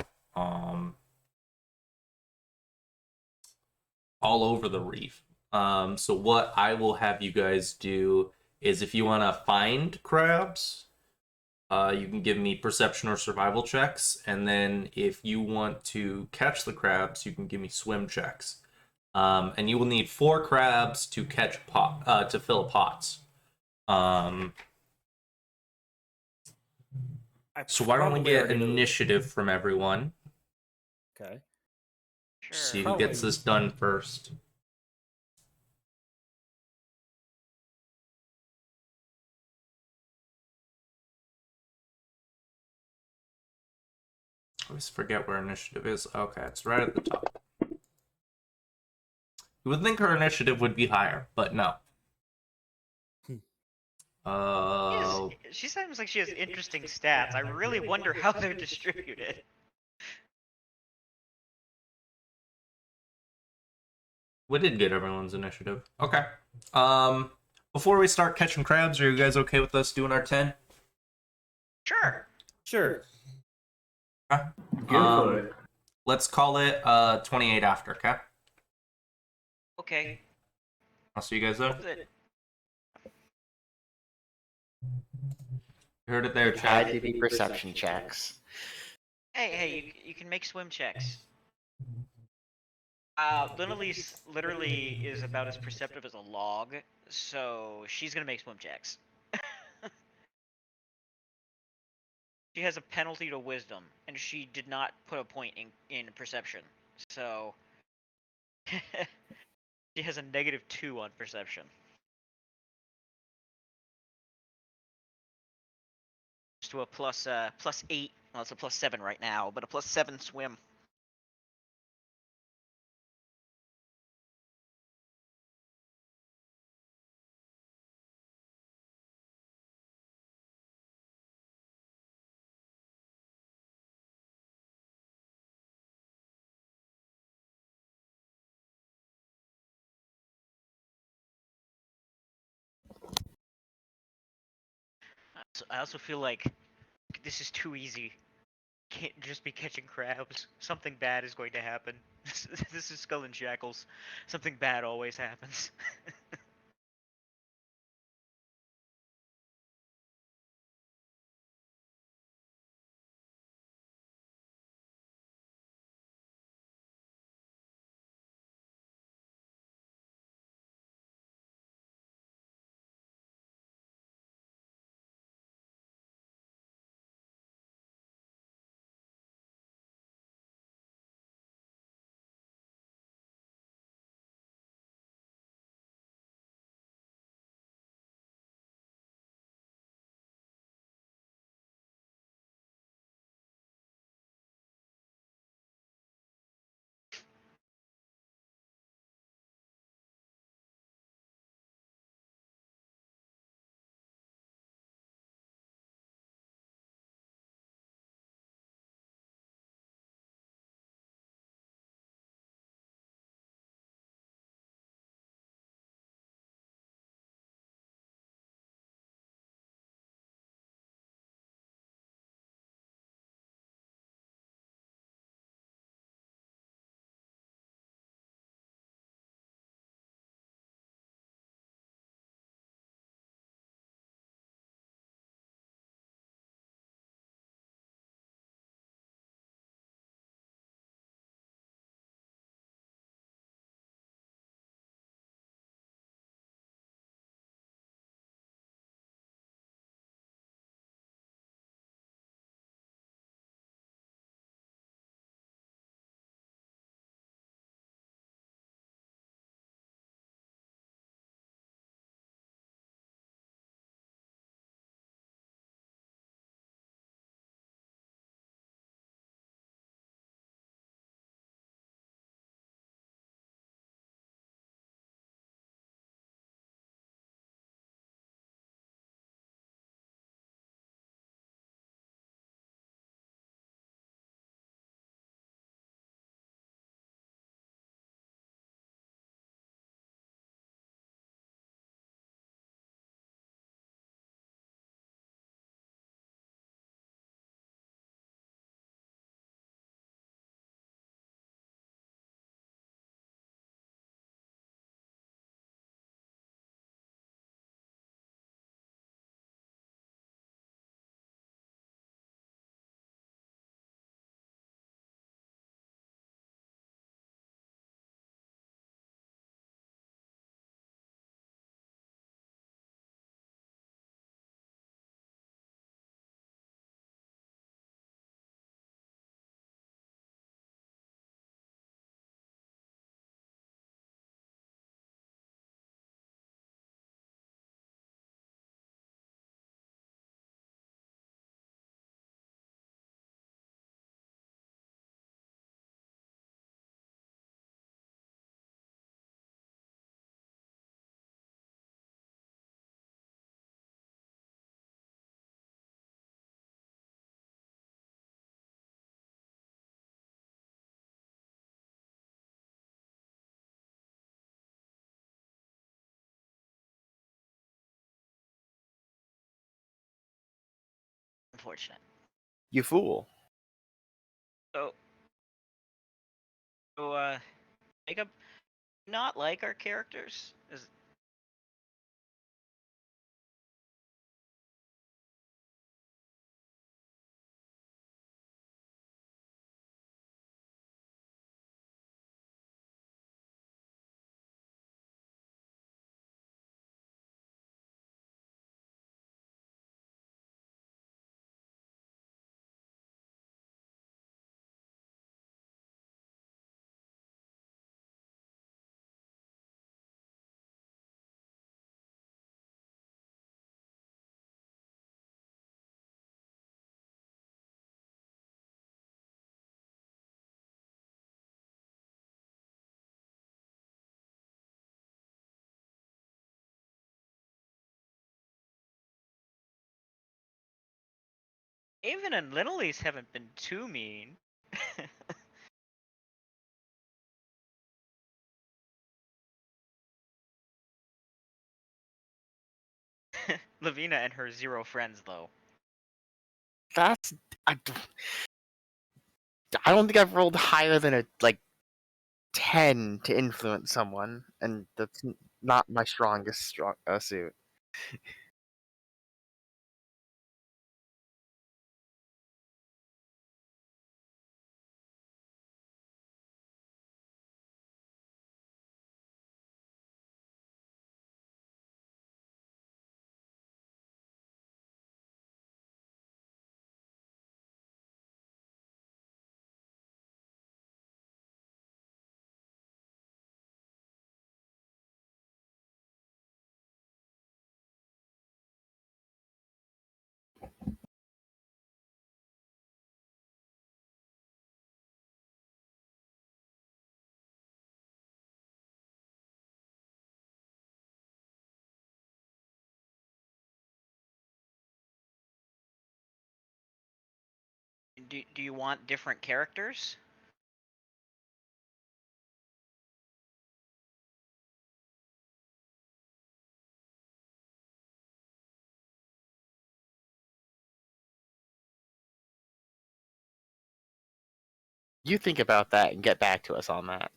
the reef. So what I will have you guys do is, if you want to find crabs, you can give me perception or survival checks, and then if you want to catch the crabs, you can give me swim checks. And you will need 4 crabs to catch to fill pots. So why don't we get initiative from everyone? Okay. See Sure. who gets Probably- this done first. I always forget where initiative is. Okay, it's right at the top. You would think her initiative would be higher, but no. She seems like she has interesting stats. I really wonder how they're distributed. We did get everyone's initiative. Okay. Before we start catching crabs, are you guys okay with us doing our 10? Sure. Sure. Okay. Go for it. Let's call it 28 after, okay? Okay. I'll see you guys then. Good. You heard it there, Had chat. to be perception checks. Hey, you can make swim checks. Linalyse literally is about as perceptive as a log, so she's gonna make swim checks. She has a penalty to wisdom, and she did not put a point in perception, so she has a -2 on perception. To a +8. Well, it's a +7 right now, but a +7 swim. I also feel like this is too easy. Can't just be catching crabs. Something bad is going to happen. This is Skull and Shackles. Something bad always happens. unfortunate. You fool. So, Jacob, not like our characters? Avon and Linelise haven't been too mean. Lavina and her 0 friends, though. That's I don't think I've rolled higher than a 10 to influence someone, and that's not my strongest suit. Do you want different characters? You think about that and get back to us on that.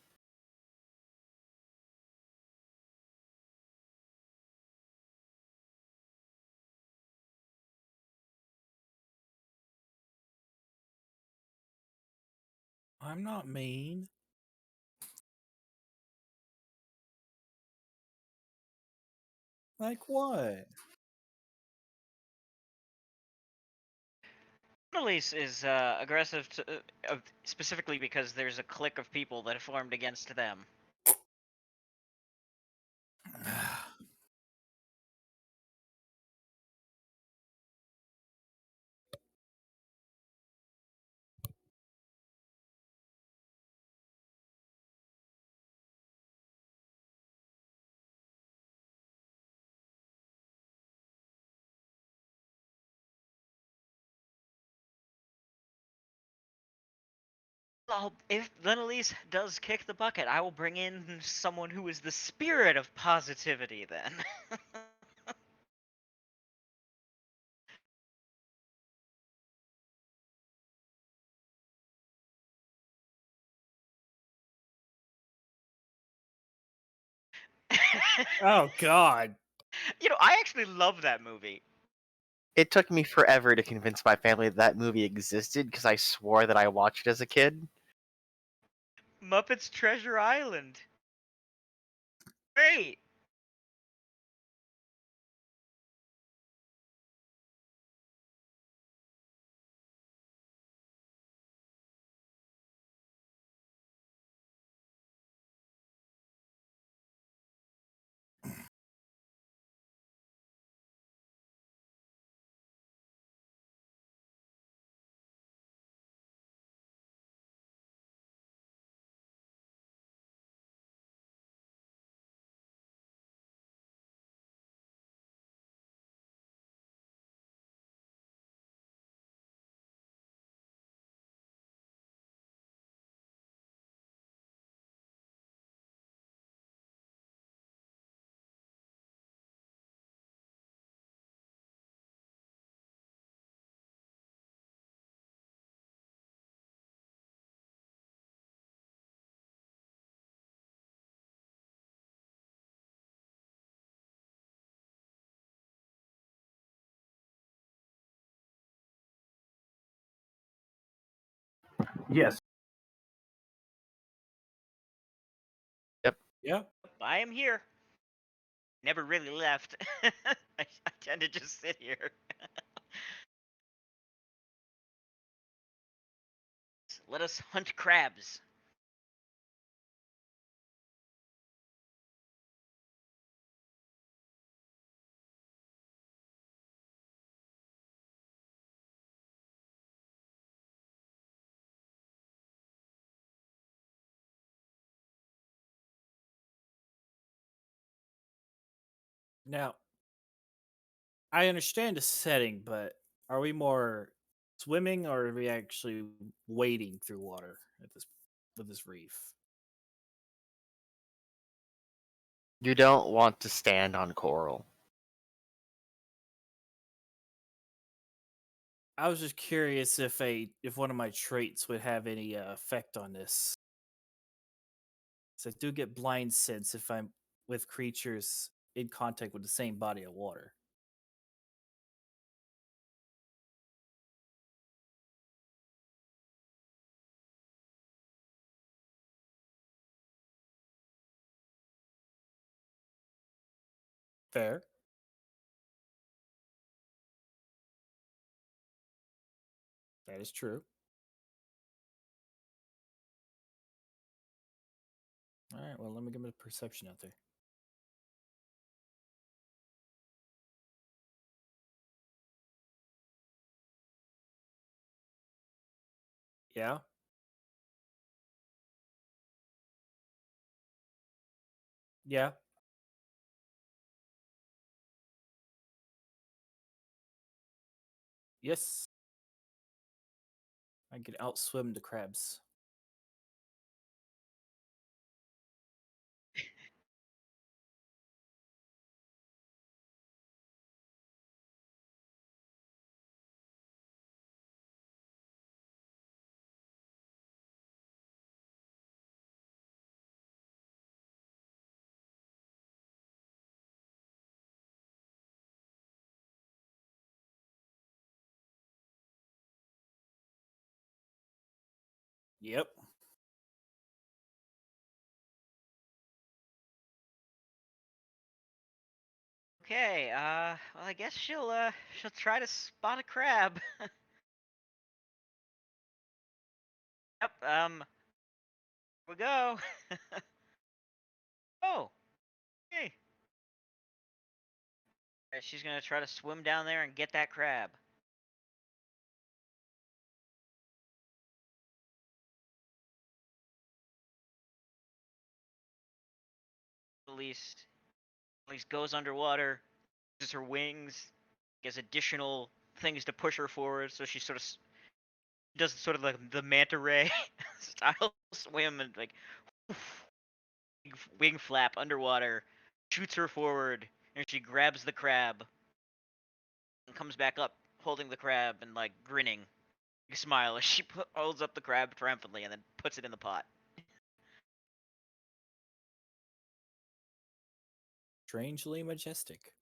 I'm not mean. Like what? Linelise is aggressive specifically because there's a clique of people that formed against them. If Linelise does kick the bucket, I will bring in someone who is the spirit of positivity then. Oh God. I actually love that movie. It took me forever to convince my family that movie existed because I swore that I watched it as a kid. Muppets Treasure Island. Great. Yes. Yeah. I am here. Never really left. I tend to just sit here. Let us hunt crabs. Now, I understand the setting, but are we more swimming or are we actually wading through water at this with this reef? You don't want to stand on coral. I was just curious if one of my traits would have any effect on this. So I do get blind sense if I'm with creatures in contact with the same body of water. Fair. That is true. All right. Well, let me give it a perception out there. Yeah. Yeah. Yes. I can outswim the crabs. Yep. Okay, well, I guess she'll try to spot a crab. Yep, we go. Oh, hey. Alright, she's gonna try to swim down there and get that crab. At least goes underwater, uses her wings, gets additional things to push her forward, so she sort of does sort of like the manta ray style swim and like wing flap underwater, shoots her forward, and she grabs the crab and comes back up holding the crab and like grinning, big smile as she holds up the crab triumphantly and then puts it in the pot. Strangely majestic.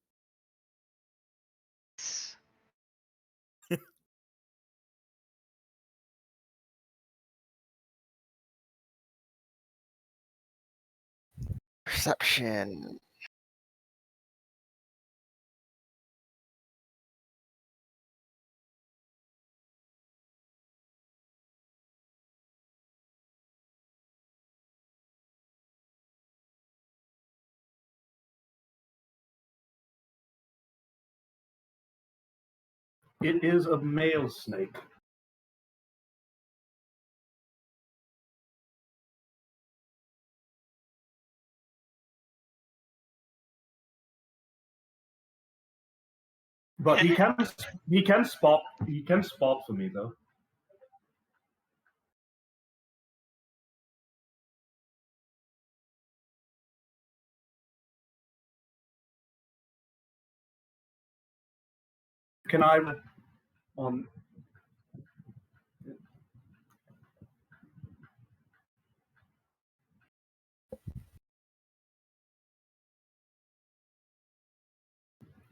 Perception. It is a male snake. But he can spot for me though. Can I on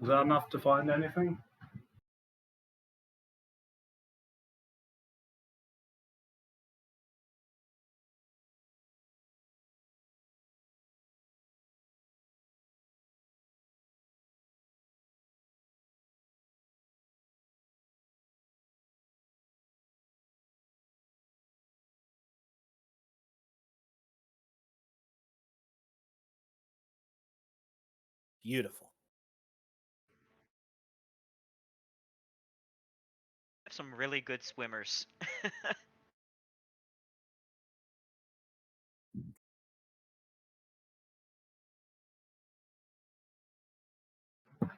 is that enough to find anything? beautiful. Have some really good swimmers.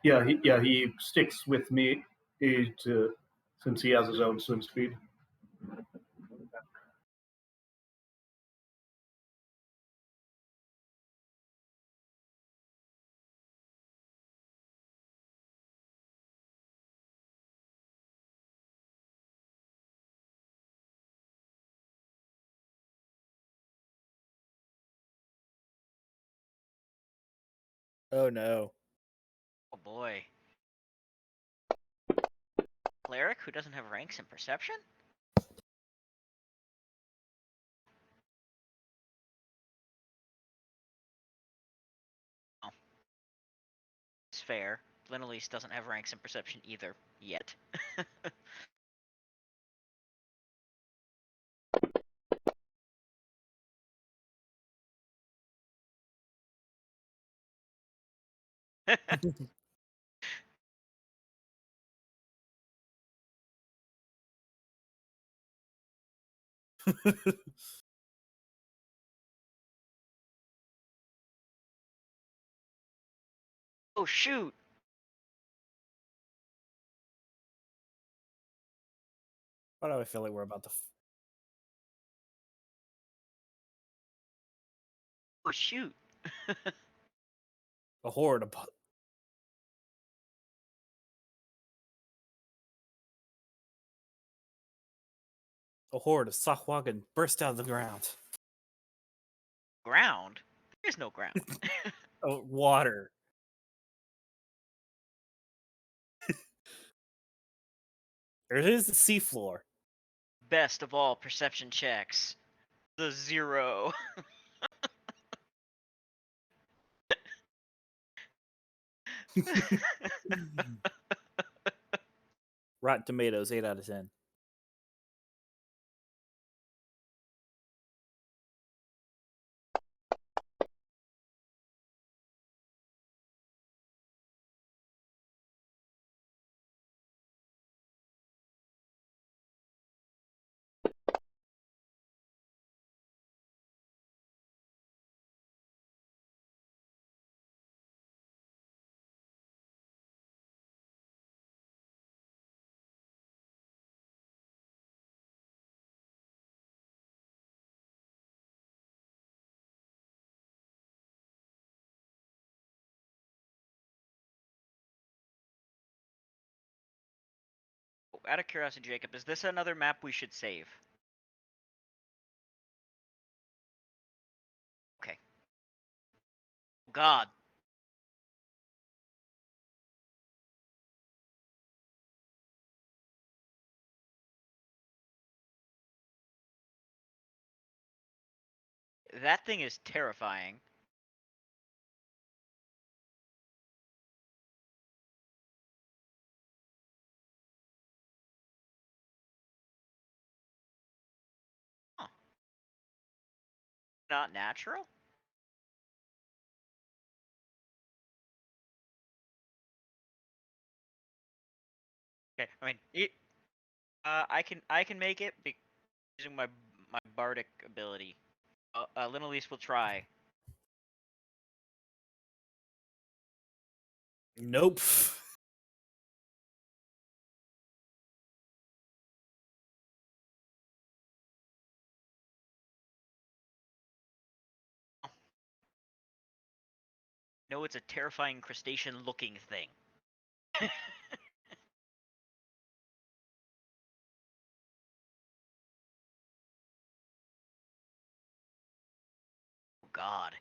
He sticks with me since he has his own swim speed. Oh no. Oh boy. Cleric who doesn't have ranks in perception? Oh. It's fair. Linelise doesn't have ranks in perception either. Yet. Oh shoot! Why do I feel like we're about to? Oh shoot! A horde of Sahwagan burst out of the ground. Ground? There is no ground. Oh, water. There is the seafloor. Best of all perception checks. The 0. Rotten Tomatoes, 8 out of 10. Out of curiosity, Jacob, is this another map we should save? Okay. God. That thing is terrifying. Huh. Not natural? Okay, I mean, I can make it using my bardic ability. Linelise will try. Nope. No, it's a terrifying crustacean-looking thing. Oh God.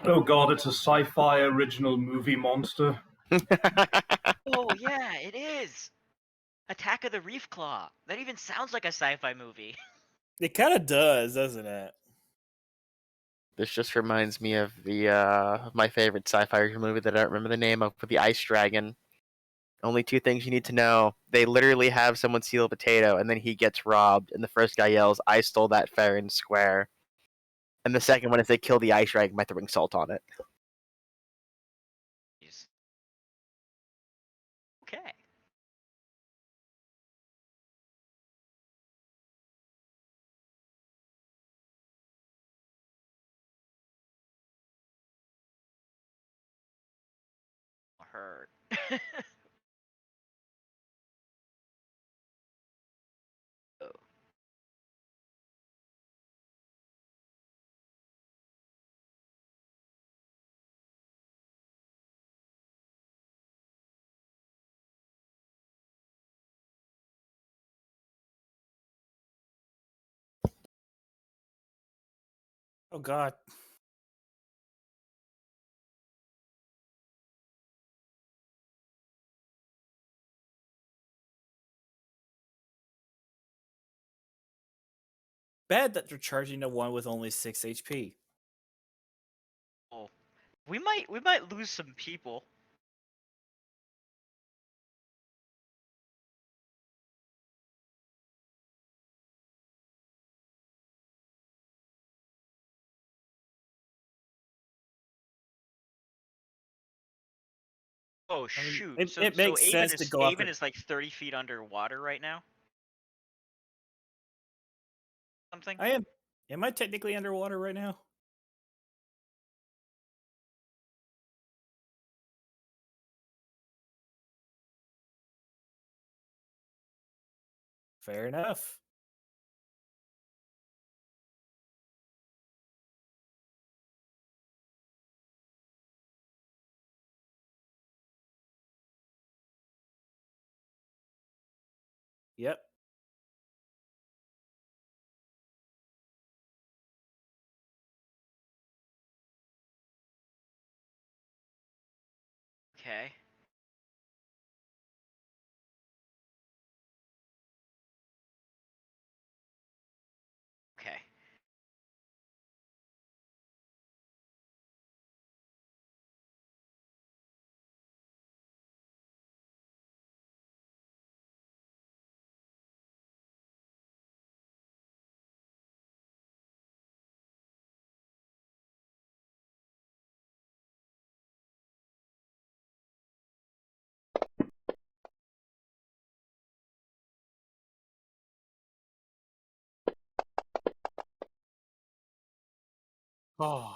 Oh god, it's a sci-fi original movie monster. Oh yeah, it is. Attack of the Reef Claw. That even sounds like a sci-fi movie. It kind of does, doesn't it? This just reminds me of the my favorite sci-fi movie that I don't remember the name of, with the ice dragon. Only two things you need to know. They literally have someone steal a potato, and then he gets robbed, and the first guy yells, "I stole that fair and square." And the second one is they kill the ice dragon by throwing salt on it. hurt. Oh. Oh God. Bad that they're charging the one with only 6 HP. Oh. We might lose some people. Oh I mean, shoot! it, So it makes sense to go Avon after. is like 30 feet underwater right now. Something. I am. Am I technically underwater right now? Fair enough. Yep. Okay. Okay. Oh.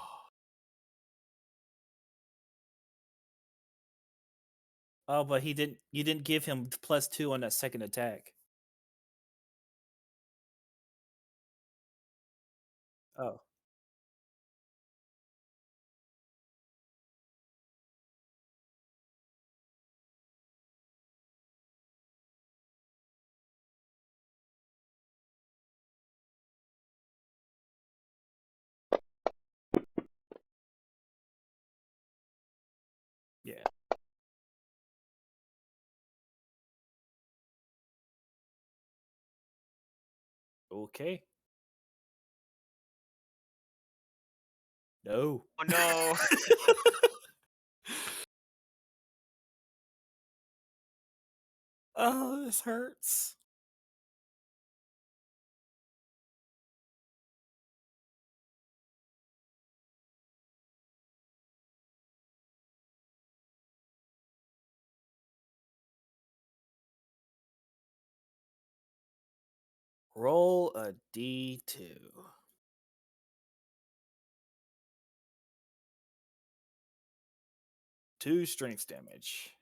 Oh, but he didn't. You didn't give him +2 on that second attack. Oh. Yeah. Okay. No. Oh no. Oh, this hurts. Roll a d2. 2 strength damage.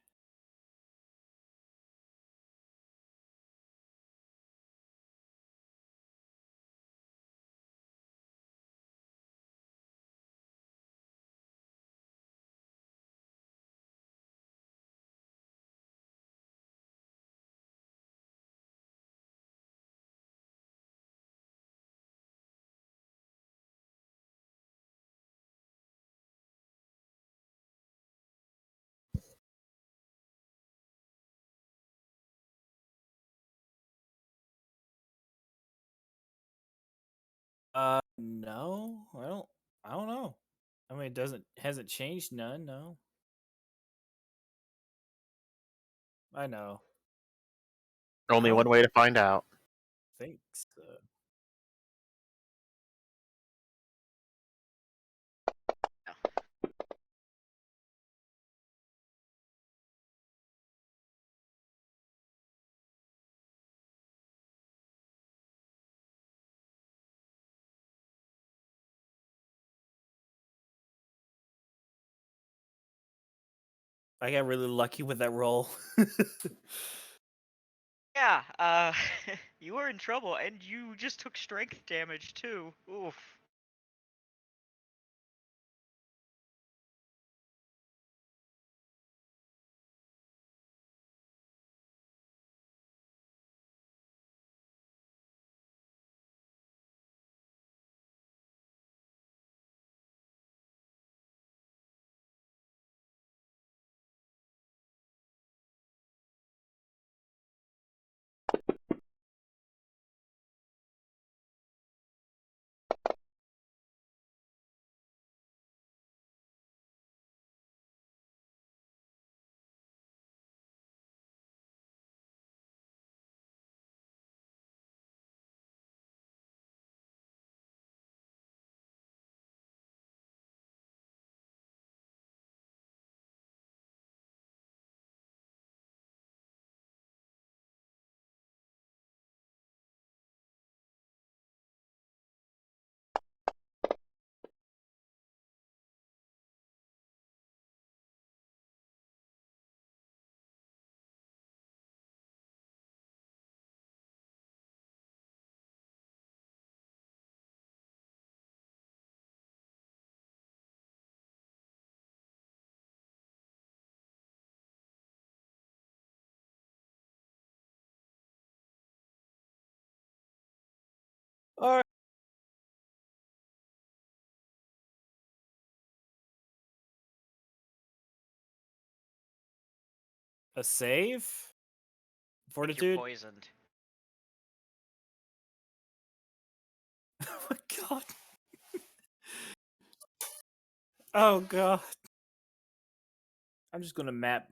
No, I don't know. I mean, it doesn't hasn't changed none. No, I know. Only one No. way to find out. Think so. I got really lucky with that roll. Yeah, you were in trouble, and you just took strength damage too. Oof. All right. A save? I think you're Fortitude? poisoned. Oh my god. Oh god. I'm just gonna map.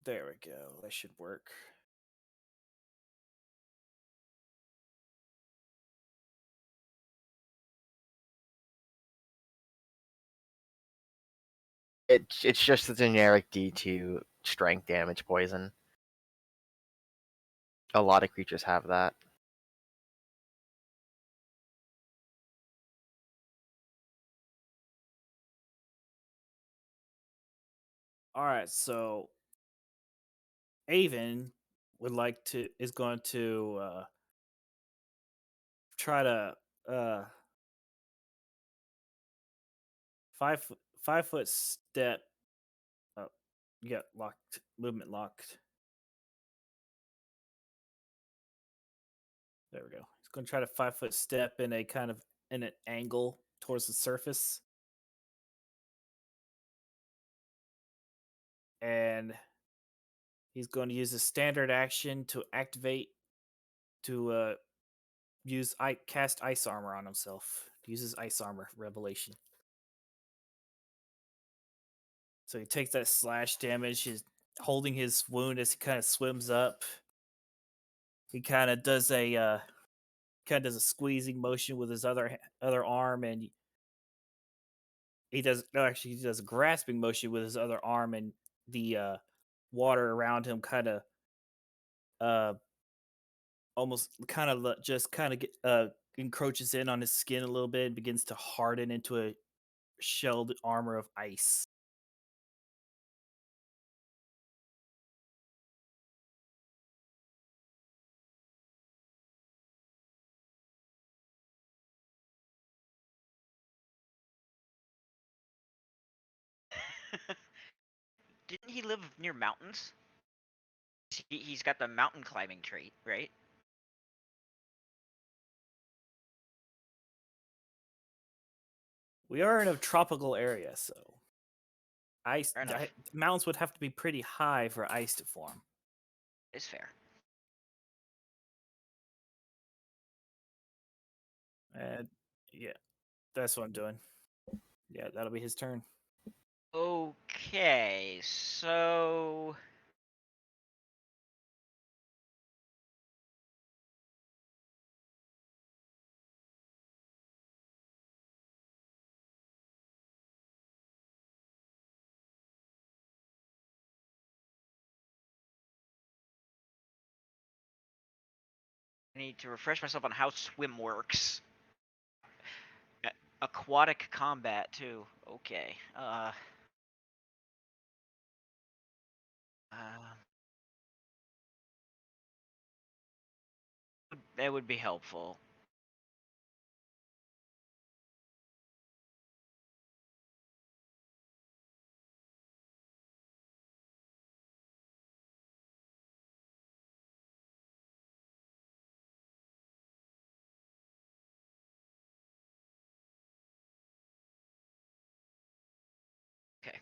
There we go. That should work. It's just the generic D2 strength damage poison. A lot of creatures have that. All right, so Avon is going to try to uh 5 foot step. Oh, you got locked, movement locked. There we go. He's going to try to 5 foot step in a kind of in an angle towards the surface, and he's going to use a standard action to activate to cast ice armor on himself. Uses ice armor revelation. So he takes that slash damage. He's holding his wound as he kind of swims up. He kind of does a squeezing motion with his other arm, and he does a grasping motion with his other arm, and the water around him kind of uh almost kind of just kind of encroaches in on his skin a little bit and begins to harden into a shelled armor of ice. Didn't he live near mountains? He's got the mountain climbing trait, right? We are in a tropical area, so Fair enough. mountains would have to be pretty high for ice to form. It's fair. And yeah, that's what I'm doing. Yeah, that'll be his turn. Okay, so I need to refresh myself on how swim works. aquatic combat too. Okay. That would be helpful. Okay.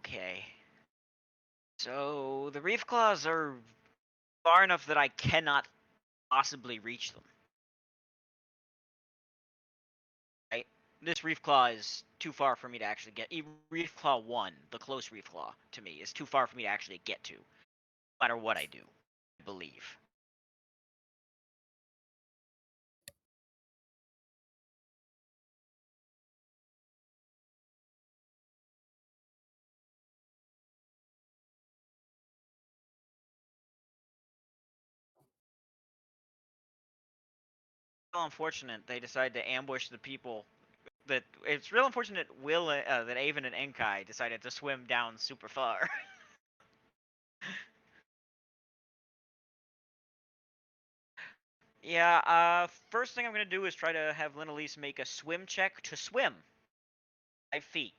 Okay. So the reef claws are far enough that I cannot possibly reach them. Right? This reef claw is too far for me to actually get. Reef claw 1, the close reef claw to me, is too far for me to actually get to, no matter what I do, I believe. Real unfortunate they decided to ambush the people. That it's real unfortunate that Avon and Enkai decided to swim down super far. Yeah, first thing I'm gonna do is try to have Linelise make a swim check to swim 5 feet.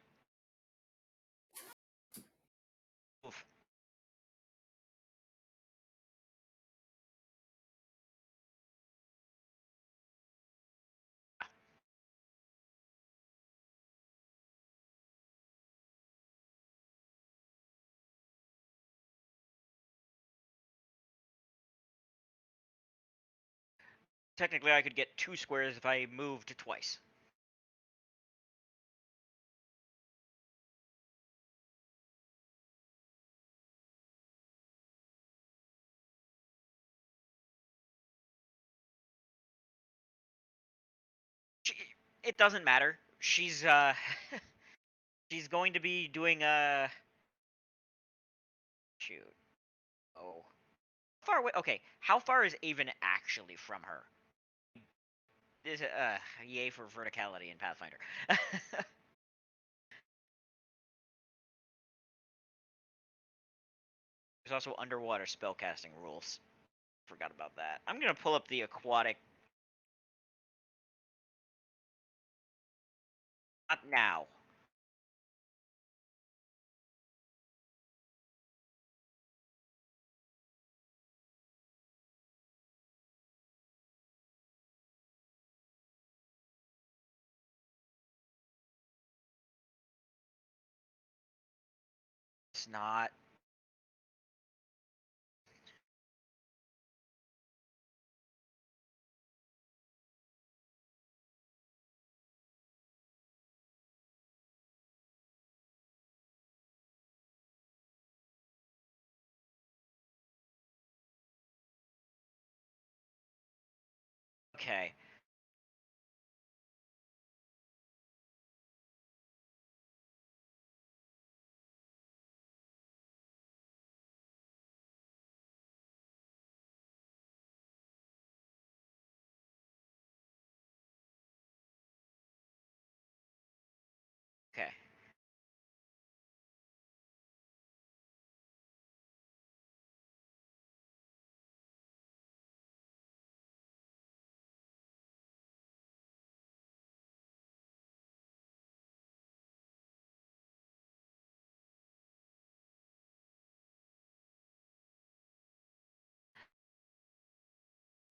Oof. Technically, I could get 2 squares if I moved twice. It doesn't matter. She's she's going to be doing shoot. Oh. How far away? Okay, how far is Avon actually from her? Is it yay for verticality in Pathfinder. There's also underwater spellcasting rules. Forgot about that. I'm gonna pull up the aquatic. Not now. It's not. Okay.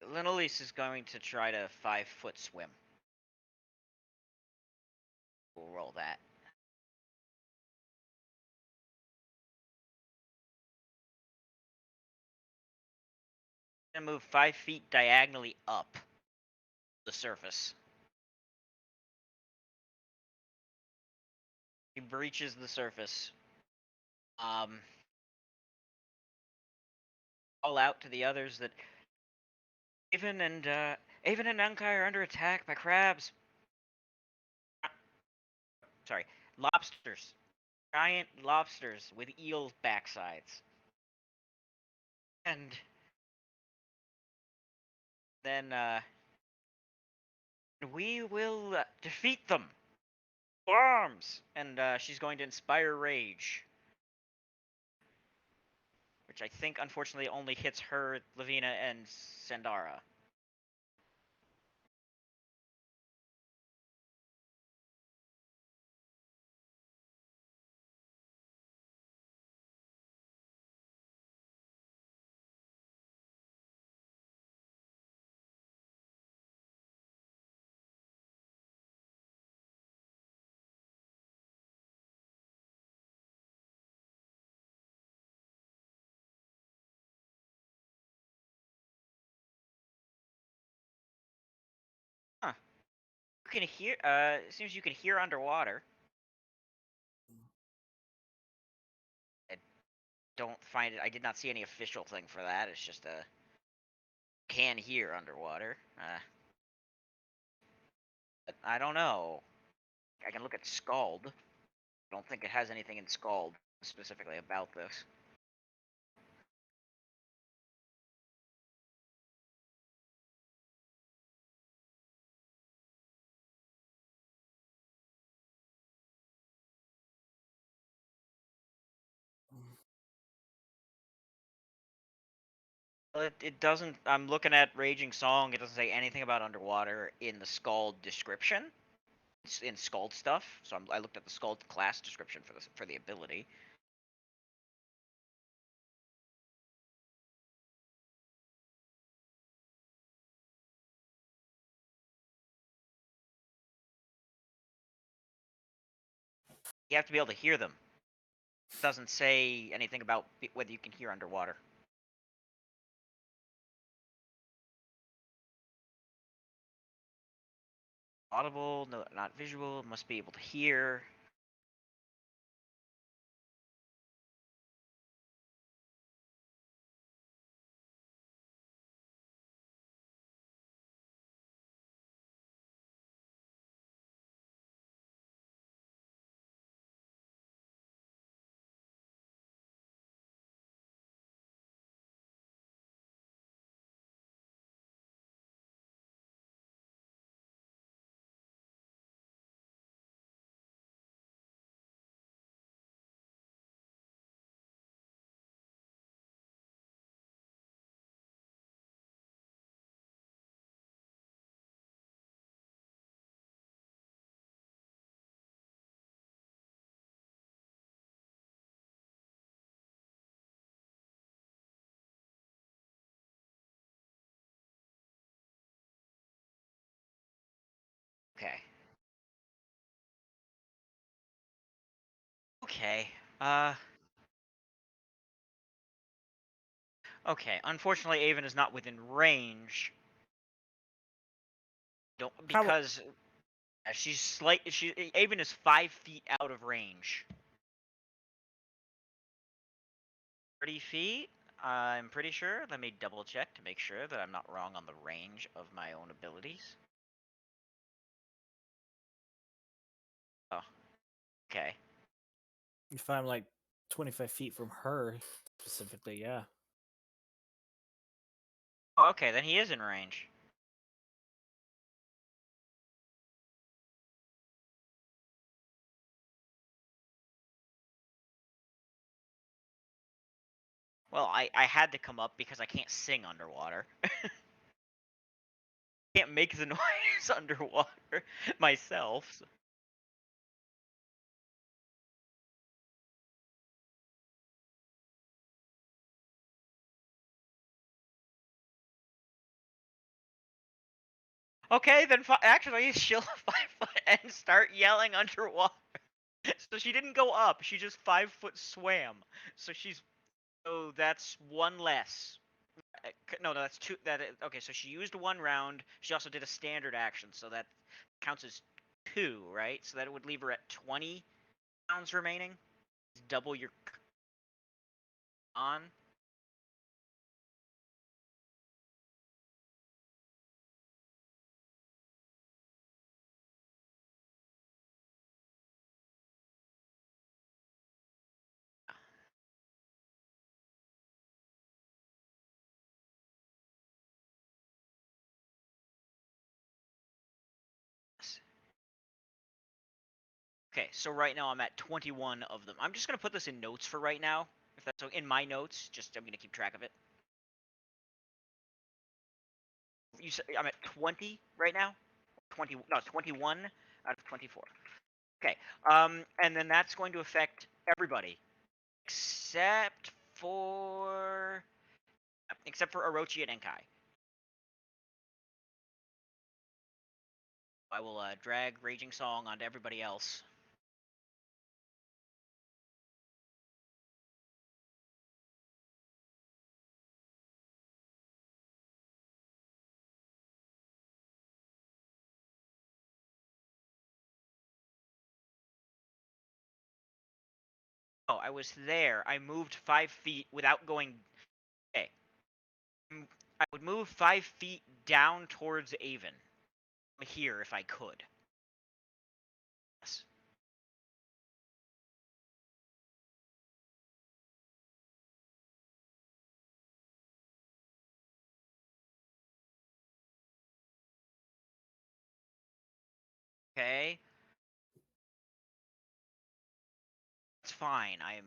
Linelise is going to try to 5-foot swim. We'll roll that. Gonna move 5 feet diagonally up the surface. He breaches the surface. Call out to the others that Avon and Unkai are under attack by crabs. Sorry, lobsters. Giant lobsters with eel backsides. And then we will defeat them. Arms! And she's going to inspire rage. Which I think, unfortunately, only hits her, Lavina, and Sandara. Huh. You can hear, it seems you can hear underwater. I don't find it, I did not see any official thing for that. It's just a can hear underwater. But I don't know. I can look at Scald. I don't think it has anything in Scald specifically about this. Well, it doesn't. I'm looking at Raging Song. It doesn't say anything about underwater in the Scald description. It's in Scald stuff. So I looked at the Scald class description for the ability. You have to be able to hear them. It doesn't say anything about whether you can hear underwater. Audible, no, not visual. Must be able to hear. Okay. Okay. Okay. Unfortunately, Avon is not within range. Don't because Avon is 5 feet out of range. 30 feet. I'm pretty sure. Let me double check to make sure that I'm not wrong on the range of my own abilities. Oh. Okay. If I'm like 25 feet from her specifically, yeah. Oh, okay, then he is in range. Well, I had to come up because I can't sing underwater. Can't make the noise underwater myself. So. Okay, then actually she'll 5 foot and start yelling underwater. So she didn't go up; she just 5 foot swam. So that's one less. No, that's two. Okay. So she used one round. She also did a standard action, so that counts as two, right? So that would leave her at 20 rounds remaining. Double your on. Okay, so right now I'm at 21 of them. I'm just gonna put this in notes for right now, if that's in my notes. Just I'm gonna keep track of it. You said I'm at 20 right now. 21 out of 24. Okay, and then that's going to affect everybody except for Orochi and Enkai. I will drag Raging Song onto everybody else. Oh, I was there. I moved 5 feet without going. Okay. I would move 5 feet down towards Avon. Here, if I could. Yes. Okay. It's fine. I'm.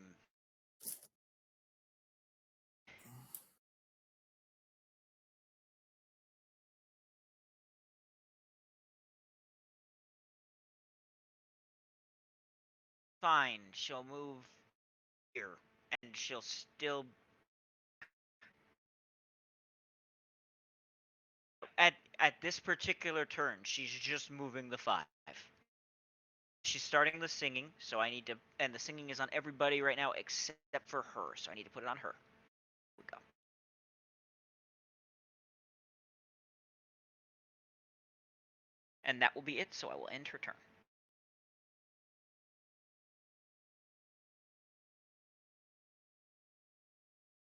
Fine. She'll move here. And she'll still. At this particular turn, she's just moving the 5. She's starting the singing, so I need to. And the singing is on everybody right now except for her, so I need to put it on her. Here we go. And that will be it, so I will end her turn.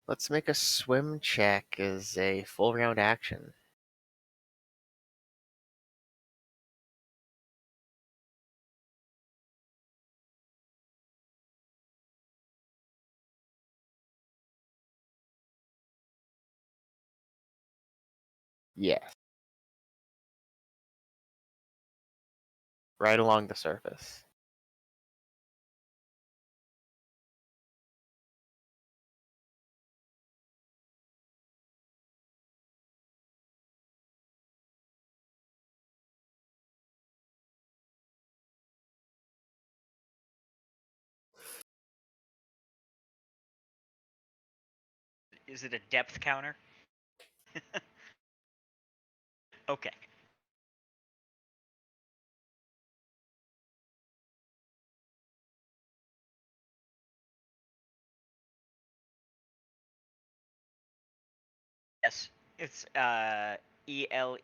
Let's make a swim check as a full round action. Yes. Right along the surface. Is it a depth counter? Okay. Yes. It's ELE.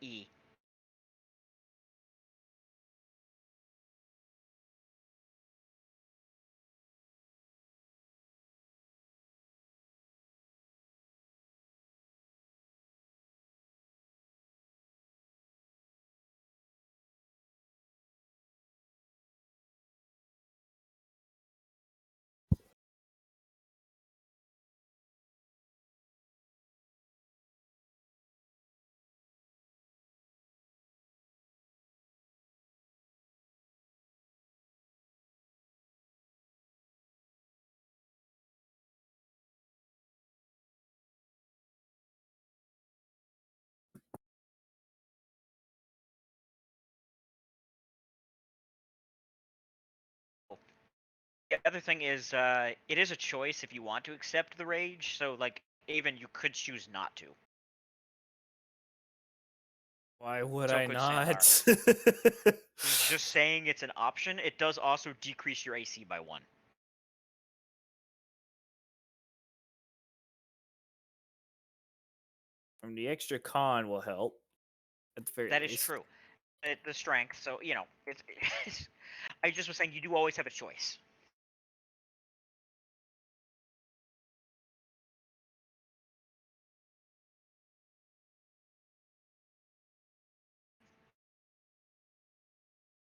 The other thing is, it is a choice if you want to accept the rage. So, like, even you could choose not to. Why would So I could not? I'm just saying it's an option. It does also decrease your AC by 1. From the extra con will help. At the very That is least. true. The strength, so it's I just was saying you do always have a choice.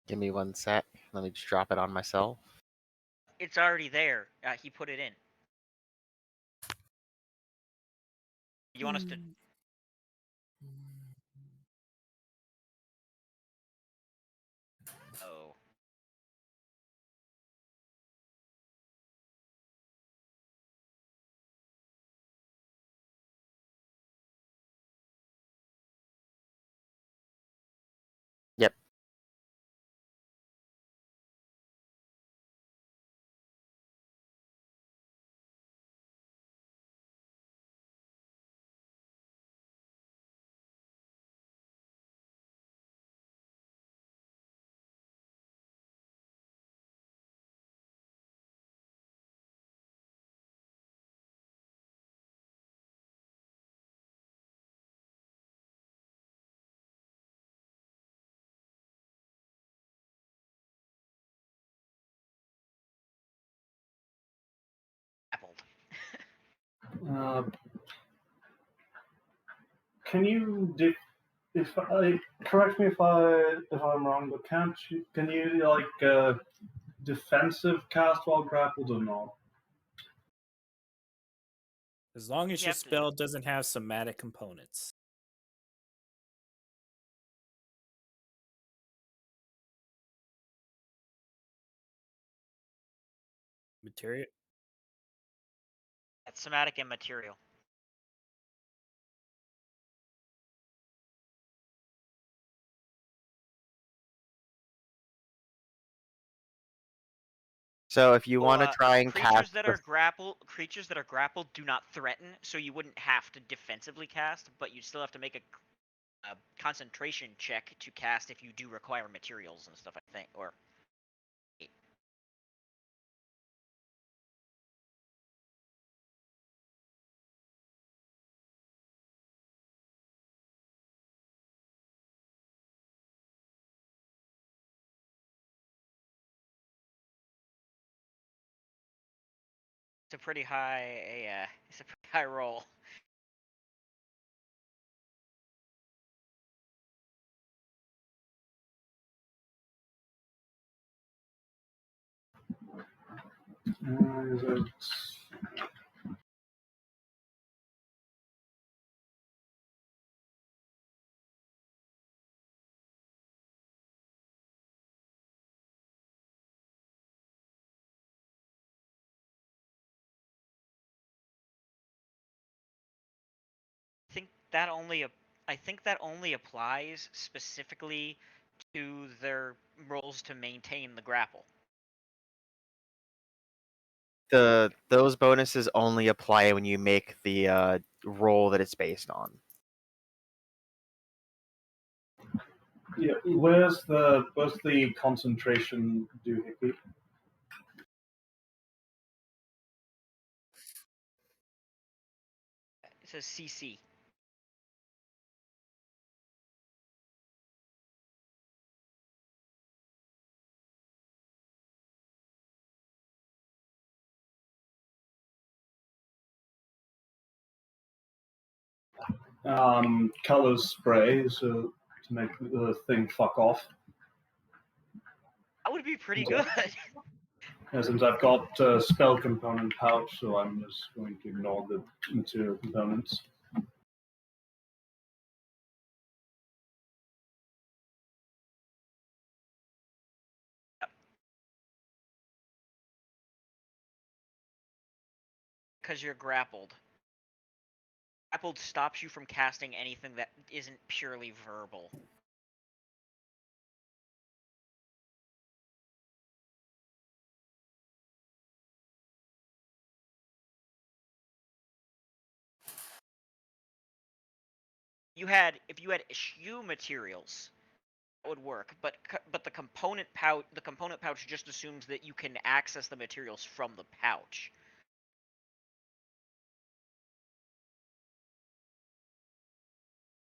Give me 1 sec. Let me just drop it on myself. It's already there. He put it in. You want us to? Oh. Yep. Grappled. Can you correct me if I'm wrong, but can you defensive cast while grappled or not? As long as You your have to. spell doesn't have somatic components. Material. That's somatic and material. So if you want to try and creatures cast that the are grappled do not threaten, so you wouldn't have to defensively cast, but you'd still have to make a concentration check to cast if you do require materials and stuff. I think, or it's a pretty high. It's a pretty high roll. Is it... I think that only. I think that only applies specifically to their rolls to maintain the grapple. those bonuses only apply when you make the roll that it's based on. Yeah, where's the concentration doohickey? It says CC. Colors spray, so to make the thing fuck off. That would be pretty good. Since I've got spell component pouch, so I'm just going to ignore the material components. Because you're grappled. Grappled stops you from casting anything that isn't purely verbal. if you had eschew materials, that would work. But the component pouch just assumes that you can access the materials from the pouch.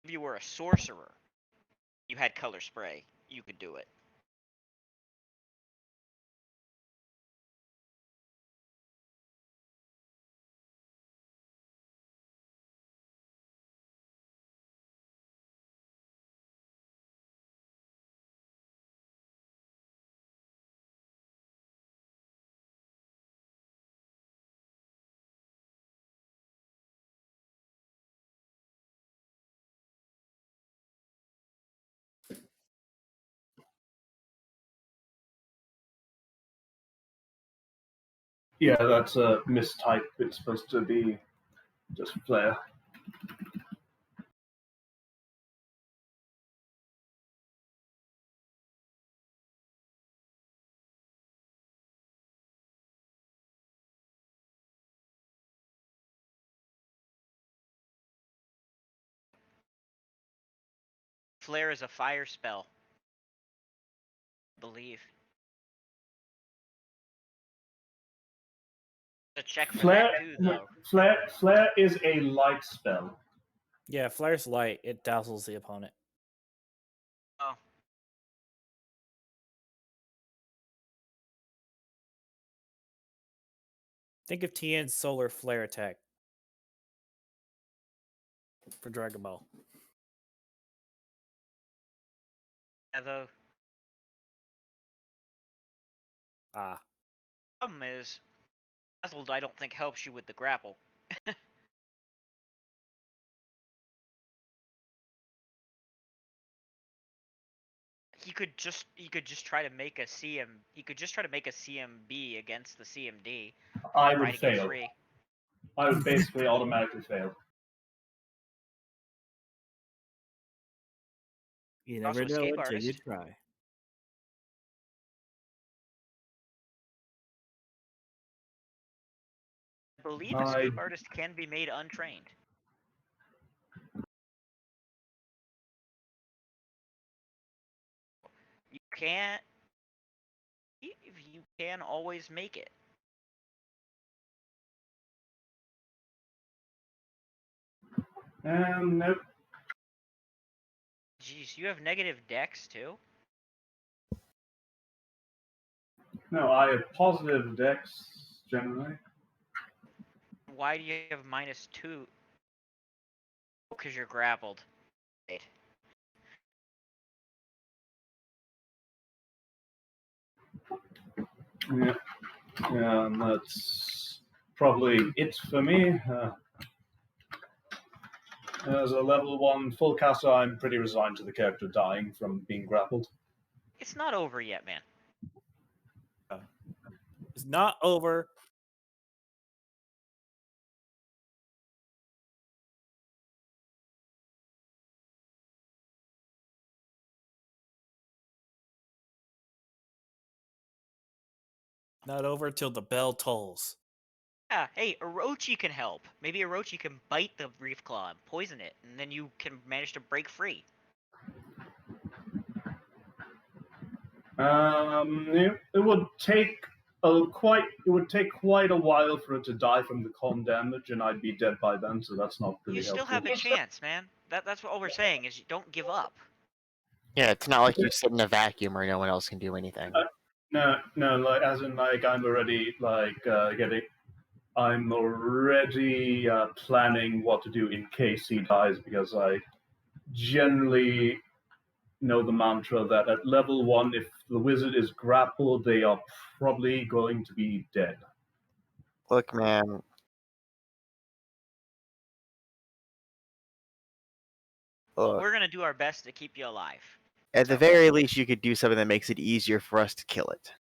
If you were a sorcerer, you had color spray, you could do it. Yeah, that's a mistype. It's supposed to be just flare. Flare is a fire spell, I believe. A check for Flare, that too, though. flare is a light spell. Yeah, flare's light. It dazzles the opponent. Oh, Think of Tien's solar flare attack for Dragon Ball. yeah, the Ah, problem is, dazzled I don't think helps you with the grapple. He could just try to make a CMB against the CMD, I try would to get fail. free. I would basically automatically fail. you Also never know escape until you artist. try. I believe I- escape artist can be made untrained. You can't. You can always make it. Nope. Jeez, you have negative dex too? No, I have positive dex generally. Why do you have -2? Because you're grappled. Wait. Yeah, and that's probably it for me. As a level 1 full caster, I'm pretty resigned to the character dying from being grappled. It's not over yet, man. It's not over. Not over till the bell tolls. Yeah, hey, Orochi can help. Maybe Orochi can bite the Reef Claw and poison it, and then you can manage to break free. It would take quite a while for it to die from the con damage, and I'd be dead by then. So that's not really You still helpful. have a chance, man. That's what all we're saying is you don't give up. Yeah, it's not like you sit in a vacuum where no one else can do anything. No, like as in like I'm already I'm already planning what to do in case he dies, because I generally know the mantra that at level 1, if the wizard is grappled, they are probably going to be dead. Look, man. Look, We're gonna do our best to keep you alive. at the So- very least, you could do something that makes it easier for us to kill it.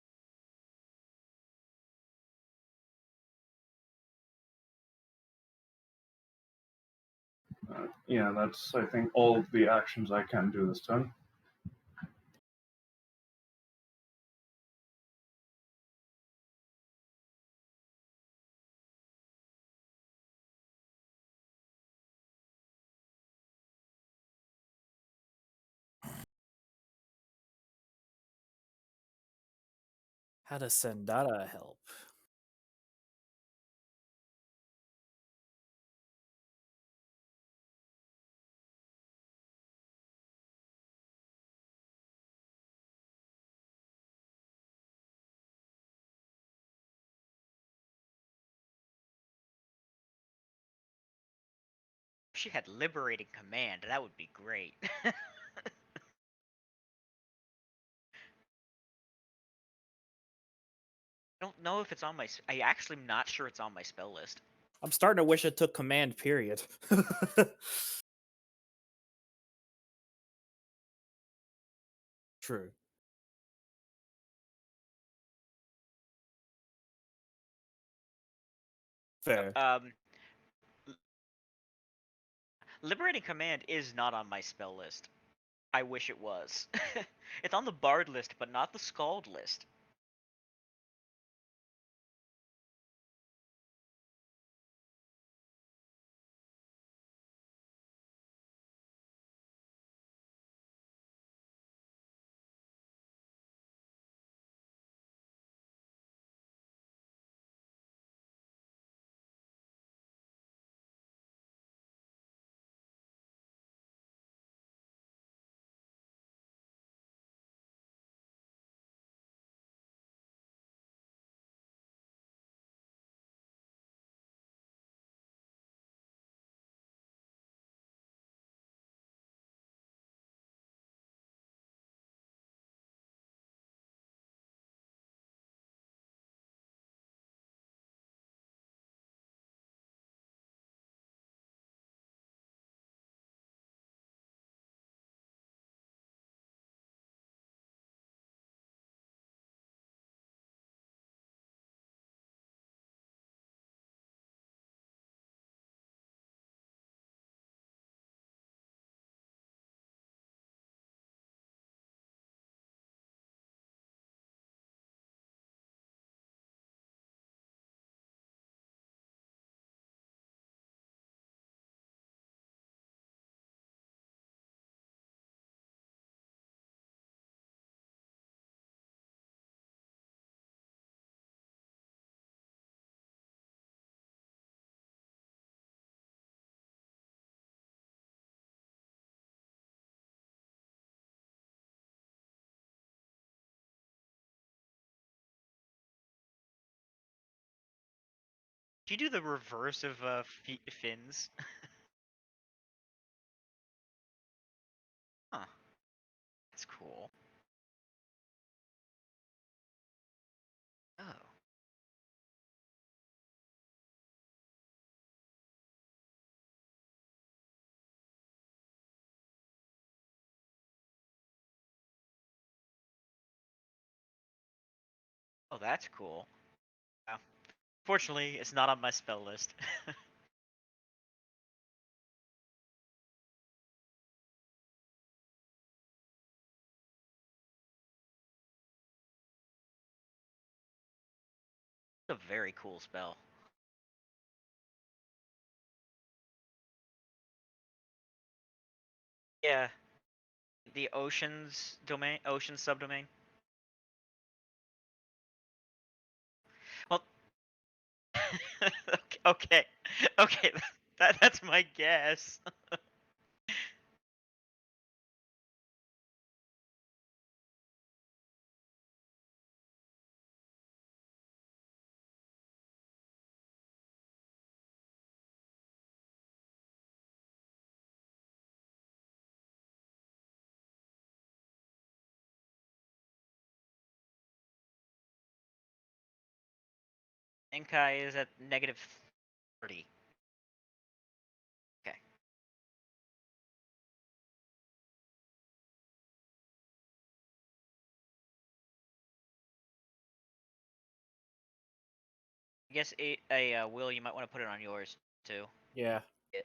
Yeah, that's, I think, all of the actions I can do this turn. How does Sandara help? If she had liberating command, that would be great. I don't know if it's on my. I actually am not sure it's on my spell list. I'm starting to wish it took command, period. True. Fair. Liberating command is not on my spell list. I wish it was. It's on the bard list, but not the scald list. Do you do the reverse of fins? Huh. That's cool. Oh. Oh, that's cool. Yeah. Fortunately, it's not on my spell list. It's a very cool spell. Yeah. The oceans domain, ocean subdomain. Well, okay, okay, that's my guess. Enkai is at -30. Okay. I guess Will, you might want to put it on yours too. Yeah. Yeah.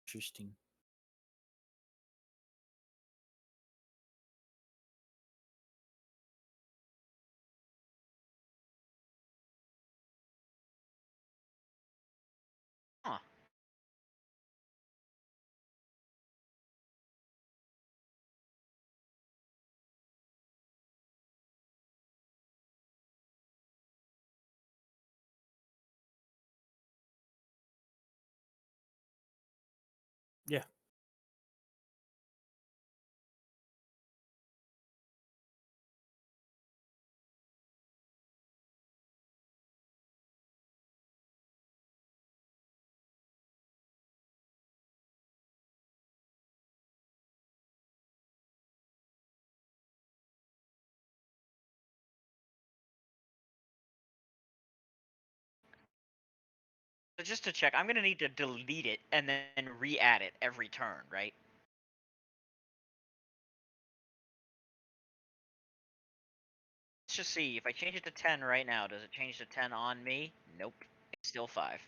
Interesting. Yeah. So just to check, I'm gonna need to delete it and then re-add it every turn, right? Let's just see. If I change it to 10 right now, does it change to 10 on me? Nope. It's still 5.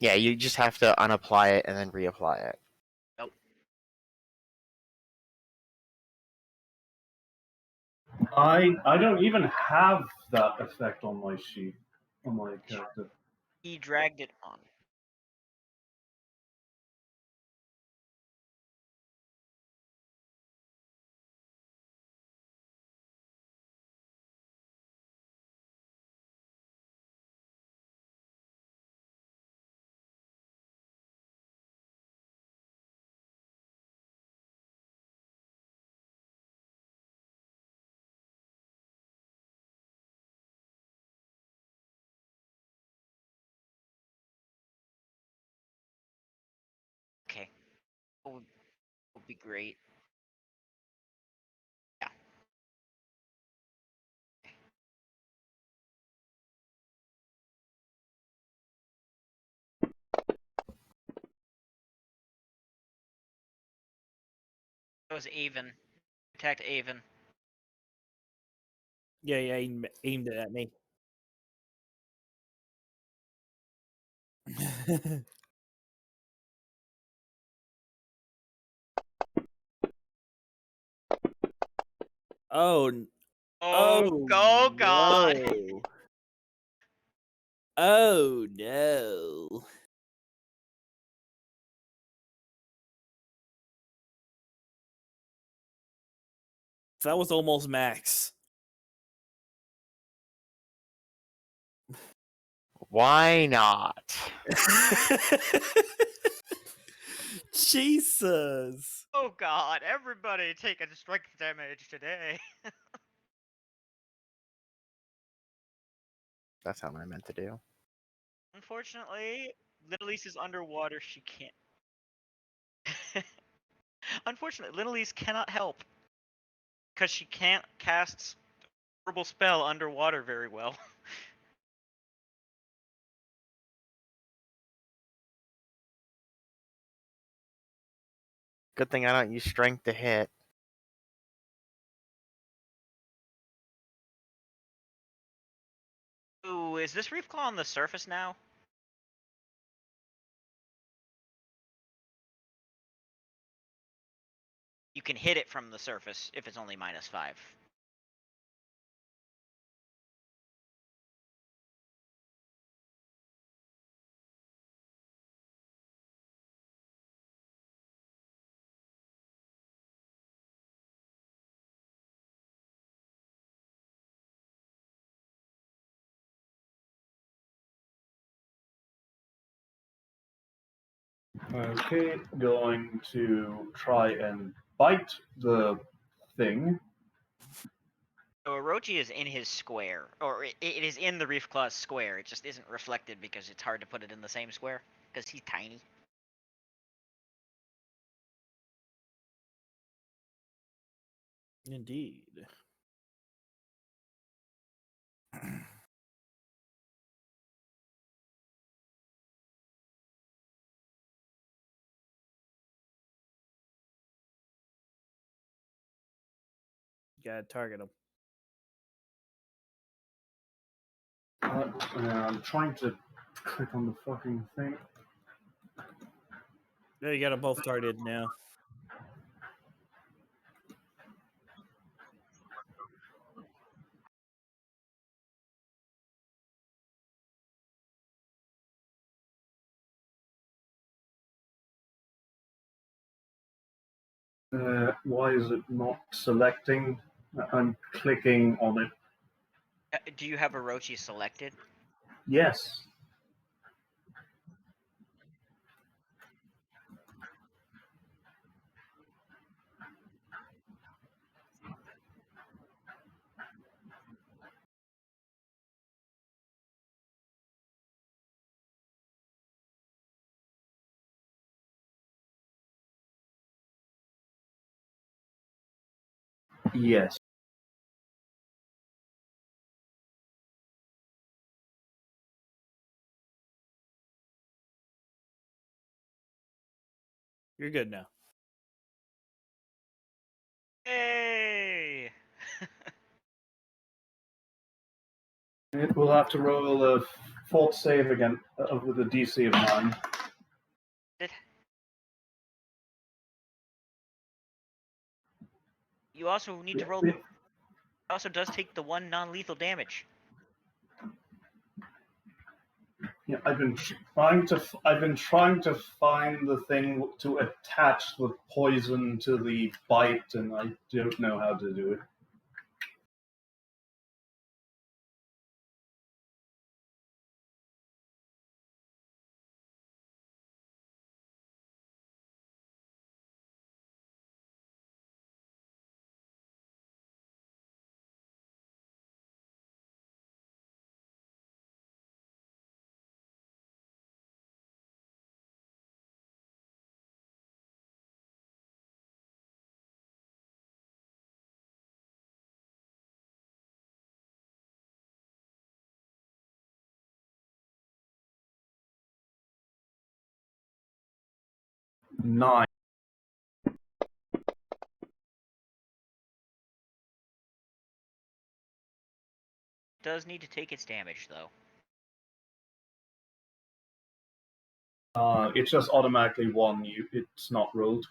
Yeah, you just have to unapply it and then reapply it. Nope. I don't even have that effect on my sheet, on my character. He dragged it on. Okay. That would be great. Yeah. That was Avon. Attacked Avon. Yeah, aimed it at me. Oh, Oh, go God. no. Oh no. That was almost max. Why not? Jesus. Oh God, everybody taking strength damage today. That's not what I meant to do. Unfortunately, Little Elise is underwater. She can't. Unfortunately, Little Elise cannot help because she can't cast horrible spell underwater very well. Good thing I don't use strength to hit. Ooh, is this Reef Claw on the surface now? You can hit it from the surface if it's only -5. Okay, going to try and bite the thing. So Orochi is in his square, or it is in the Reef Claw's square. It just isn't reflected because it's hard to put it in the same square because he's tiny. Indeed. Gotta target him. I'm trying to click on the fucking thing. Yeah, you got them both targeted now. Why is it not selecting? I'm clicking on it. Do you have Orochi selected? Yes. Yes. You're good now. Hey! We'll have to roll a fort save again with a DC of 9. You also need to roll. It also does take the 1 non-lethal damage. Yeah, I've been trying to find the thing to attach the poison to the bite, and I don't know how to do it. Nine. It does need to take its damage though. It's just automatically 1. It's not rolled.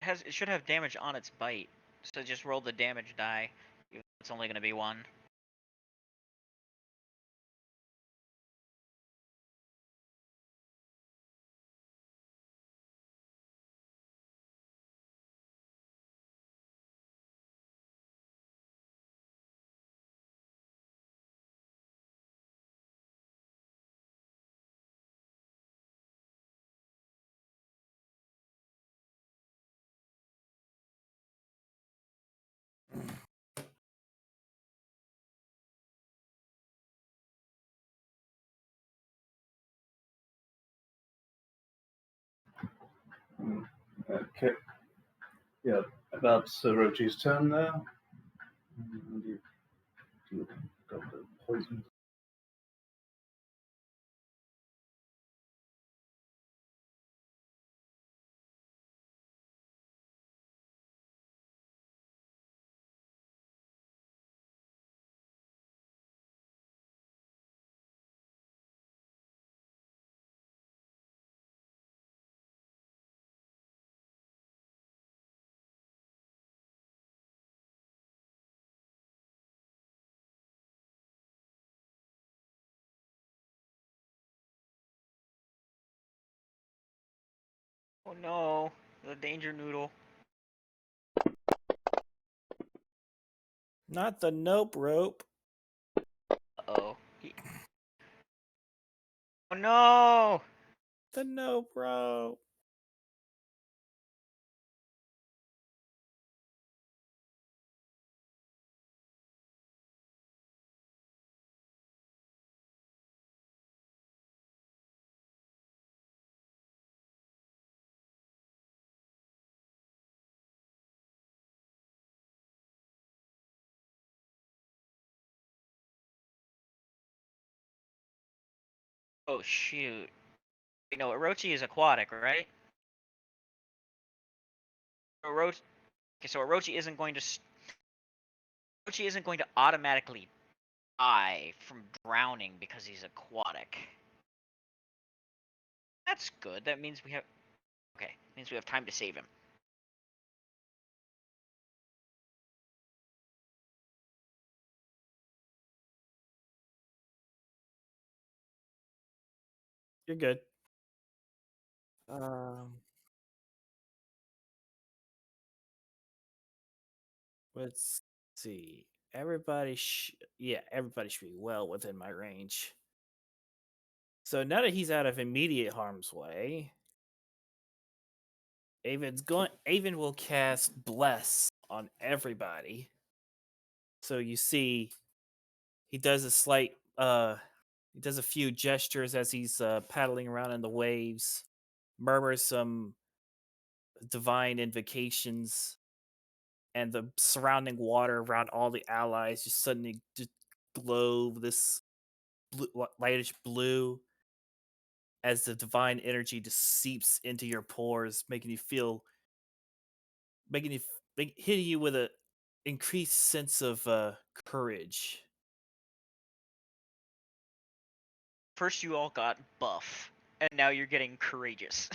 It should have damage on its bite, so just roll the damage die. It's only going to be 1. Okay. Yeah, that's Rochi's turn now. Got the poison. Oh no, the danger noodle. Not the nope rope. Uh-oh. Oh no! The nope rope. Oh shoot. You know, Orochi is aquatic, right? Orochi. Okay, so Orochi isn't going to automatically die from drowning because he's aquatic. That's good. That means we have. Okay, means we have time to save him. You're good. Um, Let's see. Everybody should be well within my range. So now that he's out of immediate harm's way, Avon will cast Bless on everybody. So you see he does he does a few gestures as he's paddling around in the waves, murmurs some divine invocations, and the surrounding water around all the allies just suddenly just glow this lightish blue as the divine energy just seeps into your pores, making you hitting you with a increased sense of courage. First, you all got buff, and now you're getting courageous.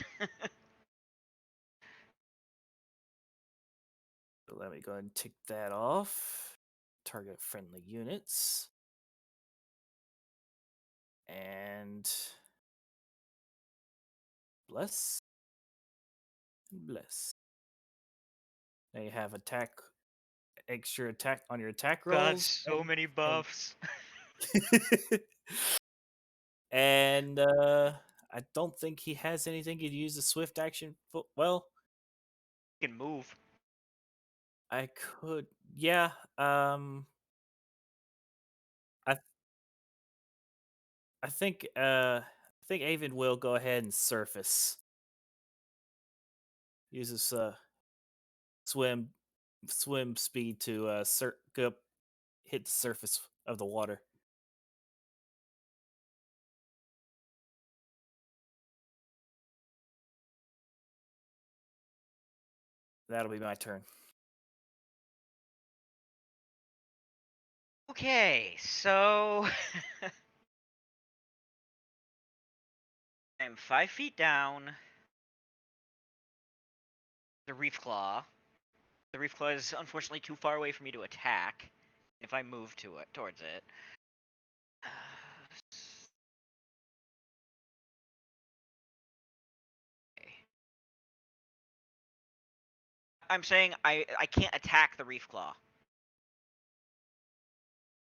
So let me go ahead and tick that off. Target friendly units. And bless. Bless. Now you have extra attack on your attack Got rolls. so many buffs. And I don't think he has anything he'd use a swift action for. Well, You can move. I could, yeah. I I think Avon will go ahead and surface. Uses swim speed to go up, hit the surface of the water. That'll be my turn. Okay, so I'm 5 feet down. The Reef Claw. The Reef Claw is unfortunately too far away for me to attack. If I move towards it. Okay. I'm saying I can't attack the Reef Claw.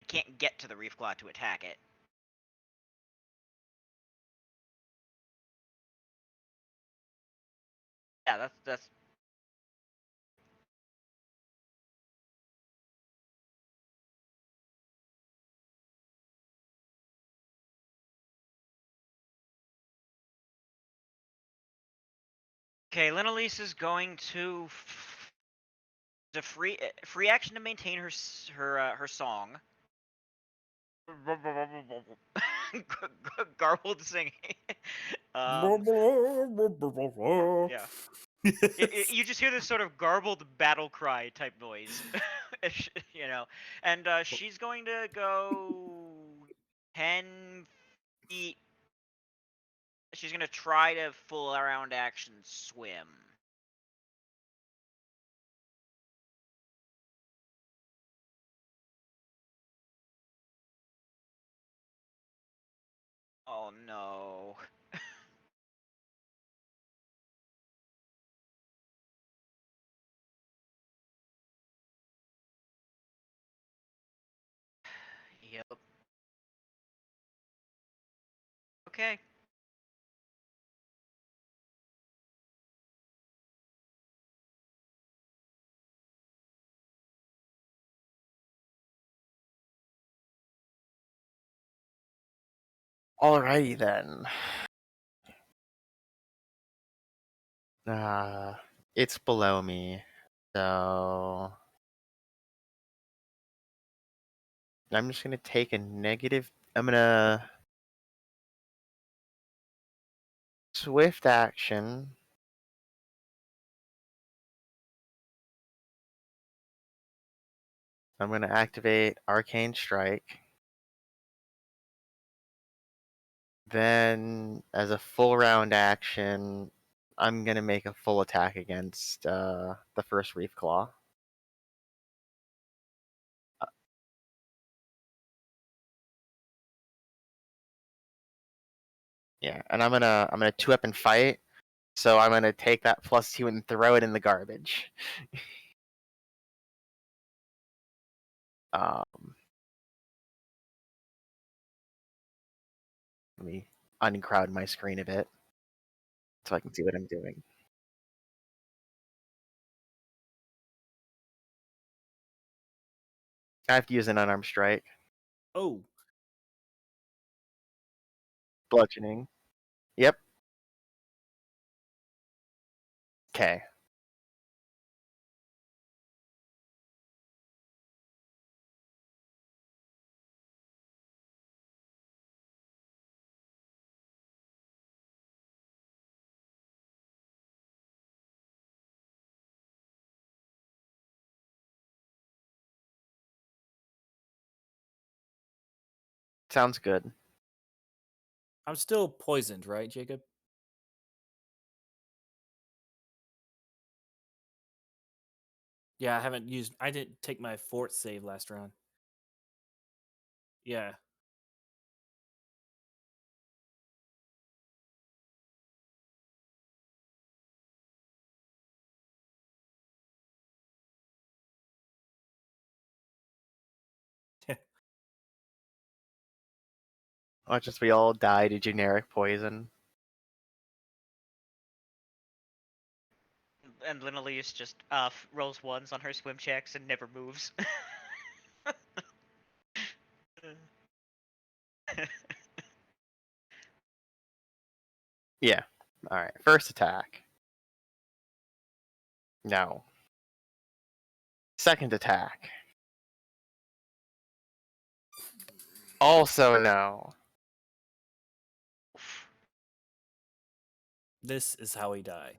I can't get to the Reef Claw to attack it. Yeah, that's okay. Linalise is going to the free action to maintain her song. Garbled singing. Yeah. You just hear this sort of garbled battle cry type noise, and she's going to go 10 feet. She's going to try to full around action swim. Oh no. Yep. Okay. Alrighty then. It's below me, so I'm just gonna take a negative. I'm gonna swift action. I'm gonna activate Arcane Strike. Then, as a full round action, I'm gonna make a full attack against the first Reef Claw. Yeah, and I'm gonna 2-weapon fight. So I'm gonna take that +2 and throw it in the garbage. Let me uncrowd my screen a bit so I can see what I'm doing. I have to use an unarmed strike. Oh, Bludgeoning. Yep. Okay. Sounds good. I'm still poisoned, right, Jacob? Yeah, I didn't take my fort save last round. Yeah. Watch as we all die to generic poison. And Linelise just rolls ones on her swim checks and never moves. Yeah. Alright, first attack. No. Second attack. Also no. This is how he die.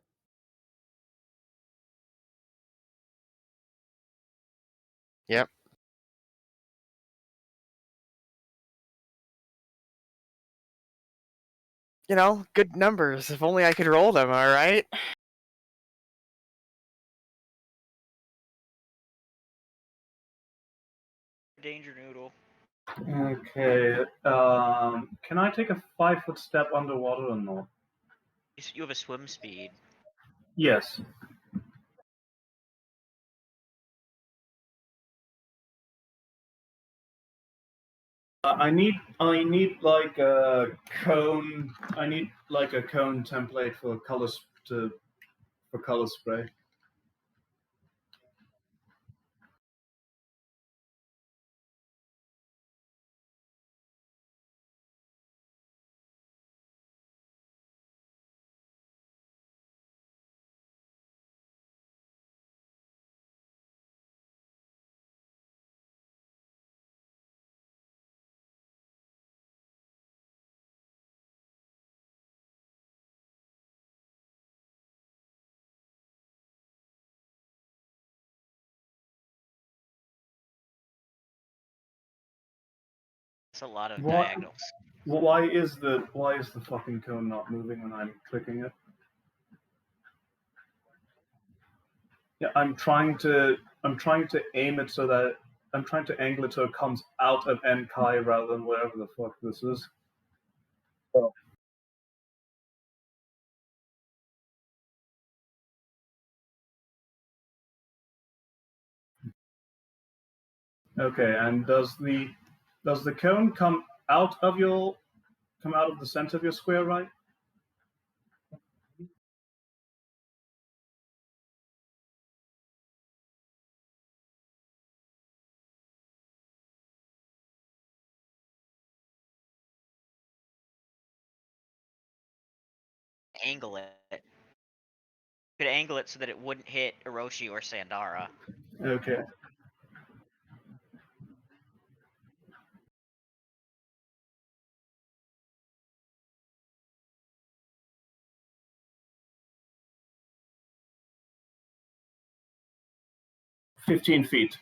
Yep. You know, good numbers. If only I could roll them, alright? Danger noodle. Okay. Can I take a 5-foot step underwater or not? You have a swim speed. Yes. I need like a cone. I need like a cone template for color spray. That's a lot of What? diagonals. Why is the fucking cone not moving when I'm clicking it? Yeah, I'm trying to aim it so that I'm trying to angle it so it comes out of Enkai rather than wherever the fuck this is. Oh. Okay, and does the cone come out of the center of your square, right? Angle it. You could angle it so that it wouldn't hit Orochi or Sandara. Okay. $15.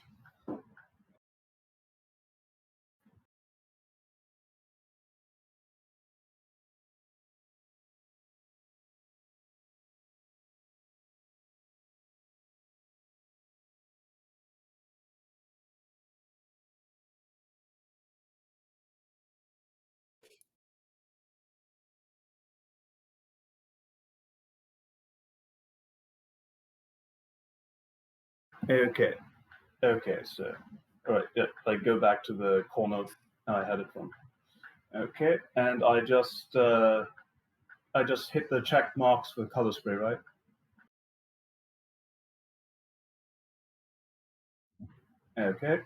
Okay. Okay, so All right, yeah, like go back to the corner I had it from. Okay, and I just hit the check marks for color spray, right? Okay.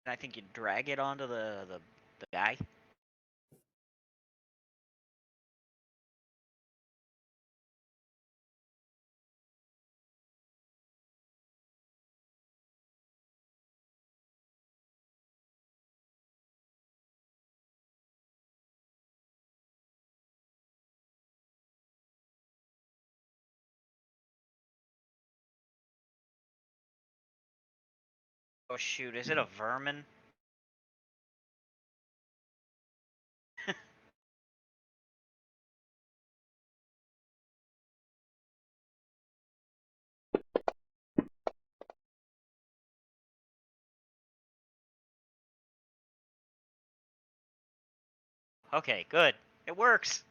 I think you drag it onto the guy. Oh shoot, is it a vermin? Okay, good. It works.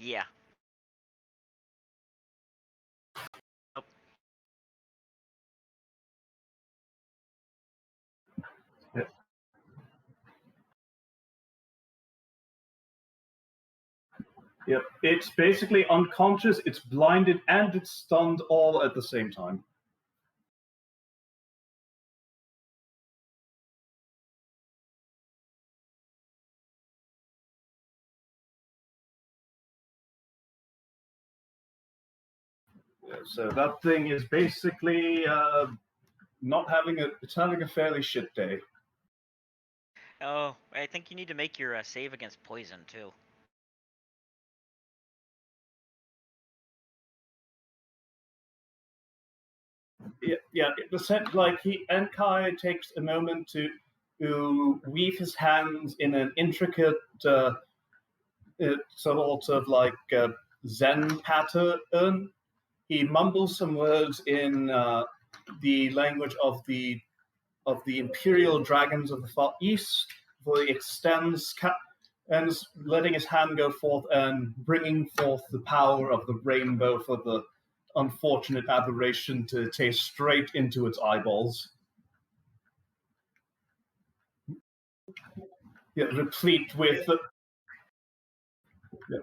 Yeah. Nope. Yeah. Yep. It's basically unconscious, it's blinded, and it's stunned all at the same time. Yeah, so that thing is basically it's having a fairly shit day. Oh, I think you need to make your save against poison too. Yeah. The set like Enkai takes a moment to weave his hands in an intricate sort of like Zen pattern. He mumbles some words in the language of the imperial dragons of the Far East, before he extends and letting his hand go forth and bringing forth the power of the rainbow for the unfortunate aberration to taste straight into its eyeballs. Yeah, replete with yeah,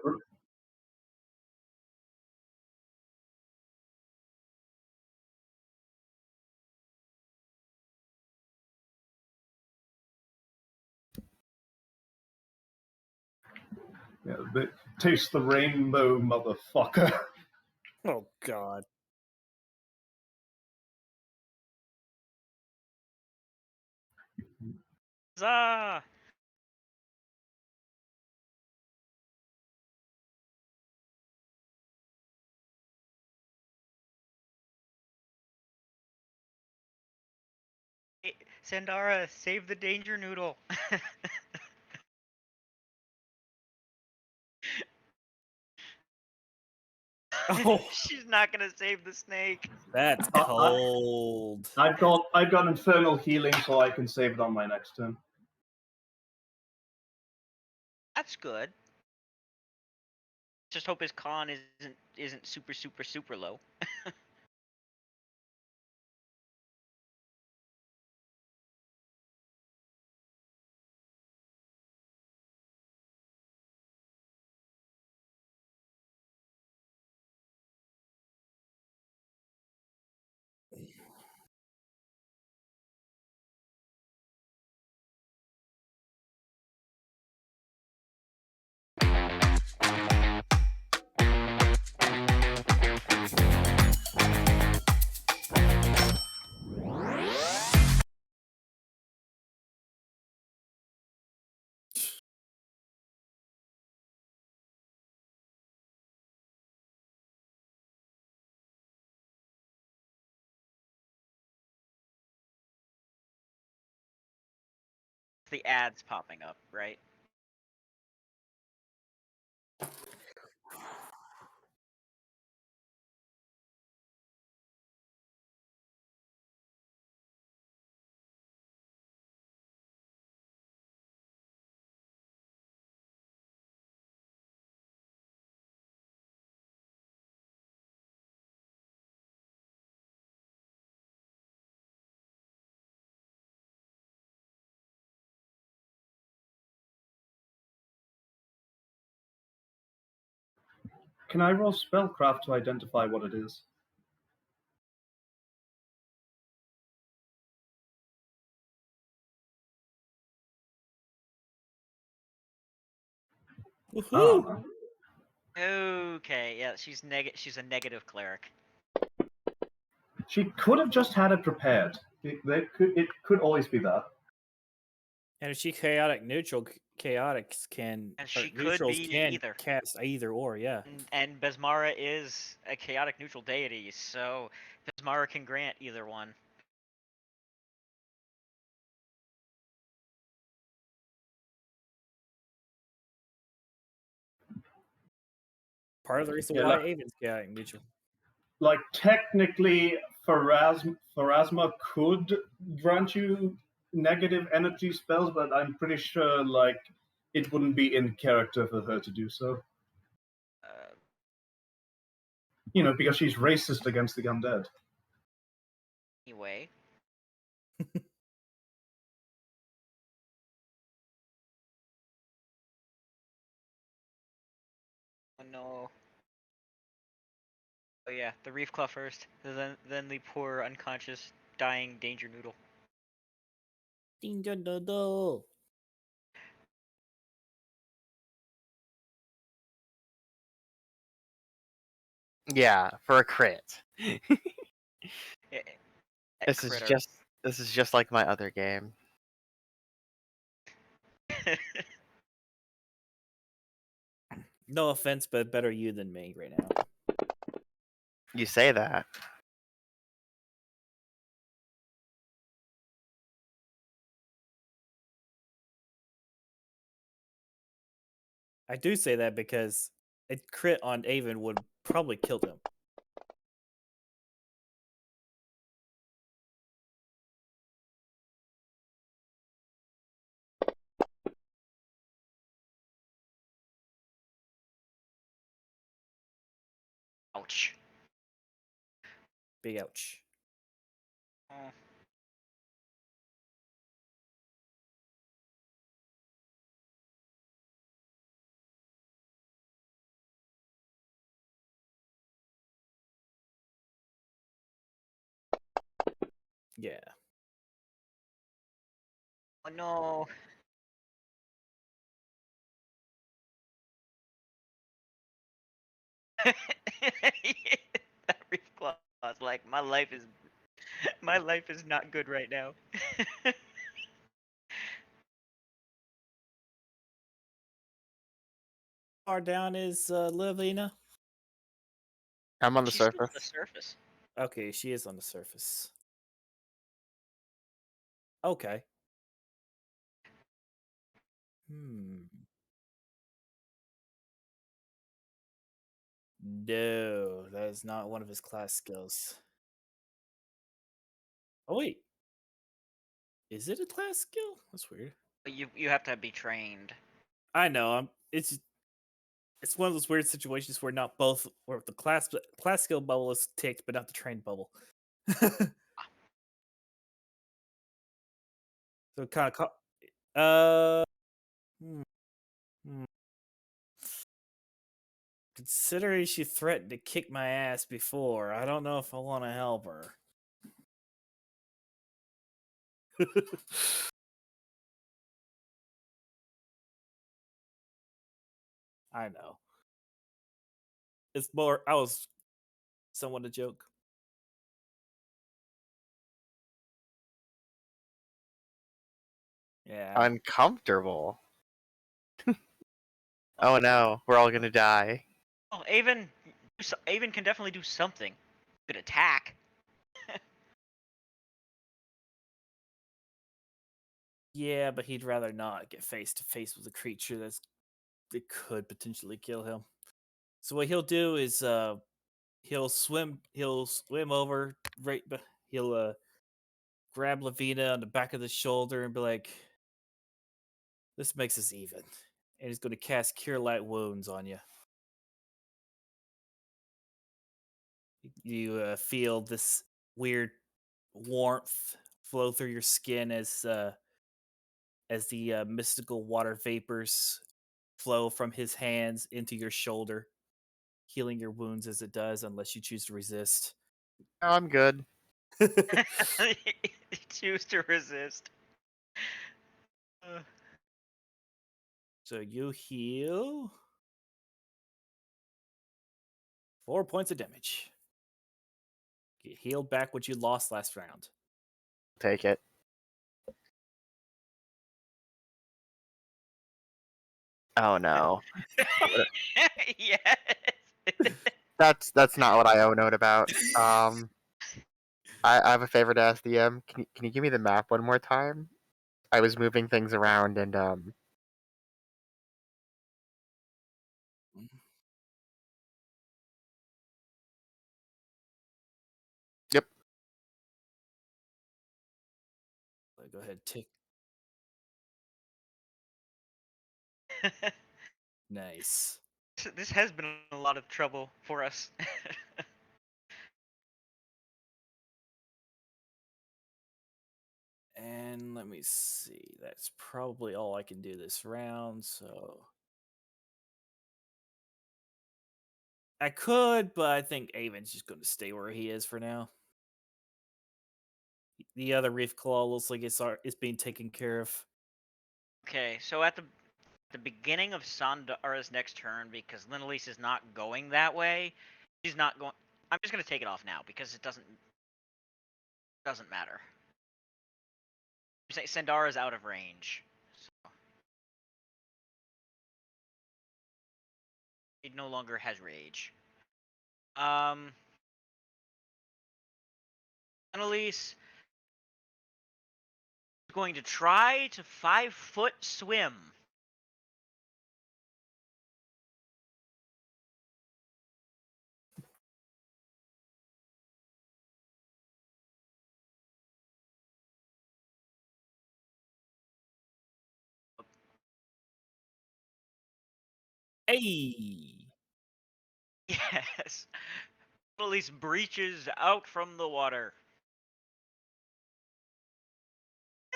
taste the rainbow, motherfucker. Oh God. Huzzah! Sandara, save the danger noodle. Oh, She's not gonna save the snake. that's cold. I've got infernal healing, so I can save it on my next turn. That's good. Just hope his con isn't super low. The ads popping up, right? Can I roll spellcraft to identify what it is? Woohoo! Ah, Okay, yeah, she's a negative cleric. she could have just had it prepared. It could always be that. And if she chaotic neutral, chaotics can And or she could neutrals be can either. cast either or. Yeah. And Besmara is a chaotic neutral deity, so Besmara can grant either one. Part of the reason Yeah, why like- Avon's chaotic neutral. Like technically, Pharasma could grant you negative energy spells, but I'm pretty sure like it wouldn't be in character for her to do so. Uh, You know, because she's racist against the undead. anyway, oh no. Oh yeah, the reef claw first, then the poor unconscious dying danger noodle. Ding dong dong dong. Yeah, for a crit. Eh, This is critter. just like my other game. No offense, but better you than me right now. You say that. I do say that because a crit on Avon would probably kill him. Ouch. Big ouch. Oh. Yeah. Oh no. That reef claw is like my life is not good right now. Far down is Livina. I'm on the She's still on surface. the surface. Okay, she is on the surface. Okay. No, that is not one of his class skills. Oh wait. Is it a class skill? That's weird. You have to be trained. I know. It's one of those weird situations where not both where the class skill bubble is ticked, but not the trained bubble. So kind of hmm, hmm. Considering she threatened to kick my ass before, I don't know if I want to help her. I know. It's more. I was somewhat a joke. Yeah. Uncomfortable. Oh no, we're all gonna die. Oh, Avon can definitely do something. Good attack. Yeah, but he'd rather not get face to face with a creature that could potentially kill him. So what he'll do is he'll swim over he'll grab Lavina on the back of the shoulder and be like, "This makes us even." And he's going to cast Cure Light Wounds on you. You feel this weird warmth flow through your skin as the mystical water vapors flow from his hands into your shoulder. healing your wounds as it does, unless you choose to resist. No, I'm good. Choose to resist. So you heal 4 points of damage. You healed back what you lost last round. Take it. Oh no. Yes. That's not what I owe note about. I have a favor to ask DM. Can you give me the map one more time? I was moving things around and Yep. Go ahead, take. Nice. This has been a lot of trouble for us. And let me see. That's probably all I can do this round, so I could, but I think Avon's just going to stay where he is for now. The other Reef Claw looks like it's being taken care of. Okay, so at the beginning of Sandara's next turn, because Linalise is not going that way, she's not going. I'm just gonna take it off now because it doesn't matter. Sandara's out of range, so it no longer has rage. Annalise is going to try to 5-foot swim. Hey! Yes. Annalise breaches out from the water.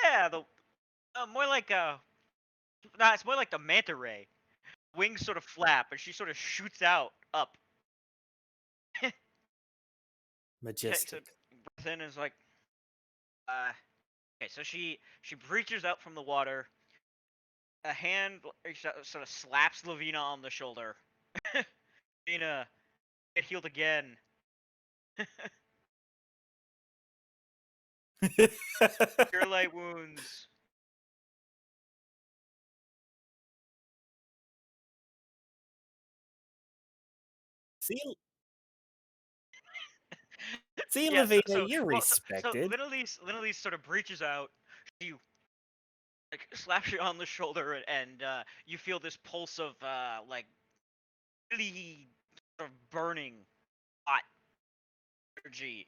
Yeah, more like it's more like the manta ray. Wings sort of flap, and she sort of shoots out up. Majestic. So breath in is like, okay. So she breaches out from the water. A hand sort of slaps Lavina on the shoulder. Lavina, get healed again. Cure light wounds. See, see, Yeah, Lavina, you're so respected. Linalise sort of breaches out. She like slaps you on the shoulder, and you feel this pulse of like really sort of burning hot energy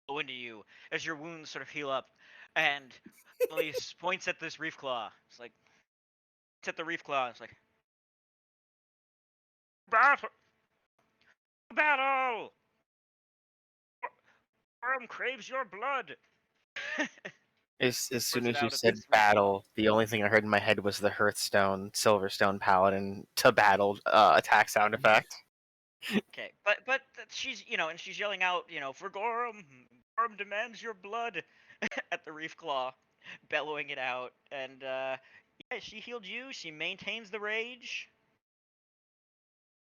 flow into you as your wounds sort of heal up. And Linalise points at this reef claw. It's like, it's at the reef claw. It's like, battle, battle. Worm craves your blood. As soon Pours it as you out at said this reef claw. battle, the only thing I heard in my head was the Hearthstone Silverstone Paladin to battle attack sound effect. Okay, but she's and she's yelling out for Gorham. Gorham demands your blood at the reef claw, bellowing it out, and yeah, she healed you. She maintains the rage.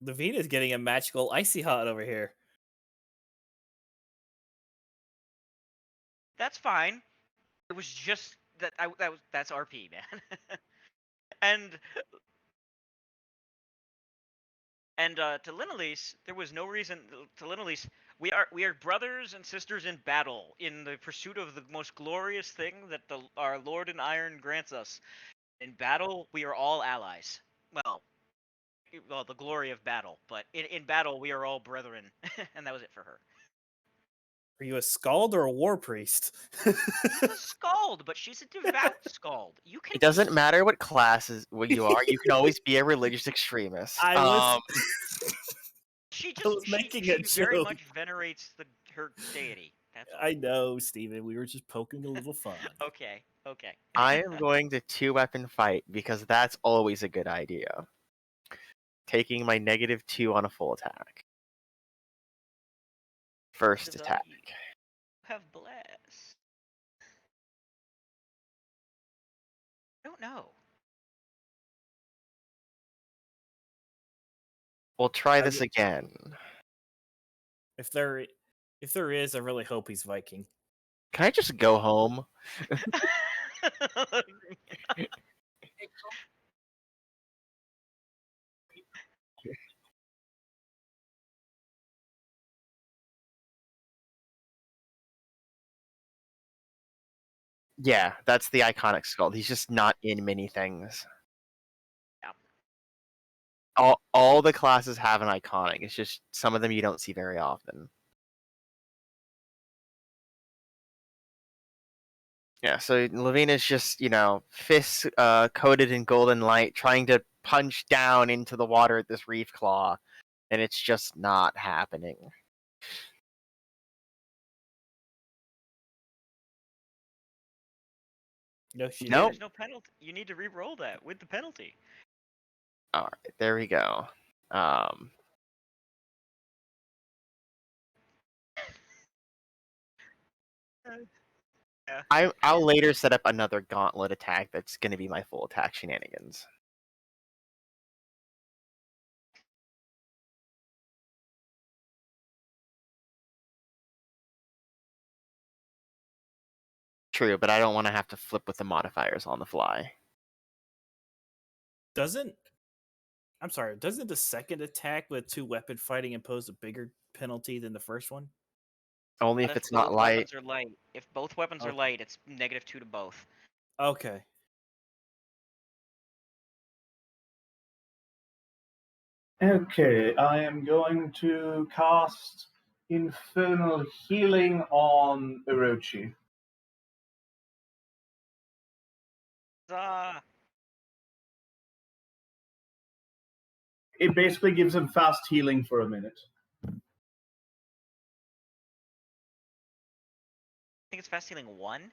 Lavina's getting a magical icy hot over here. That's fine. It was just that's RP, man. and to Linalise, there was no reason to Linalise. We are brothers and sisters in battle in the pursuit of the most glorious thing that our Lord in Iron grants us. In battle, we are all allies. Well, the glory of battle, but in battle, we are all brethren, and that was it for her. Are you a scald or a war priest? She's a scald, but she's a devout scald. You can. It doesn't matter what what you are. You can always be a religious extremist. I was. She I was just making she a very joke. much venerates her deity. That's all. I know, Steven. We were just poking a little fun. Okay. I am going to 2-weapon fight because that's always a good idea. Taking my -2 on a full attack. first Does attack. have bless? I don't know. We'll try this again. If there is, I really hope he's Viking. Can I just go home? Yeah, that's the iconic skull. He's just not in many things. Yeah. All the classes have an iconic. It's just some of them you don't see very often. Yeah, so Lavina's just, fists coated in golden light, trying to punch down into the water at this reef claw, and it's just not happening. No, she Nope. There's no penalty. You need to re-roll that with the penalty. All right, there we go. Yeah. I'll later set up another gauntlet attack that's going to be my full attack shenanigans. True, but I don't want to have to flip with the modifiers on the fly. doesn't the second attack with 2-weapon fighting impose a bigger penalty than the first one? Only But if it's not both light. weapons are light. If both weapons are Okay. light, it's -2 to both. Okay. Okay, I am going to cast Infernal Healing on Orochi. It basically gives him fast healing for a minute. I think it's fast healing 1.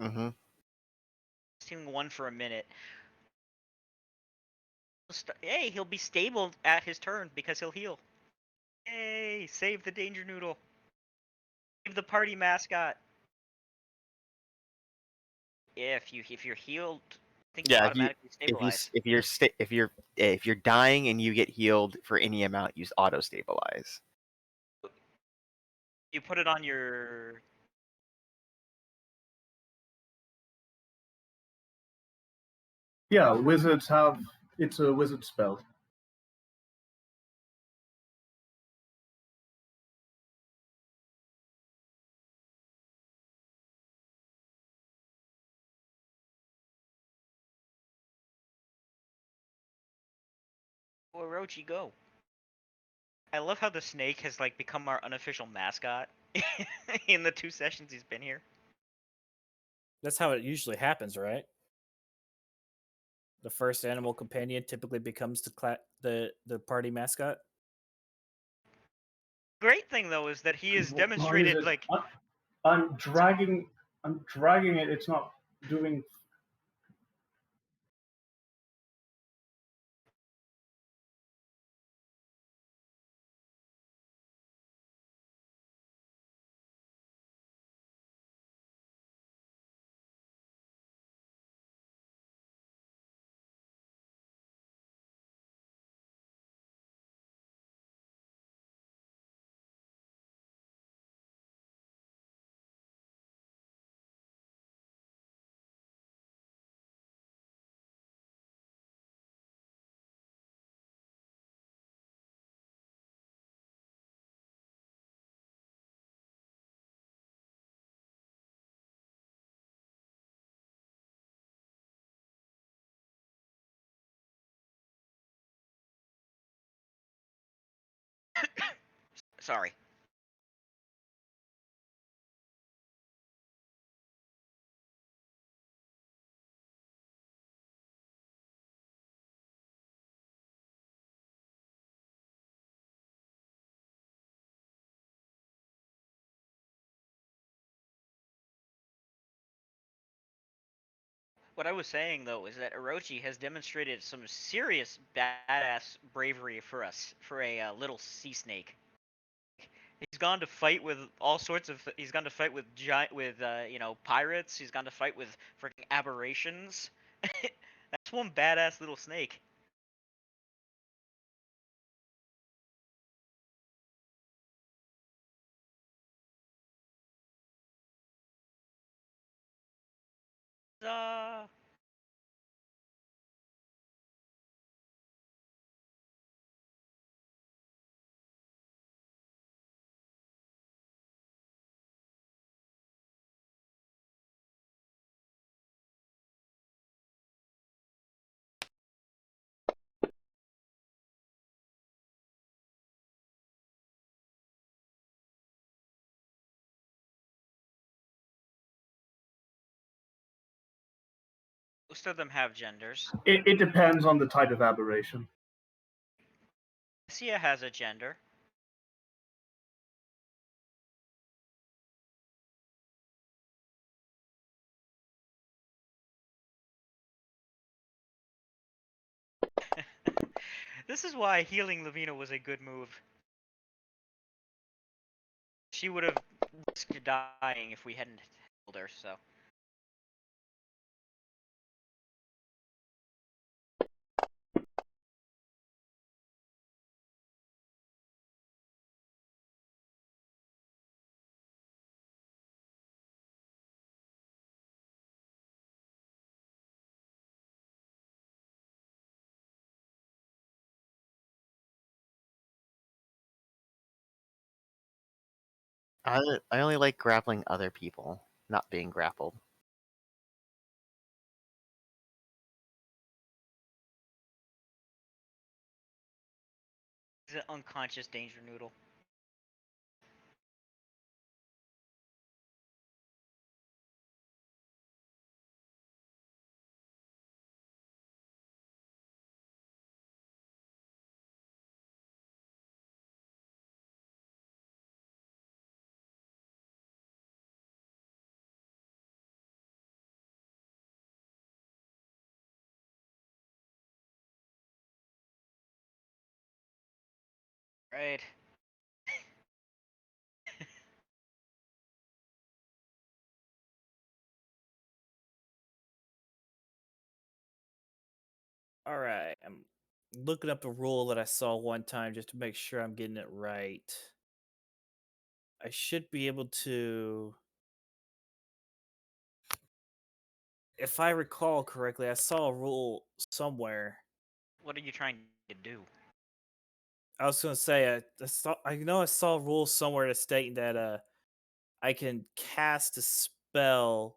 Mm-hmm. Fast healing 1 for a minute. Hey, he'll be stable at his turn because he'll heal. Hey, save the danger noodle. Save the party mascot. If you're healed, I think you automatically stabilize. If you're dying and you get healed for any amount, use auto stabilize. You put it on your. Yeah, wizards have. It's a wizard spell. Orochi, go. I love how the snake has like become our unofficial mascot in the 2 sessions he's been here. That's how it usually happens, right? The first animal companion typically becomes the party mascot. Great thing though is that he has Why is demonstrated it- like I'm dragging it. It's not doing. sorry. What I was saying though is that Orochi has demonstrated some serious badass bravery for us for a little sea snake. He's gone to fight with all sorts of. He's gone to fight with pirates. He's gone to fight with freaking aberrations. That's one badass little snake. Uh, most of them have genders. It depends on the type of aberration. Sia has a gender. This is why healing Lavina was a good move. She would have risked dying if we hadn't healed her, so. I only like grappling other people, not being grappled. He's an unconscious danger noodle. Right. All right, I'm looking up the rule that I saw one time just to make sure I'm getting it right. I should be able to, if I recall correctly, I saw a rule somewhere. What are you trying to do? I was gonna say I know I saw a rule somewhere stating that I can cast a spell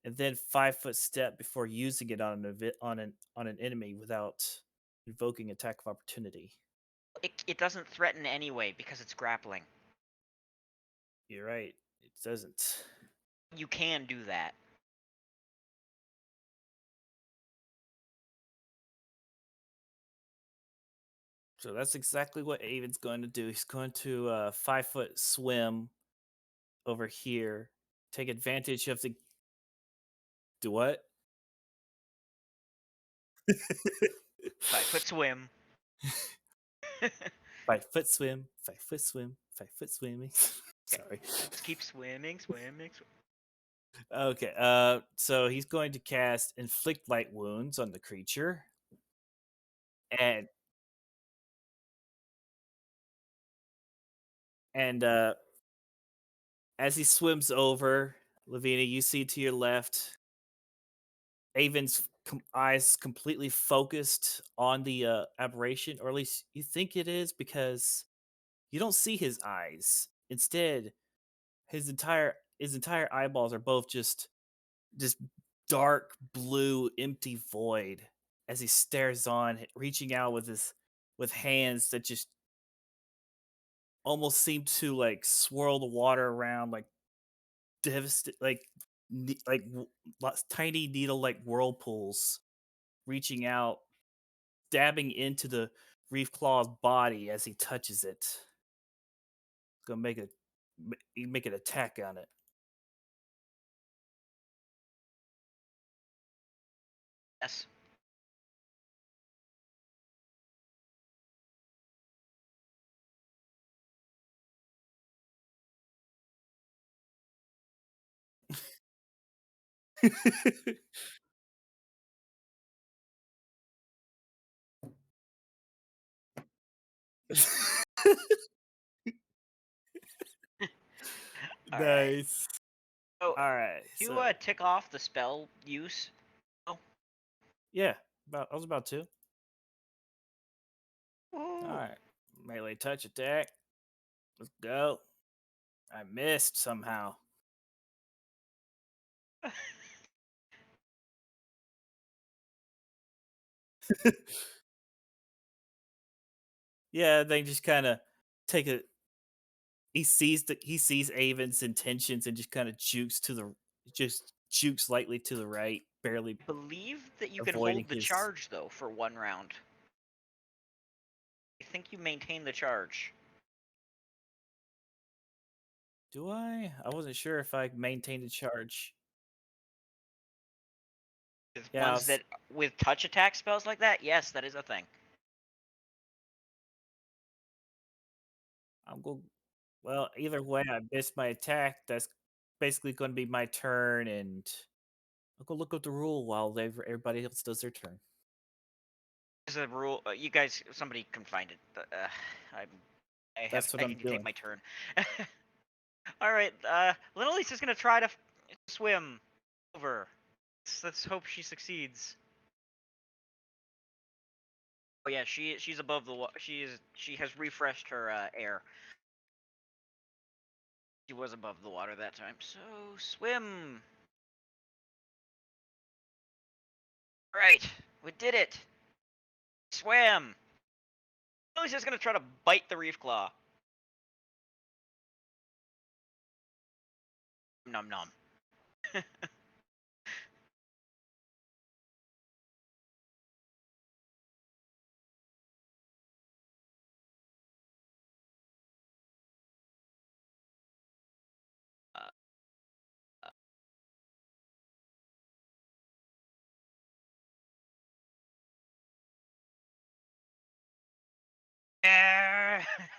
and then 5 foot step before using it on an enemy without invoking attack of opportunity. It doesn't threaten anyway because it's grappling. You're right. It doesn't. You can do that. So that's exactly what Avon's going to do. He's going to 5 foot swim over here, take advantage of the. Do what? 5 foot swim. 5 foot swim, 5 foot swim, 5 foot swimming. Sorry. Let's keep swimming. Okay. So he's going to cast inflict light wounds on the creature, and and as he swims over, Lavina, you see to your left, Avon's eyes completely focused on the aberration, or at least you think it is, because you don't see his eyes. Instead, his entire eyeballs are both just dark blue empty void as he stares on, reaching out with hands that just almost seem to like swirl the water around, like tiny needle like whirlpools, reaching out, dabbing into the reef claw's body as he touches it. Gonna make an attack on it. Yes. All right. Nice. So All right. you So tick off the spell use. Oh. yeah, I was about to. All Ooh. right. Melee touch attack. Let's go. I missed somehow. Yeah, they just kind of take a. He sees Avon's intentions and just kind of jukes slightly to the right, barely Believe that you can avoiding hold the his. charge though for 1 round. I think you maintain the charge. Do I? I wasn't sure if I maintained a charge. With Yeah, ones that with touch attack spells like that, yes, that is a thing. I'm going. Well, either way, I missed my attack. That's basically going to be my turn, and I'll go look up the rule while everybody else does their turn. There's a rule. You guys, somebody can find it. That's what I I'm need to take doing. my turn. All right. Little's just gonna try to swim over. Let's hope she succeeds. Oh yeah, she's above the water. She has refreshed her air. She was above the water that time. So swim. All right, we did it. Swam. Little's just gonna try to bite the reef claw. Num num.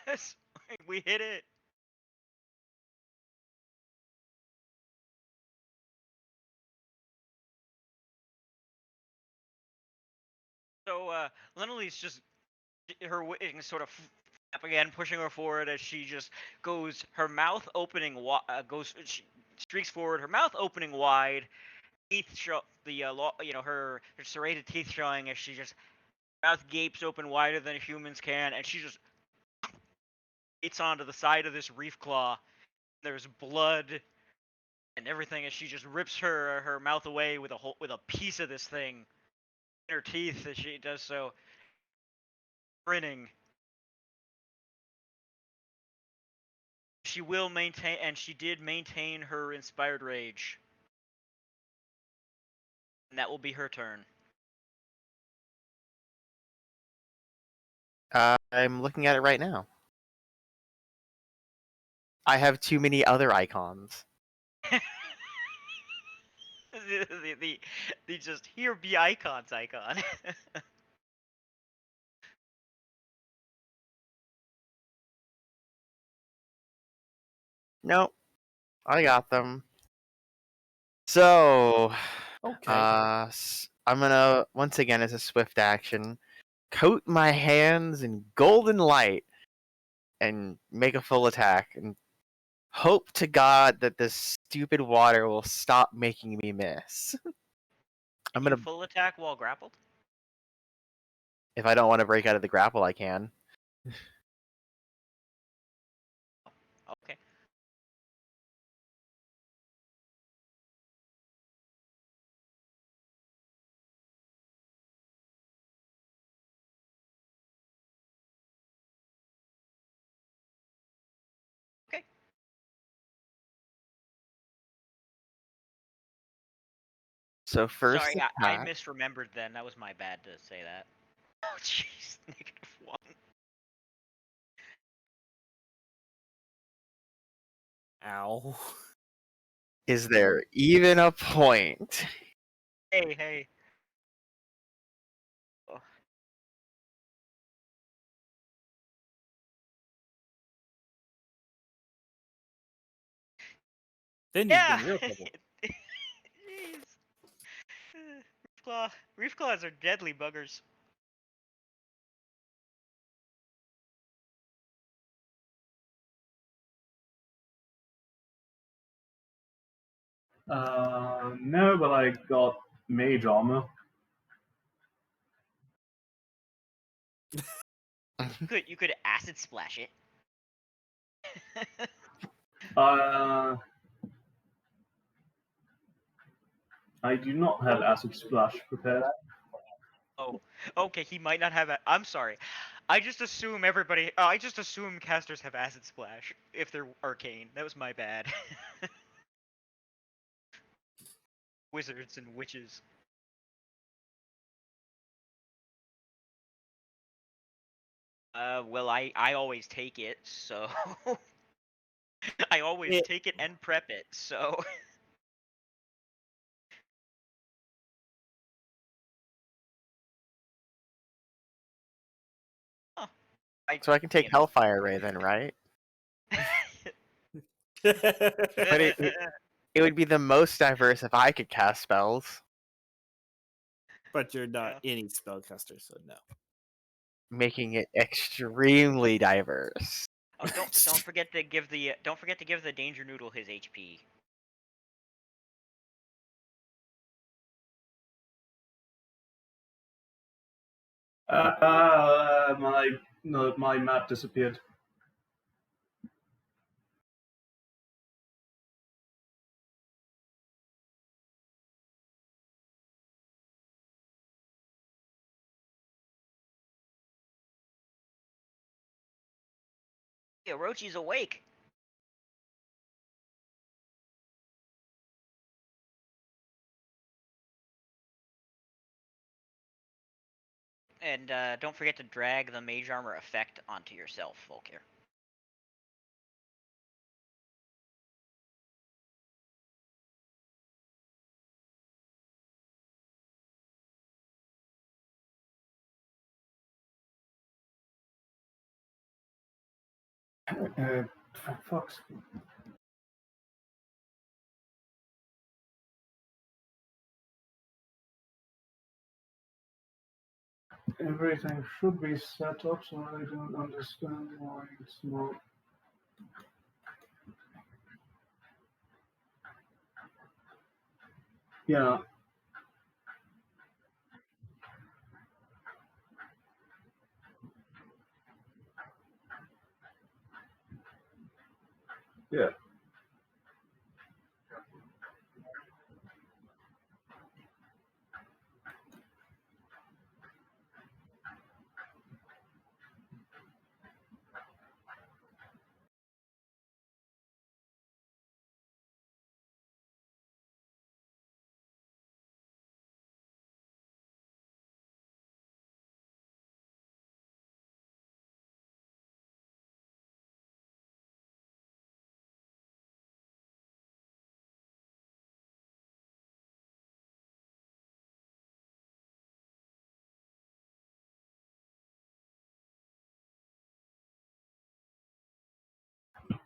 Yes, we hit it. So Little's just her wings sort of flap again, pushing her forward as she just goes. Her mouth opening she streaks forward. Her mouth opening wide, teeth show her serrated teeth showing as she just mouth gapes open wider than humans can, and she just eats onto the side of this reef claw. There's blood and everything as she just rips her mouth away with a piece of this thing in her teeth as she does so, grinning. She will maintain, and she did maintain her inspired rage. And that will be her turn. I'm looking at it right now. I have too many other icons. the just here be icons icon. Nope, I got them. So, Okay. I'm gonna once again as a swift action, coat my hands in golden light and make a full attack and hope to God that this stupid water will stop making me miss. I'm Can you gonna full attack while grappled? if I don't want to break out of the grapple, I can. Okay. Okay. So first Sorry, I attack. misremembered then. That was my bad to say that. Oh jeez, -1. Ow. Is there even a point? Hey, hey. Oh, Then you'd be yeah. in real trouble. Jeez. Reef claws are deadly buggers. No, but I got mage armor. You could acid splash it. I do not have acid splash prepared. Oh, okay. He might not have. I'm sorry. I just assume everybody. I just assume casters have acid splash if they're arcane. That was my bad. Wizards and witches. Well, I always take it, so I always take it and prep it. So Huh. So I can take Hellfire Ray then, right? But it would be the most diverse if I could cast spells, But you're not any spellcaster, so no. making it extremely diverse. Oh, don't forget to give the Danger Noodle his HP. My map disappeared. Yeah, Orochi's awake. And don't forget to drag the Mage Armor effect onto yourself, Volkir. Fuck's. Everything should be set up, so I don't understand why it's not. Yeah. Yeah.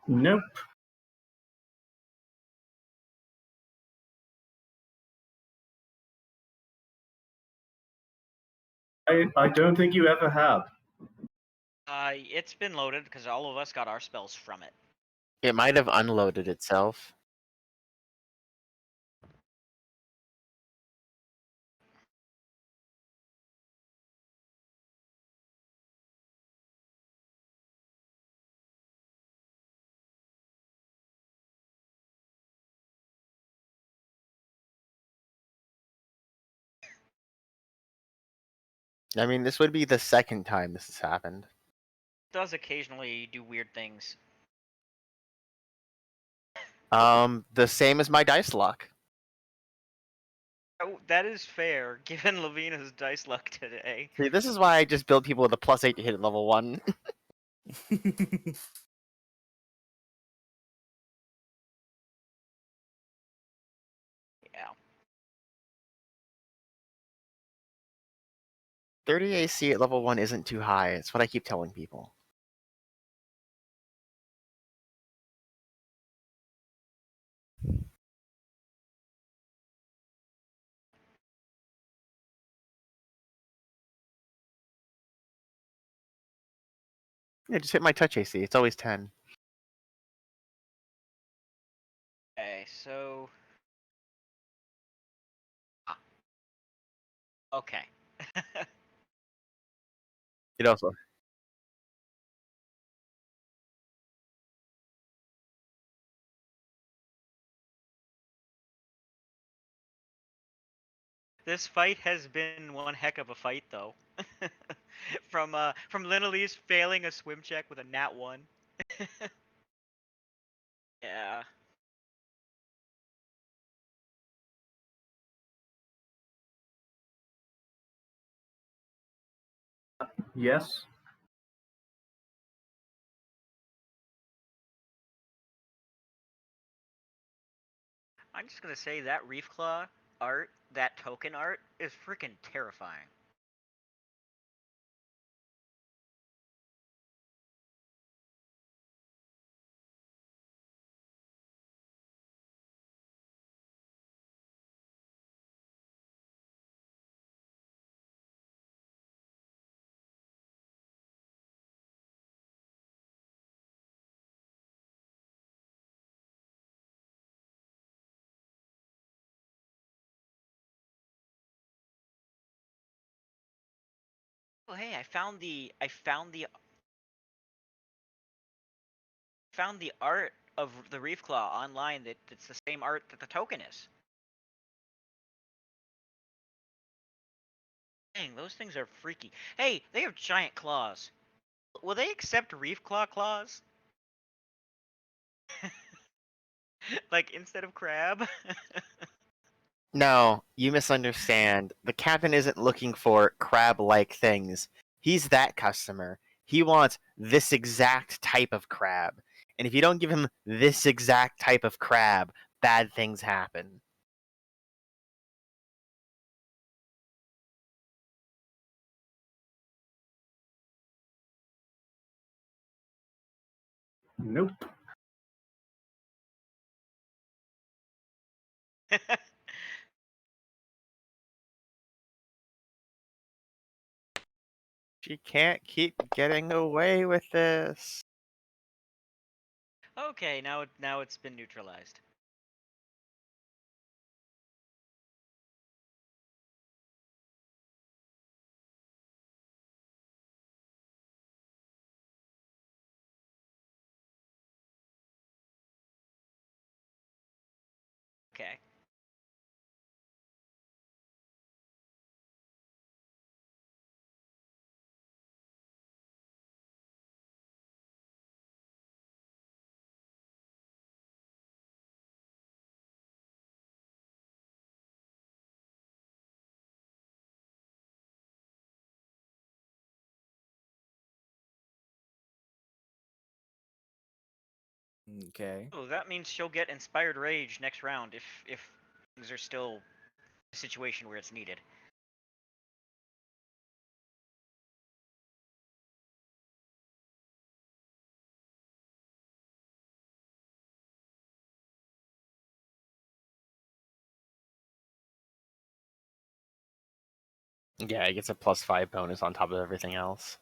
Nope. I don't think you ever have. It's been loaded because all of us got our spells from it. It might have unloaded itself. I mean, this would be the second time this has happened. It does occasionally do weird things. The same as my dice luck. Oh, that is fair, given Lavina's dice luck today. See, this is why I just build people with a +8 to hit at level 1. Yeah. 30 AC at level 1 isn't too high. It's what I keep telling people. Yeah, just hit my touch AC. It's always 10. Okay, so. Ah, okay. It also. This fight has been one heck of a fight, though. From Linalise failing a swim check with a nat 1. Yeah. Yes. I'm just gonna say that Reef Claw art, that token art, is freaking terrifying. Oh hey, I found the art of the Reef Claw online that's the same art that the token is. Dang, those things are freaky. Hey, they have giant claws. Will they accept Reef Claw claws? Like instead of crab? No, you misunderstand. The captain isn't looking for crab-like things. He's that customer. He wants this exact type of crab. And if you don't give him this exact type of crab, bad things happen. Nope. She can't keep getting away with this. Okay, now it's been neutralized. Okay. Okay. Oh, that means she'll get inspired rage next round if things are still a situation where it's needed. Yeah, it gets a +5 bonus on top of everything else.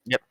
Yep.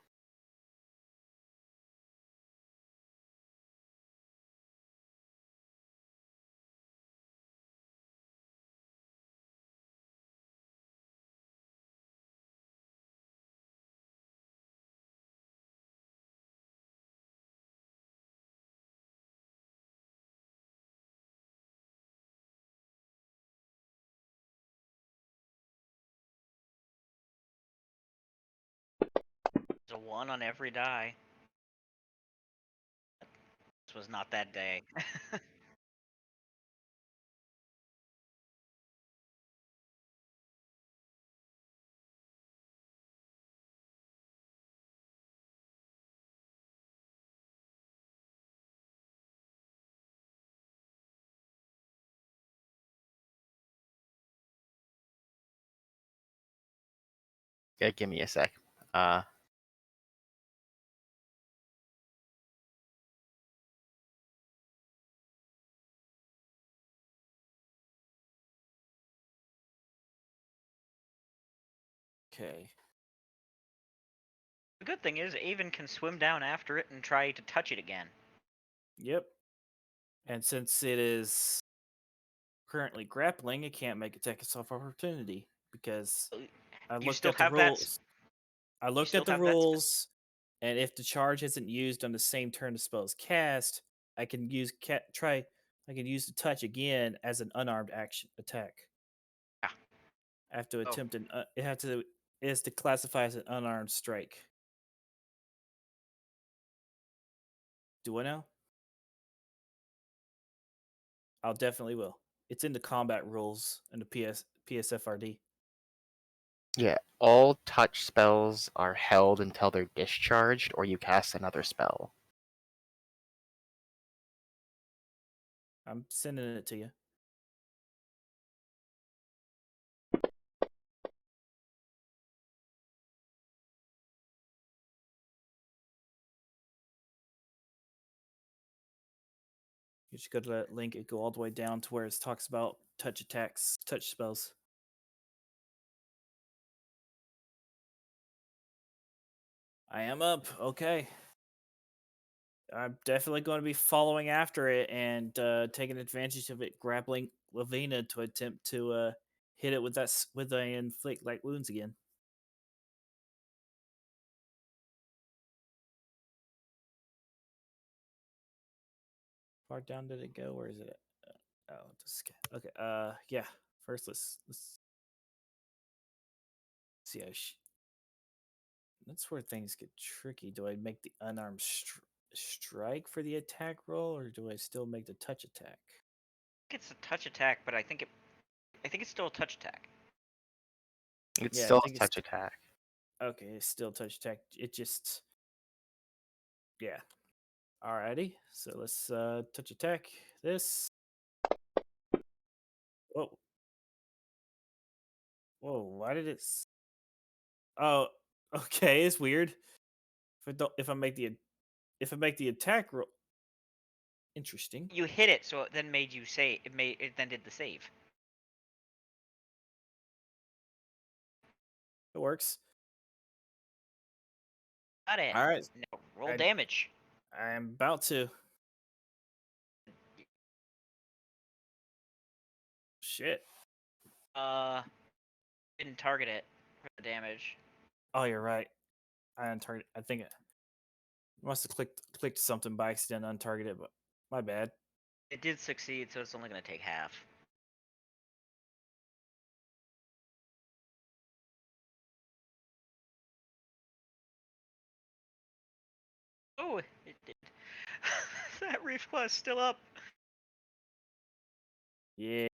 There's a 1 on every die. This was not that day. Yeah, give me a sec. Okay. The good thing is, Avon can swim down after it and try to touch it again. Yep. And since it is currently grappling, it can't make attack of opportunity because I You looked still at the have that. rules. I looked still at the have that spell. rules, and if the charge isn't used on the same turn the spell is cast, I can use I can use the touch again as an unarmed action attack. Yeah. I have to attempt it is to classify as an unarmed strike. Do I know? I'll definitely will. It's in the combat rules in the PSFRD. Yeah, all touch spells are held until they're discharged or you cast another spell. I'm sending it to you. You should go to that link and go all the way down to where it talks about touch attacks, touch spells. I am up. Okay. I'm definitely going to be following after it and taking advantage of it, grappling Lavina to attempt to hit it with with the inflict light wounds again. Far down did it go? Where is it? Okay. Yeah. First, let's see how that's where things get tricky. Do I make the unarmed strike for the attack roll, or do I still make the touch attack? I think it's a touch attack, but I think it's still a touch attack. It's Yeah, I still think a it's touch attack. okay. It's still touch attack. It just yeah. Alrighty. So let's touch attack this. Whoa. Whoa, why did it oh, okay, it's weird. If I make the attack roll interesting. You hit it, so it then made you say it then did the save. It works. Got it. All right. Now roll I- damage. I'm about to. Shit. Didn't target it for the damage. Oh, you're right. I untarget. I think it must have clicked something by accident, untargeted, but my bad. It did succeed, so it's only going to take half. Oh, it did. That reef claw is still up. Yeah.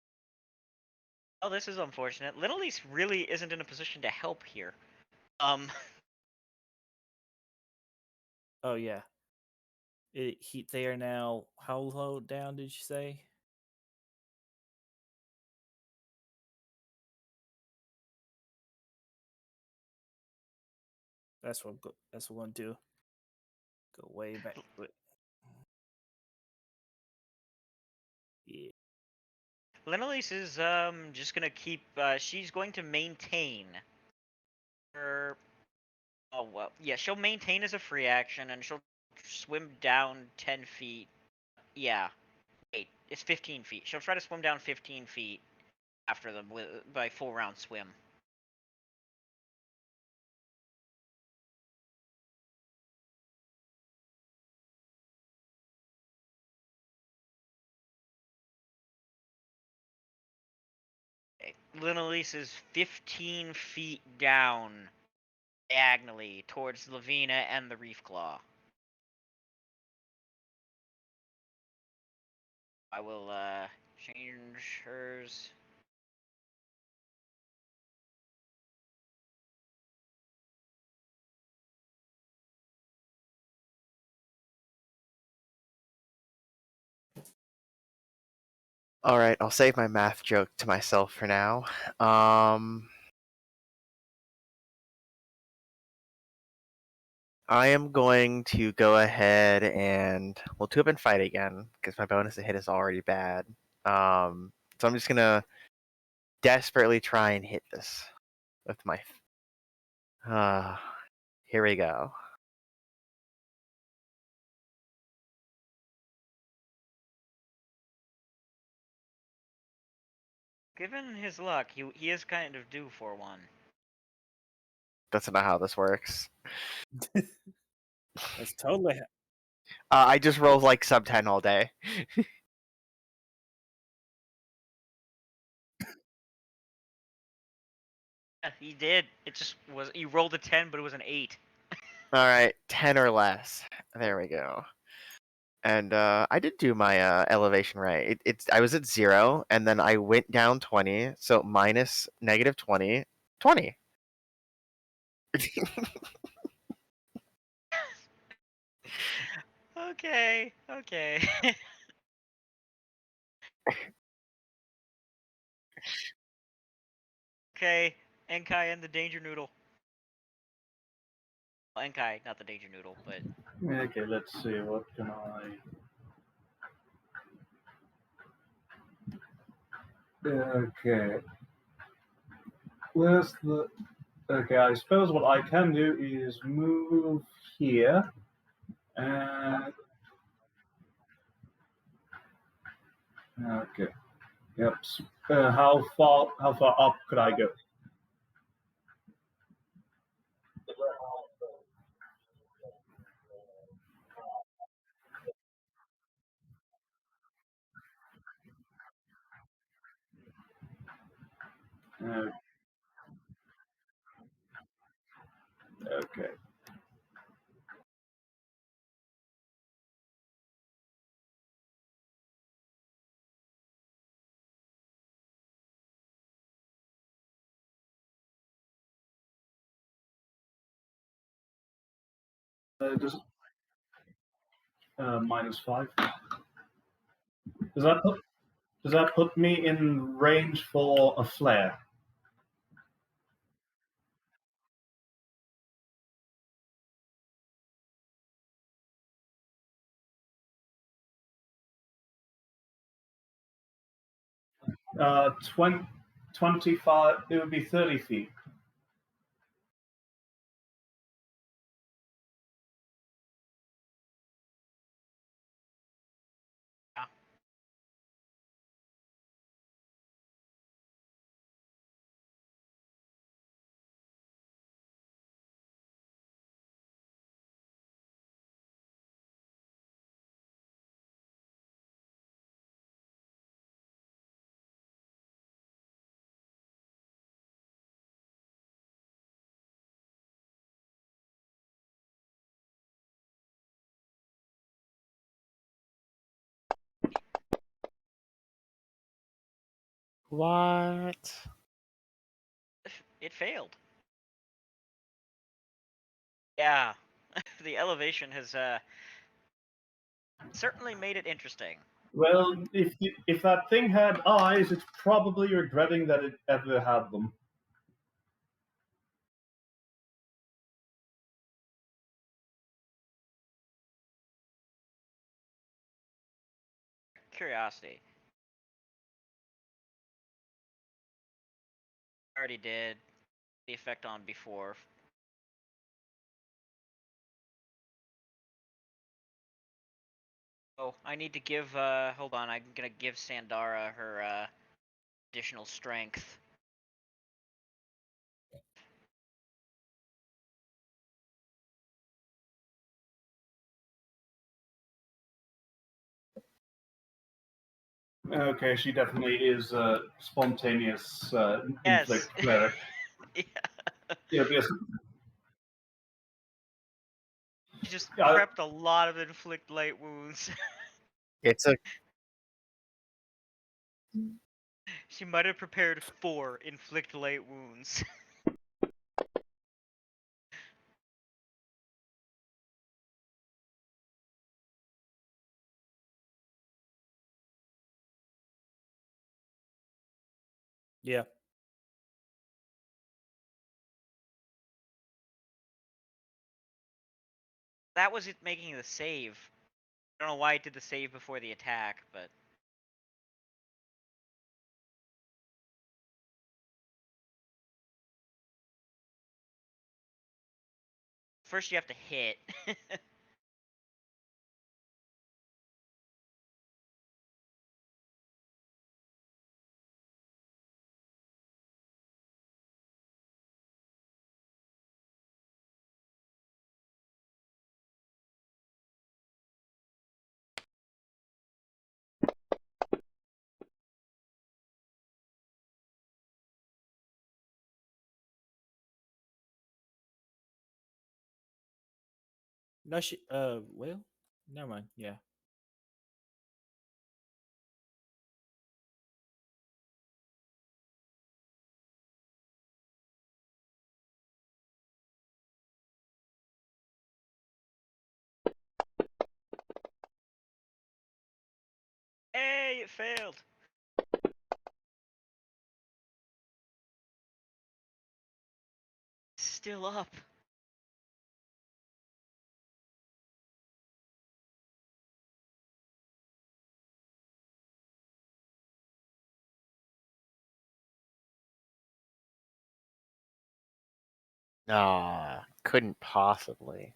Oh, this is unfortunate. Little East really isn't in a position to help here. Um, Oh yeah. They are now how low down did you say? That's what I'm going to do. Go way back. Yeah. Lenelise is just gonna keep. She's going to maintain her. Oh well, yeah. She'll maintain as a free action, and she'll swim down 10 feet. Yeah, wait, it's 15 feet. She'll try to swim down 15 feet after them by full round swim. Okay. Lenelise is 15 feet down diagonally towards Lavina and the Reef Claw. I will change hers. All right, I'll save my math joke to myself for now. I am going to go ahead and we'll 2-up and fight again because my bonus to hit is already bad. So I'm just gonna desperately try and hit this with my Here we go. Given his luck, he is kind of due for one. That's not how this works. That's totally. I just rolled like sub 10 all day. Yeah, he did. It just was. You rolled a 10, but it was an 8. All right, 10 or less. There we go. And I did do my elevation right. I was at 0, and then I went down 20, so minus negative 20, 20. Okay. Okay. Okay. Enkai and the Danger Noodle. Well, Enkai, not the Danger Noodle, but Okay, let's see. What can I? Okay. Where's the? Okay, I suppose what I can do is move here, and okay. Yep. How far up could I go? Uh, okay. Just -5. Does that put me in range for a flare? Uh, 20, 25. It would be 30 feet. yeah. What? It failed. Yeah. The elevation has certainly made it interesting. Well, if that thing had eyes, it's probably regretting that it ever had them. Curiosity. Already did the effect on before. Oh, I need to give. Hold on. I'm gonna give Sandara her additional strength. Okay, she definitely is spontaneous Yes. inflict cleric. Yeah. Yeah, because She just I, prepped a lot of inflict light wounds. It's a She might have prepared 4 inflict light wounds. Yeah. That was it making the save. I don't know why it did the save before the attack, but first you have to hit. No, well, never mind. Yeah. Hey, it failed. Still up. Ah, couldn't possibly.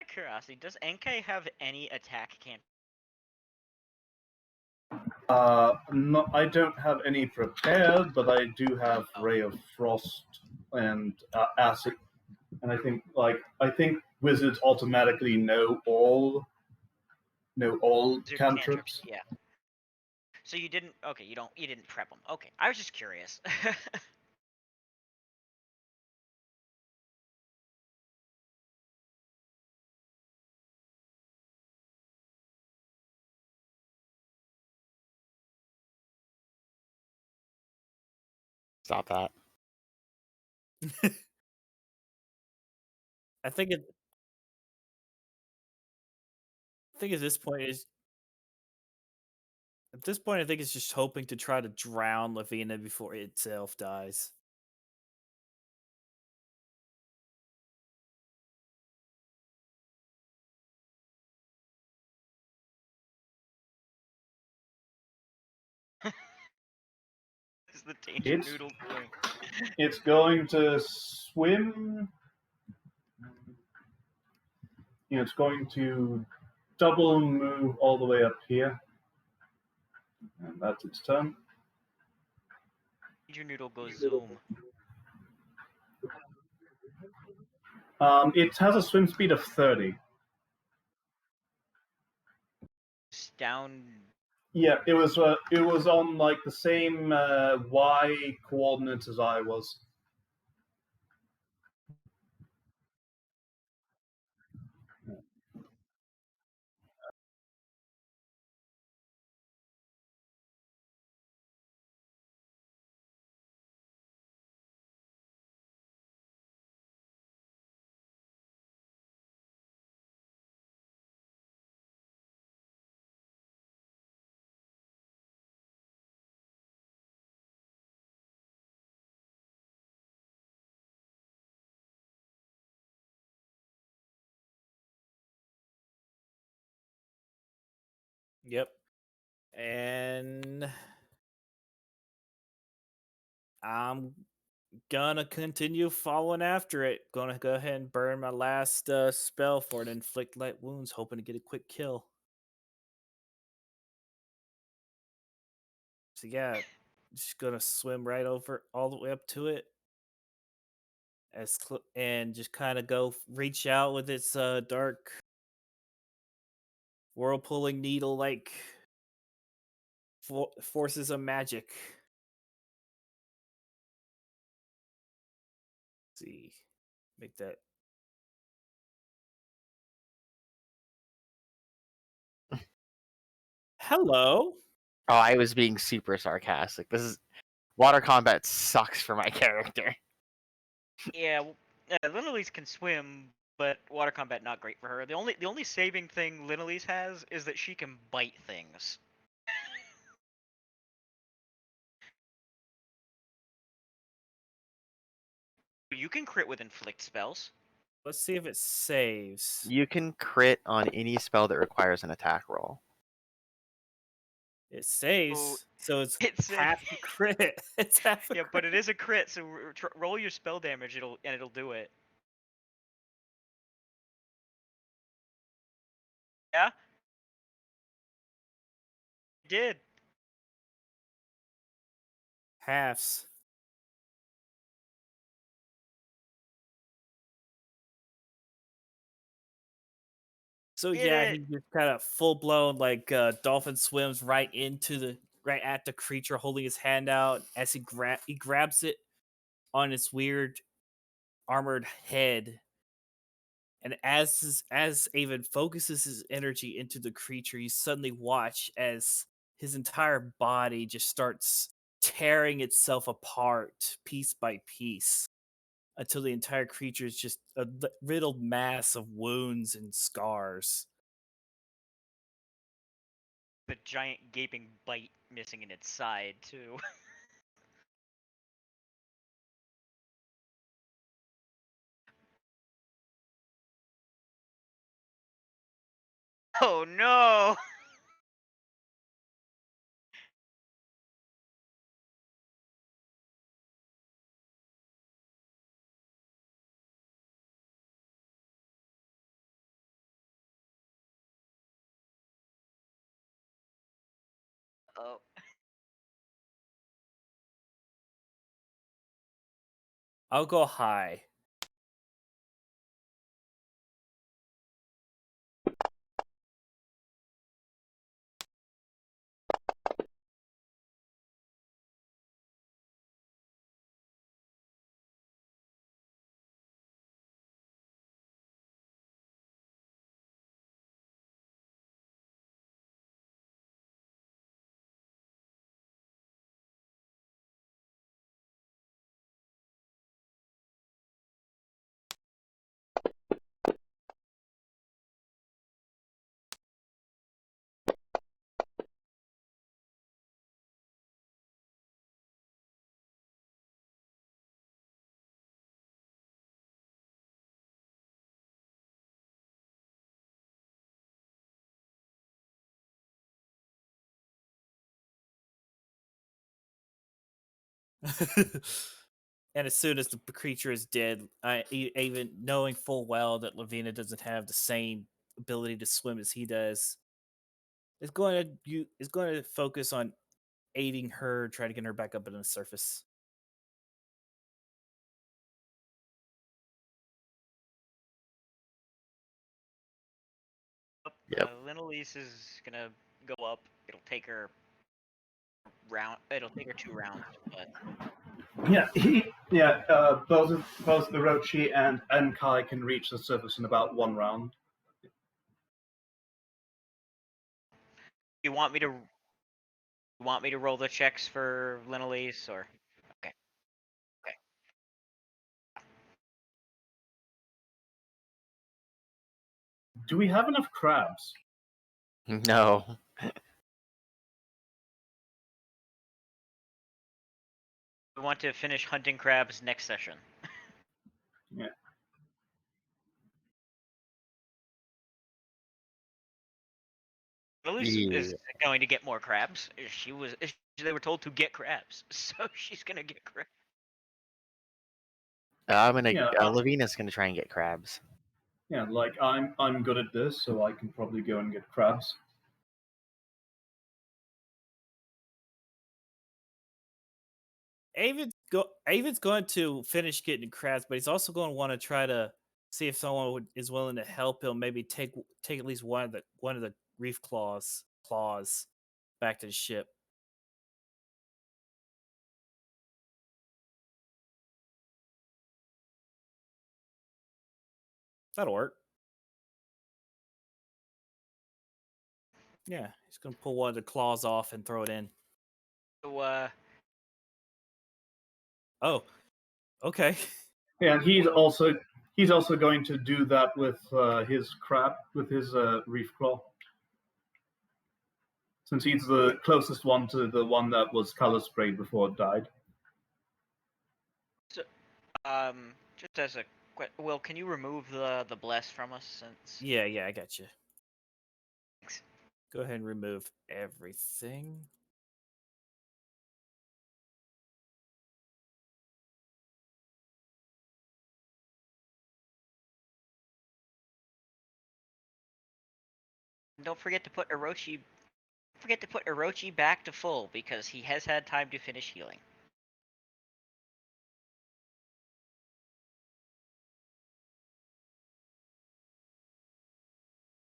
Curiosity, does NK have any attack can? No, I don't have any prepared, but I do have Ray of Frost and Acid, and I think wizards automatically know all Wizard cantrips. Yeah. So you didn't. Okay, you didn't prep them. Okay, I was just curious. Stop that. I think at this point I think it's just hoping to try to drown Lavina before it itself dies. Is the danger It's noodle doing? it's going to swim. It's going to double move all the way up here, and that's its turn. Danger noodle goes zoom. It has a swim speed of 30. It's down. Yeah, it was on like the same y coordinates as I was. Yep. And I'm gonna continue following after it. Gonna go ahead and burn my last spell for it, inflict light wounds, hoping to get a quick kill. So yeah, just gonna swim right over all the way up to it, and just kind of go reach out with its dark whirlpooling needle like forces of magic. Let's see, make that. Hello. Oh, I was being super sarcastic. Water combat sucks for my character. Yeah, Linelise can swim, but water combat not great for her. The only saving thing Linelise has is that she can bite things. You can crit with inflict spells. Let's see if it saves. You can crit on any spell that requires an attack roll. It saves, so it's It said, half a crit. It's half a yeah, crit. but it is a crit, so roll your spell damage. It'll do it. Yeah, it did. Halves. So Did yeah, it. he just kind of full blown like dolphin swims right at the creature, holding his hand out as he grabs it on its weird armored head. And as Avon focuses his energy into the creature, you suddenly watch as his entire body just starts tearing itself apart piece by piece until the entire creature is just a riddled mass of wounds and scars. The giant gaping bite missing in its side too. Oh no! Oh. I'll go high. And as soon as the creature is dead, even knowing full well that Lavina doesn't have the same ability to swim as he does, is going to focus on aiding her, try to get her back up on the surface. Yep. Linelise is gonna go up. It'll take her It'll take her 2 rounds, but Both the Rochi and Kai can reach the surface in about 1 round. you want me to roll the checks for Linelise or okay. Do we have enough crabs? No. We want to finish hunting crabs next session. Yeah. Linelise is going to get more crabs. They were told to get crabs, so she's gonna get crabs. Yeah, Lavina's gonna try and get crabs. Yeah, like I'm good at this, so I can probably go and get crabs. Avon's going to finish getting crabs, but he's also going to want to try to see if someone is willing to help him. Maybe take at least one of the reef claws back to the ship. That'll work. Yeah, he's going to pull one of the claws off and throw it in. So Oh, okay. Yeah, and he's also going to do that with his reef claw, since he's the closest one to the one that was color sprayed before it died. just as a Will, can you remove the bless from us since? Yeah, I got you. Thanks. Go ahead and remove everything. Don't forget to put Orochi. Forget to put Orochi back to full because he has had time to finish healing.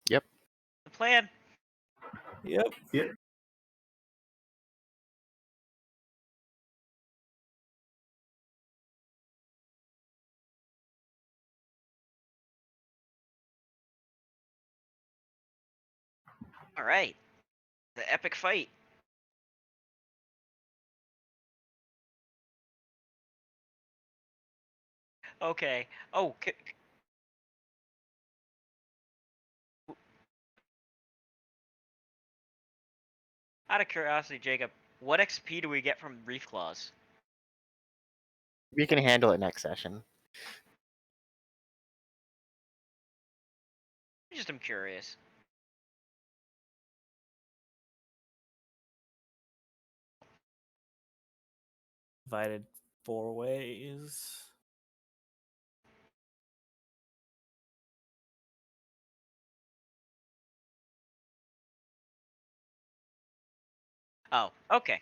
Yep. The plan. Yep. Yep. All right. The epic fight. Okay. Oh. Out of curiosity, Jacob, what XP do we get from Reef Claws? We can handle it next session. Just I'm curious. Divided 4 ways. Oh, okay.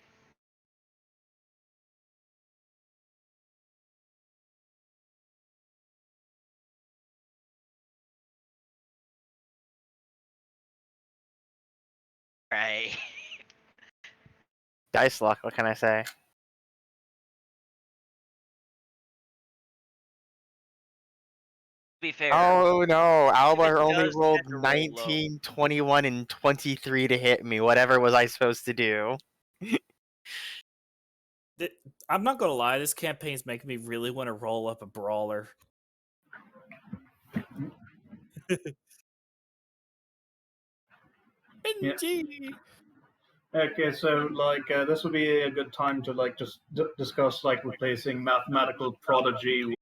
Right. Dice luck, what can I say? Be fair. Oh no, Alba It only does rolled tend to roll low. 19, 21, and 23 to hit me. Whatever was I supposed to do? I'm not gonna lie, this campaign's making me really want to roll up a brawler. NG. Okay, so like this would be a good time to like just discuss like replacing mathematical prodigy